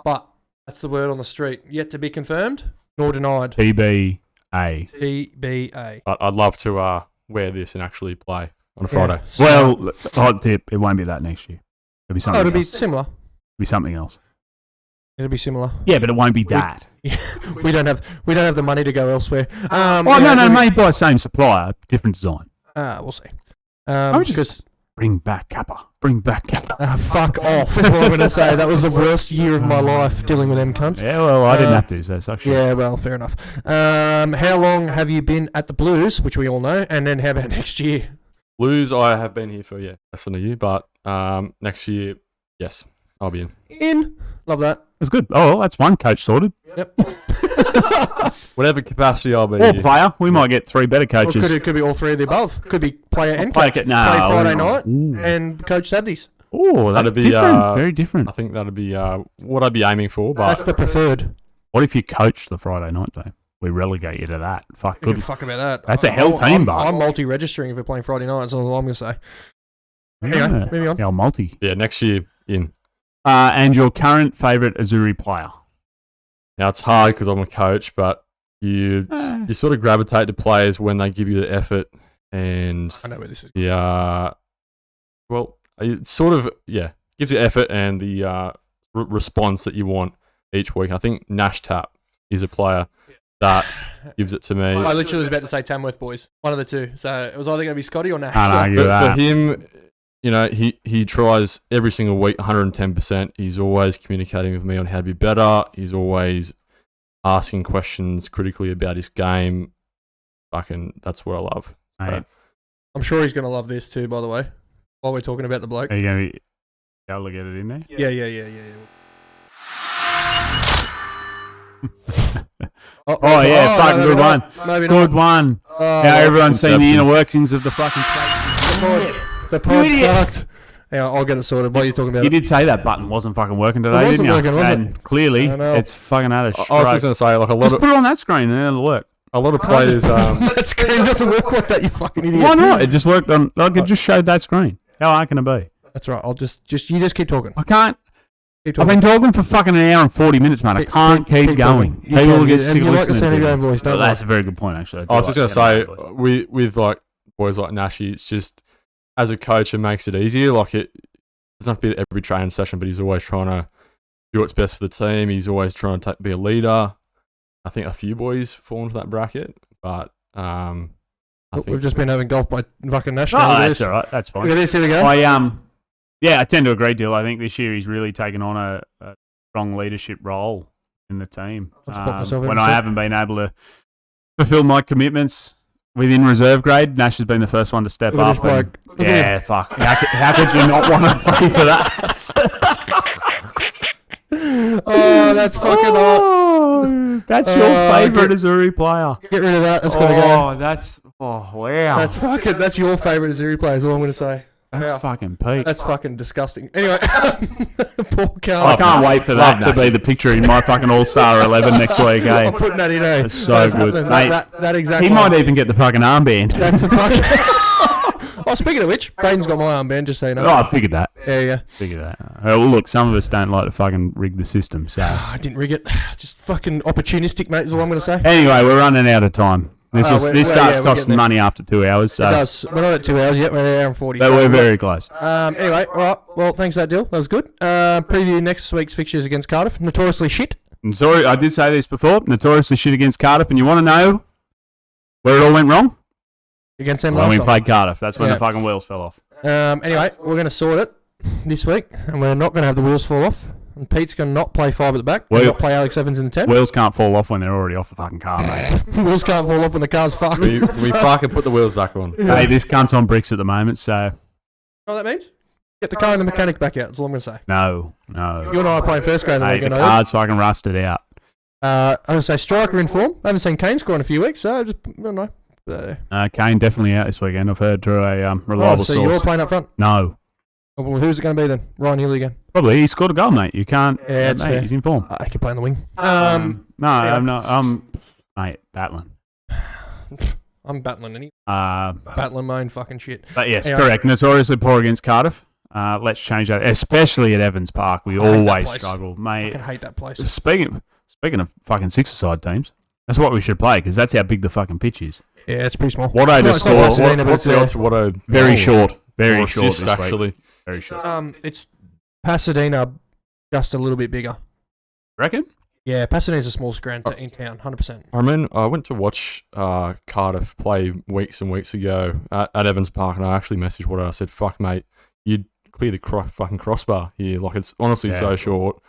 But that's the word on the street. Yet to be confirmed, nor denied. TBA. TBA. I'd love to wear this and actually play on a Friday. Yeah. Well, hot tip, it won't be that next year. It'll be something It'll be else. similar. It'll be something else. It'll be similar. Yeah, but it won't be that. We don't have the money to go elsewhere. Oh, no, made by the same supplier, different design. We'll see. would just- Because Bring back Kappa. Bring back Kappa. fuck off. That's what I'm going to say. That was the worst year of my life dealing with them cunts. Yeah, well, I didn't have to, so suck shit. Yeah, well, fair enough. How long have you been at the Blues, which we all know, and then how about next year? Blues, I have been here for, less than a year, but next year, yes, I'll be in. Love that. That's good. Oh, well, that's one coach sorted. Yep. Whatever capacity I'll be Or here. player. We might get three better Or coaches. could be all three of the above. Could be player and Player coach. ca- no, Play Friday no. night Ooh. and coach Saturdays. Oh, that's That'd be, different. Very different. I think that'd be what I'd be aiming for, but That's the preferred. What if you coach the Friday night game? We relegate you to that. Fuck, Who give good. a fuck about that? That's a hell team, but- I'm multi-registering if we're playing Friday night. That's all I'm going to say. Anyway, moving on. Yeah, multi. yeah, next year in. And your current favourite Azzurri player? Now it's hard because I'm a coach, but you sort of gravitate to players when they give you the effort and I know where this is. well, it sort of gives you effort and the response that you want each week. I think Nash Tap is a player that gives it to me. I literally was about to say Tamworth boys. One of the two. So it was either going to be Scotty or Nash. Can't So- argue But that. for him, you know, he tries every single week, 110%. He's always communicating with me on how to be better. He's always asking questions critically about his game. Fucking, that's what I love. Mate, I'm sure he's going to love this too, by the way, while we're talking about the bloke. are you going to be able to get it in there? Yeah. Oh, yeah, fucking good one. Maybe Good not. one. Oh, Now everyone's seen the Inception. inner workings of the fucking place. The pod's idiot. fucked. Yeah, I'll get it sorted. What are you talking about? You did say that button wasn't fucking working today, wasn't didn't you? working, was it? And clearly, I know. it's fucking had a I was just stroke. going to say, like Just put it on that screen and it'll work. a lot of players. That screen doesn't work like that, you fucking idiot. Why not? It just worked on. Like it just showed that screen. How hard can it be? That's right. I'll just you just keep talking. I can't. Keep I've talking. been talking for fucking an hour and 40 minutes, man. I can't keep going. talking. You People will can, get and sick you of like the listening sound of to your me. own voice, don't Well, you? that's a very good point, actually. I was just going gonna to say with like boys like Nashy, it's just as a coach, it makes it easier. Like it doesn't have to be at every training session, but he's always trying to do what's best for the team. He's always trying to be a leader. I think a few boys fall into that bracket, but I think We've just been having golf by fucking No, national. Look at that's this. all right. That's fine. Look at this. Here we go. I tend to agree, Dill. I think this year he's really taken on a strong leadership role in the team. I'll just pop myself in When a I sec. haven't been able to fulfill my commitments within reserve grade, Nash has been the first one to step Look at this up. And, bloke. Look at him. fuck. How could you not want to play for that? Oh, that's fucking hot. Oh, that's your favourite Azzurri player. Get rid of that. That's gotta go. Wow. That's your favourite Azzurri player. Is all I'm gonna say. That's Yeah. fucking peak. That's fucking disgusting. Anyway, Paul I Carl. can't wait for that to be the picture in my fucking All-Star 11 next week, eh? I'm putting that in. Eh? That's so That's good. happening. Mate, That exact. He one. might even get the fucking armband. That's the fucking. Oh, speaking of which, Braden's got my armband. Just so you know. Oh, I figured that. Yeah. Figured that. Well, look, some of us don't like to fucking rig the system, so. I didn't rig it. Just fucking opportunistic, mate. Is all I'm gonna say. Anyway, we're running out of time. This we're starts getting costing there. money after 2 hours, so. It does. We're not at 2 hours yet. We're at an hour and 40. But so we're very close. Anyway, all right. Well, thanks for that deal. That was good. Preview next week's fixtures against Cardiff. Notoriously shit. And sorry, I did say this before. Notoriously shit against Cardiff, and you want to know where it all went wrong? Against them When we last time. played Cardiff. That's when Yeah. the fucking wheels fell off. Anyway, we're going to sort it this week, and we're not going to have the wheels fall off. And Pete's going to not play 5 at the back. Well- Not play Alex Evans in the 10. Wheels can't fall off when they're already off the fucking car, mate. Wheels can't fall off when the car's fucked. we fucking put the wheels back on. Hey, this cunt's on bricks at the moment, so You know what that means? Get the car and the mechanic back out. That's all I'm going to say. no. You and I are playing first grade on the Hey, the weekend. car's fucking rusted out. I was going to say striker in form. I haven't seen Kane score in a few weeks, so I just I don't know. Kane definitely out this weekend. I've heard through a reliable so you're source. playing up front. No. Oh, well, who's it going to be then? Ryan Healy again. Probably. He scored a goal, mate. You can't. Yeah, that's mate, fair. he's in form. I could play on the wing. No, yeah. I'm not. I'm, mate, battling. I'm battling any Uh, battling my own fucking shit. but yes, Anyway. correct. Notoriously poor against Cardiff. Let's change that, especially at Evans Park. We I hate that always place. struggle, I mate. can hate that place. Speaking of fucking six-a-side teams, that's what we should play because that's how big the fucking pitch is. Yeah, it's pretty small. What I just It's not scored. Pasadena, but What's it's, the odds for what a Very goal short. Very or short assist, this week. actually? Very short. It's Pasadena, just a little bit bigger. Reckon? Yeah, Pasadena's the smallest ground in town, 100%. I mean, I went to watch Cardiff play weeks and weeks ago at Evans Park, and I actually messaged Wood. I said, "Fuck, mate, you'd clear the fucking crossbar here. Like, it's honestly so short.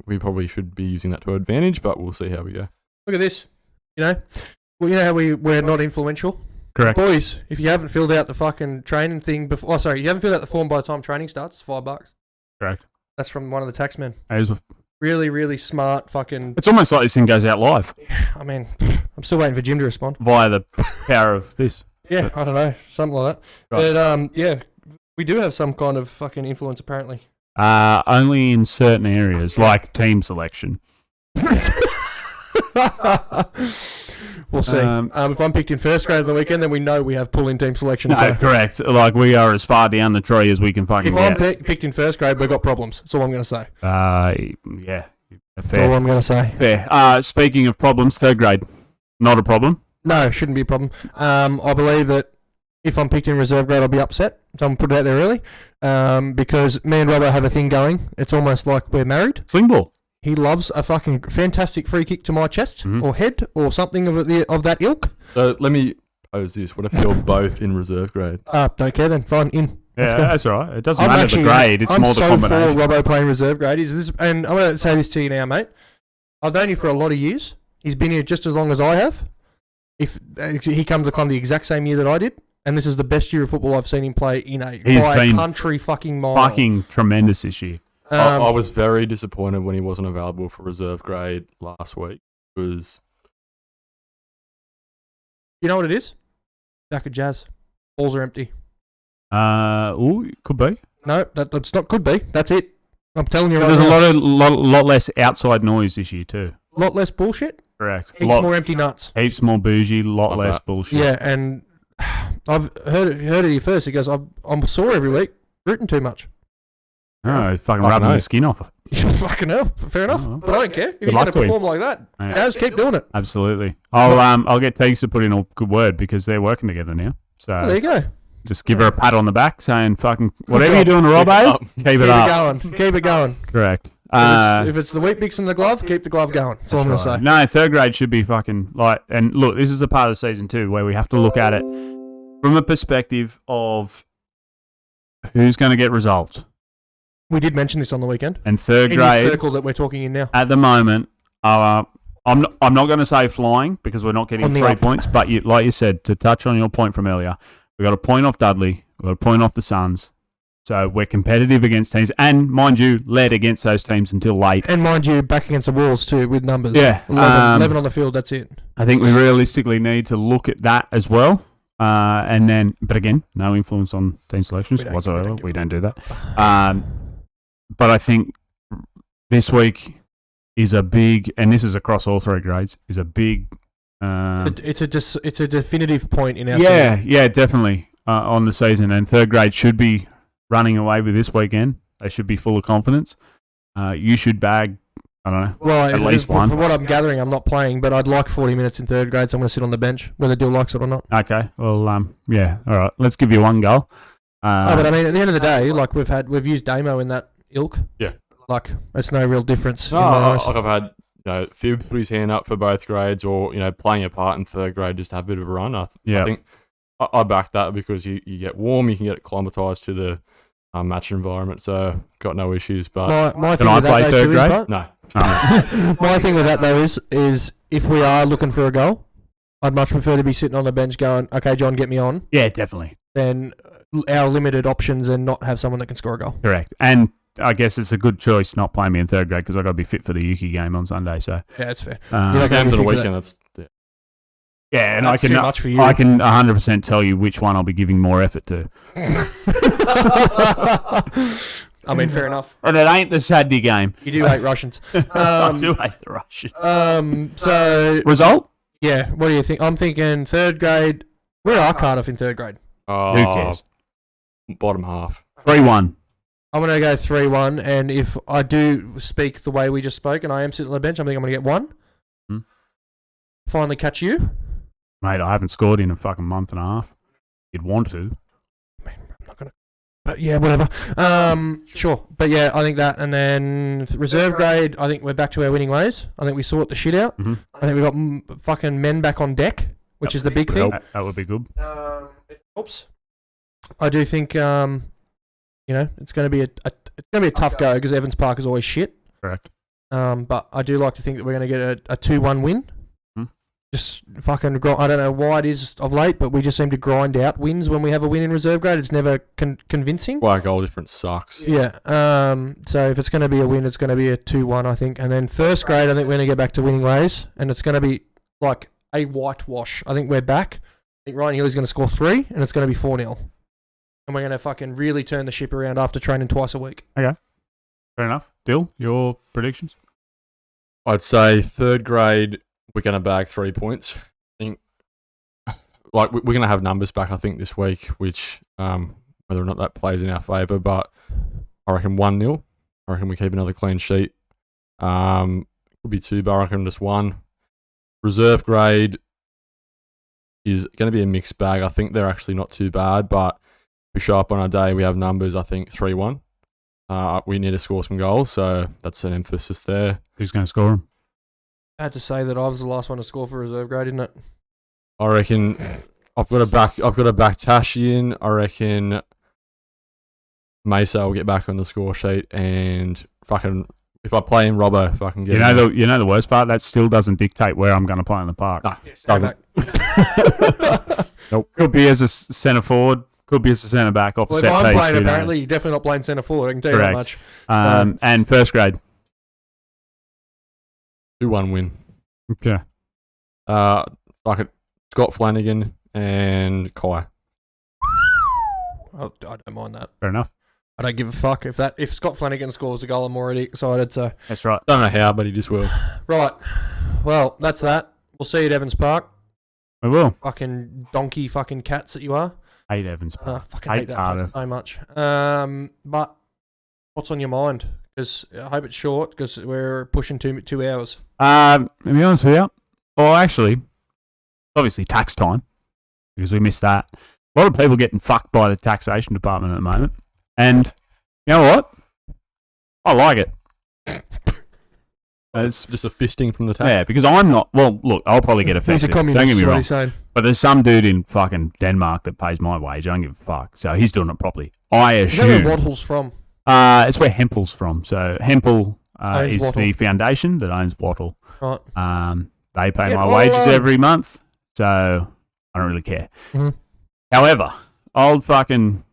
We probably should be using that to our advantage, but we'll see how we go." Look at this. Well, you know how we're not influential? Correct. Boys, if you haven't filled out the fucking training thing before... Oh, sorry, you haven't filled out the form by the time training starts, it's $5. Correct. That's from one of the taxmen. It's Really, really smart fucking... almost like this thing goes out live I mean, I'm still waiting for Jim to respond. via the power of this. Yeah, I don't know, something like that. Right. But, yeah, we do have some kind of fucking influence, apparently. Only in certain areas, like team selection. We'll see. If I'm picked in first grade on the weekend, then we know we have pull-in team selection. No, So correct. Like we are as far down the tree as we can fucking if I'm get. picked in first grade, we've got problems. That's all I'm going to say. Yeah. That's all Fair. I'm going to say. Fair. Speaking of problems, third grade, not a problem. No, shouldn't be a problem. I believe that if I'm picked in reserve grade, I'll be upset. So I'm going to put it out there early. Because me and Robbo have a thing going. It's almost like we're married. Sling ball. He loves a fucking fantastic free kick to my chest or head or something of that ilk. So let me pose this: what if you're both in reserve grade? Don't care then. Fine, in. Let's Yeah, go. that's all right. It doesn't matter the grade. It's I'm more the so combination. for Robbo playing reserve grade. And I'm going to say this to you now, mate. I've known you for a lot of years. He's been here just as long as I have. If he come to the club the exact same year that I did, and this is the best year of football I've seen him play in a country fucking mile. Fucking tremendous this year. I was very disappointed when he wasn't available for reserve grade last week. It was You know what it is? Back at Jazz. Balls are empty. Could be. No, that's not. Could be. That's it. I'm telling you right There's now. a lot less outside noise this year too. Lot less bullshit. Correct. Heaps more empty nuts. Heaps more bougie. Lot Like less that. bullshit. Yeah, and I've heard it here first. He goes, I'm sore every week. Rooting too much. Oh, fucking rubbing the skin off. Fucking hell, fair enough. Oh, but I don't care. If he's going to perform like that, Gaz, keep doing it. Absolutely. I'll get Teagues to put in a good word because they're working together now. So there you go. Just give her a pat on the back saying, fucking, whatever you're doing to Robbo, keep it up. Keep it going. Correct. If it's the wheat bix in the glove, keep the glove going. That's all I'm going to say. No, third grade should be fucking like, and look, this is a part of the season too where we have to look at it from a perspective of who's going to get results. We did mention this on the weekend. And third in grade, the circle that we're talking in now. At the moment, I'm not going to say flying because we're not getting 3 points. But like you said, to touch on your point from earlier, we got a point off Dudley, we got a point off the Suns. So we're competitive against teams, and mind you, led against those teams until late. And mind you, back against the Wolves too with numbers. Yeah, 11 on the field. That's it. I think we realistically need to look at that as well. And then, but again, no influence on team selections whatsoever. We don't do that. But I think this week is a big, and this is across all 3 grades, is a big. It's a definitive point in our season. season. Yeah, definitely on the season. And third grade should be running away with this weekend. They should be full of confidence. You should bag, I don't know, at least one. From what I'm gathering, I'm not playing, but I'd like 40 minutes in third grade, so I'm going to sit on the bench, whether Dill likes it or not. Okay, well, yeah, all right. Let's give you one goal. But I mean, at the end of the day, like we've used Damo in that ilk. Yeah. Like, it's no real difference. Like I've had Fib put his hand up for both grades, or playing a part in third grade just to have a bit of a run. I think I back that because you get warm, you can get acclimatised to the match environment, so got no issues. But my can I play third grade? No. My thing with that though is if we are looking for a goal, I'd much prefer to be sitting on the bench going, okay, John, get me on. Yeah, definitely. Than our limited options and not have someone that can score a goal. Correct. And I guess it's a good choice not playing me in third grade because I got to be fit for the Yuki game on Sunday. So yeah, that's fair. Game of the weekend. Yeah, and that's I can 100% tell you which one I'll be giving more effort to. I mean, fair enough. And it ain't the Saturday game. You do hate Russians. I do hate the Russians. So result? Yeah. What do you think? I'm thinking third grade. Where are Cardiff in third grade? Who cares? Bottom half. 3-1. I'm going to go 3-1, and if I do speak the way we just spoke and I am sitting on the bench, I think I'm going to get 1. Finally catch you. Mate, I haven't scored in a fucking month and a half. You'd want to. I'm not going to. But yeah, whatever. Sure. But yeah, I think that. And then reserve grade, I think we're back to our winning ways. I think we sort the shit out. Mm-hmm. I think we got fucking men back on deck, which is the big thing. That would be good. It helps. I do think, it's going to be a tough go because Evans Park is always shit. Correct. But I do like to think that we're going to get a 2-1 win. Just fucking, I don't know why it is of late, but we just seem to grind out wins when we have a win in reserve grade. It's never convincing. Why goal difference sucks. Yeah. So if it's going to be a win, it's going to be a 2-1, I think. And then first grade, I think we're going to get back to winning ways, and it's going to be like a whitewash. I think we're back. I think Ryan Healy's going to score 3, and it's going to be 4-0. And we're going to fucking really turn the ship around after training twice a week. Okay. Fair enough. Dill, your predictions? I'd say third grade, we're going to bag 3 points. I think, we're going to have numbers back, I think, this week, which, whether or not that plays in our favour, but I reckon 1-0. I reckon we keep another clean sheet. Could be 2, but I reckon just 1. Reserve grade is going to be a mixed bag. I think they're actually not too bad, but we show up on our day, we have numbers, I think 3-1. We need to score some goals, so that's an emphasis there. Who's going to score them? I had to say that I was the last one to score for reserve grade, isn't it? I reckon I've got to back Tashi in. I reckon Mesa will get back on the score sheet, and fucking if I play in Robbo, if I can get you know the worst part, that still doesn't dictate where I'm going to play in the park. No, doesn't. Nope. Could be as a centre forward. Could be as a centre back off a set piece. If I'm playing, apparently, you're definitely not playing centre forward. I can tell you that much. And first grade. 2-1 win. Okay. Scott Flanagan and Kai. I don't mind that. Fair enough. I don't give a fuck if Scott Flanagan scores a goal. I'm already excited. So that's right. Don't know how, but he just will. Right. Well, that's that. We'll see you at Evans Park. We will. Fucking donkey, fucking cats that you are. Hate Evans I Park. fucking hate that place so much. But what's on your mind? Because I hope it's short because we're pushing 2 hours. To be honest with you, well, actually, obviously tax time because we missed that. A lot of people getting fucked by the taxation department at the moment, and you know what? I like it. It's just a fisting from the tax. Yeah, because I'm not. Well, look, I'll probably get affected. He's a communist. Don't get me What wrong. he's saying. But there's some dude in fucking Denmark that pays my wage. I don't give a fuck. So he's doing it properly. I Is that where assume. Wattle's from? It's where Hempel's from. So Hempel Owns is Wattle. the foundation that owns Wattle. Right. They pay Get my all wages right. every month, so I don't really care. Mhm. However, old fucking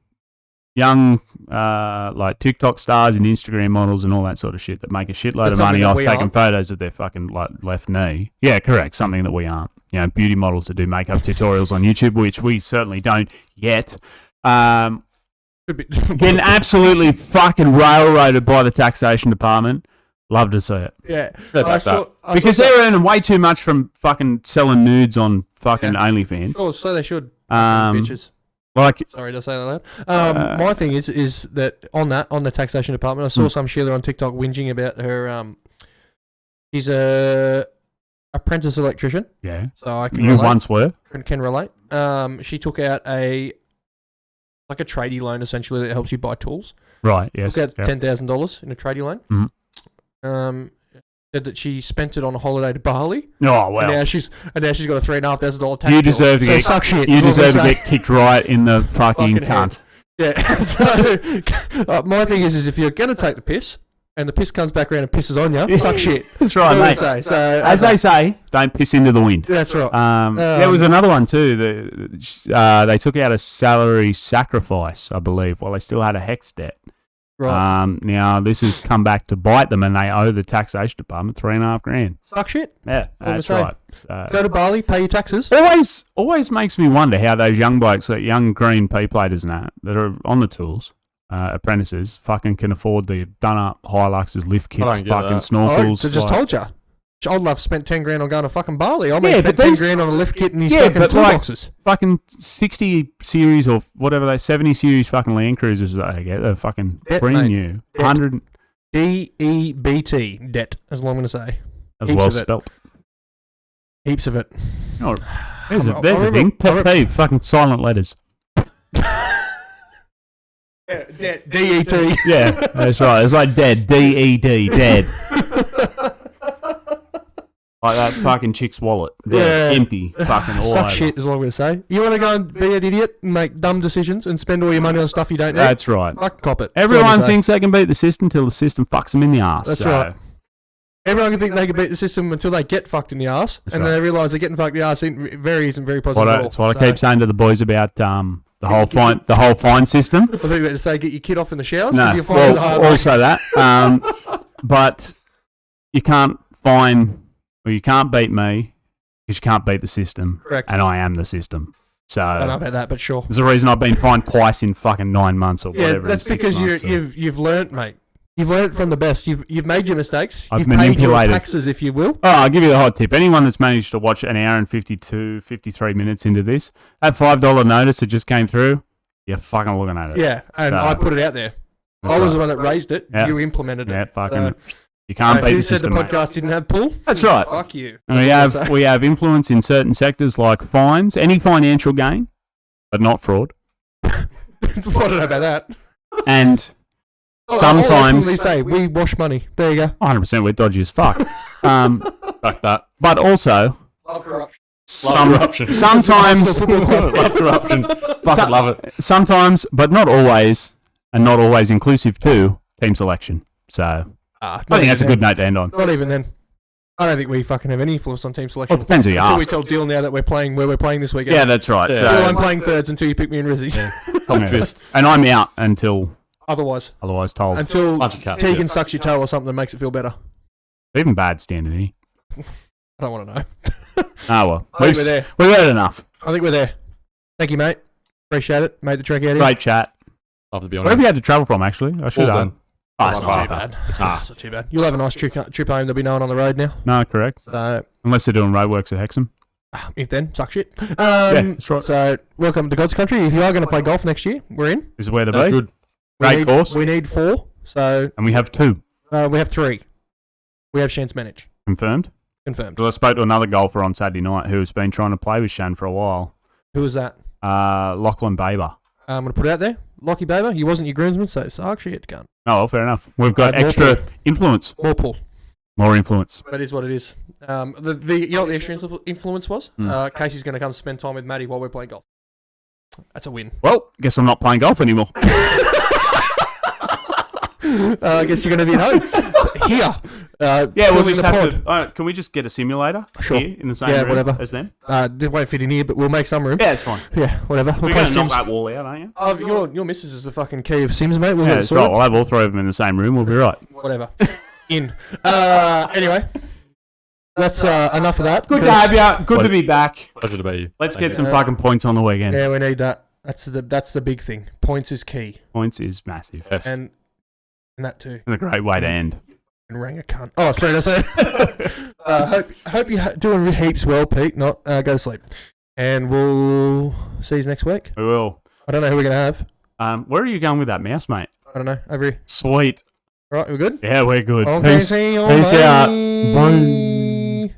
young like TikTok stars and Instagram models and all that sort of shit that make a shitload That's of money something that off we taking aren't. photos of their fucking like left knee. Yeah, correct. Something that we aren't. You know, beauty models that do makeup tutorials on YouTube, which we certainly don't yet. Could be. Getting absolutely fucking railroaded by the taxation department. Love to see it. Yeah. Bit I like saw, that. I Because saw they're earning way too much from fucking selling nudes on fucking Yeah. OnlyFans. Oh, so they should. Um, Bitches. Like, Sorry to say that loud. My thing is that on the taxation department, I saw some Sheila on TikTok whinging about her. She's a apprentice electrician, yeah, so I can you relate. once were. Can relate. She took out a tradie loan essentially that helps you buy tools. Right, yes. Took out yeah. $10,000 in a tradie loan. Mhm. Said that she spent it on a holiday to Bali. Oh, And well. now she's got a $3,500 tax. You bill. deserve to so get- suck shit. You is what deserve to we say. get kicked right in the fucking Fucking head. cunt. Yeah. So my thing is if you're gonna take the piss and the piss comes back around and pisses on you, suck shit. That's right, What do we mate. say? So As they say, don't piss into the wind. that's right. There was another one too. They took out a salary sacrifice, I believe, while they still had a HEX debt. Right. Now this has come back to bite them, and they owe the taxation department $3,500. Suck shit. Yeah, What do we that's say? right. So, Go to Bali, pay your taxes. always makes me wonder how those young blokes, that young green pea platers and that are on the tools, apprentices, fucking can afford the done up Hiluxes, lift kits, don't get fucking that. snorkels. So just like- told you. I'd love to spend 10 grand on going to fucking Bali. I may Yeah, spend but 10 these- grand on a lift kit and these Yeah, fucking but like- toolboxes. fucking 60 series or whatever 70 series fucking Land Cruisers that they get. They're fucking Debt, brand mate. new. Debt. 100 DEBT, debt, is what I'm going to say. as Heaps well of it. spelt. Heaps of it. Oh, there's I a thing. remember- Pet peeve, fucking silent letters. Yeah, debt. DET. Yeah, that's right. It's like dead. D-E-D, dead. Like that fucking chick's wallet. Dead, Yeah. empty, fucking all Suck over. shit is what I'm going to say. You want to go and be an idiot and make dumb decisions and spend all your money on stuff you don't need? That's right. Fuck cop it. That's what I'm Everyone gonna say. thinks they can beat the system till the system fucks them in the ass. That's so. right. Everyone can think they can beat the system until they get fucked in the ass, That's and right. then they realise they're getting fucked in the ass isn't very positive at all. That's what So, I keep saying to the boys about the whole fine system. I think you were to say get your kid off in the showers No, because you're finding it well, hard. also that. But you can't you can't beat me because you can't beat the system, Correct. and I am the system. So I don't know about that, but sure. there's a reason I've been fined twice in fucking 9 months or Yeah, whatever. that's in 6 because months, so. you've learnt, mate. You've learnt from the best. You've made your mistakes. I've You've paid your manipulated. taxes, if you will. Oh, I'll give you the hot tip. Anyone that's managed to watch an hour and 52, 53 minutes into this, that $5 notice that just came through, you're fucking looking at it. Yeah, and So- I put it out there. That's I was right. the one that raised it. Yeah. You implemented it. Yeah, fucking. So, You can't if beat you the said the system, mate. podcast didn't have pull, That's right. fuck you. And we have influence in certain sectors like fines, any financial gain, but not fraud. I don't know about that. And All I sometimes, say we wash money. There you go. 100% we're dodgy as fuck. Fuck that. But also, Love corruption. corruption. sometimes, Love corruption. Fucking love it. sometimes, but not always, and not always inclusive to team selection. So I think that's a good note to end on. Not even then. I don't think we fucking have any influence on team selection. Well, it depends who you Until we ask. tell Dill now that we're playing where we're playing this weekend. Yeah, that's right. Yeah. So, Dill, I'm playing thirds until you pick me in Rizzies. Tom Fist. and I'm out until Otherwise, told. until Bunch of cats. Tegan yeah. sucks your toe or something that makes it feel better. Even bad standing here. I don't want to know. Oh well, I think we're there. we've heard enough. I think we're there. Thank you, mate. Appreciate it. Made the trek out here. Great chat. Love to be Where have honest. you had to travel from? Actually, I should have. Walden. Oh, it's Not not too too bad. bad. It's not too bad. You'll have a nice trip home. There'll be no one on the road now. No, correct. So Unless they're doing roadworks at Hexham. If then, suck shit. that's right. So, welcome to God's Country. If you are going to play golf next year, we're in. This is where to That's be. good. Great course. We need 4. So, And we have 2 we have 3. We have Shan's manage. confirmed. Confirmed. So I spoke to another golfer on Saturday night who's been trying to play with Shan for a while. Who was that? Lachlan Baber. I'm going to put it out there. Lockie Baber, he wasn't your groomsman, so suck shit, gun. Oh, well, fair enough. We've got More extra pull. influence. More pull. More influence. That is what it is. You know what the extra influence was? Casey's going to come spend time with Maddie while we're playing golf. That's a win. Well, guess I'm not playing golf anymore. I guess you're going to be at home. Here. Yeah, we'll filming just the have pod. to. Can we just get a simulator Sure. here in the same Yeah, room whatever. as them? It won't fit in here, but we'll make some room. Yeah, it's fine. Yeah, whatever. We'll We're play going to knock Sims. that wall out, aren't you? Your missus is the fucking key of Sims, mate. We'll Yeah, get it that's sorted. right. We'll have all 3 of them in the same room. We'll be right. Whatever. In. Anyway, that's enough of that. Good to 'cause- have you. Good to be back. Pleasure to be you. Let's Thank get you. some fucking points on the weekend. Yeah, we need that. That's the big thing. Points is key, Points is massive. Best. and that too. And a great way to end. And rang a cunt. Oh, sorry, that's it. Hope you're doing heaps well, Pete. Not go to sleep, and we'll see you next week. We will. I don't know who we're gonna have. Where are you going with that mouse, mate? I don't know. Over here. Sweet. All right, we're good. Yeah, we're good. Okay, Peace. see you. Peace out. Bye. Bye.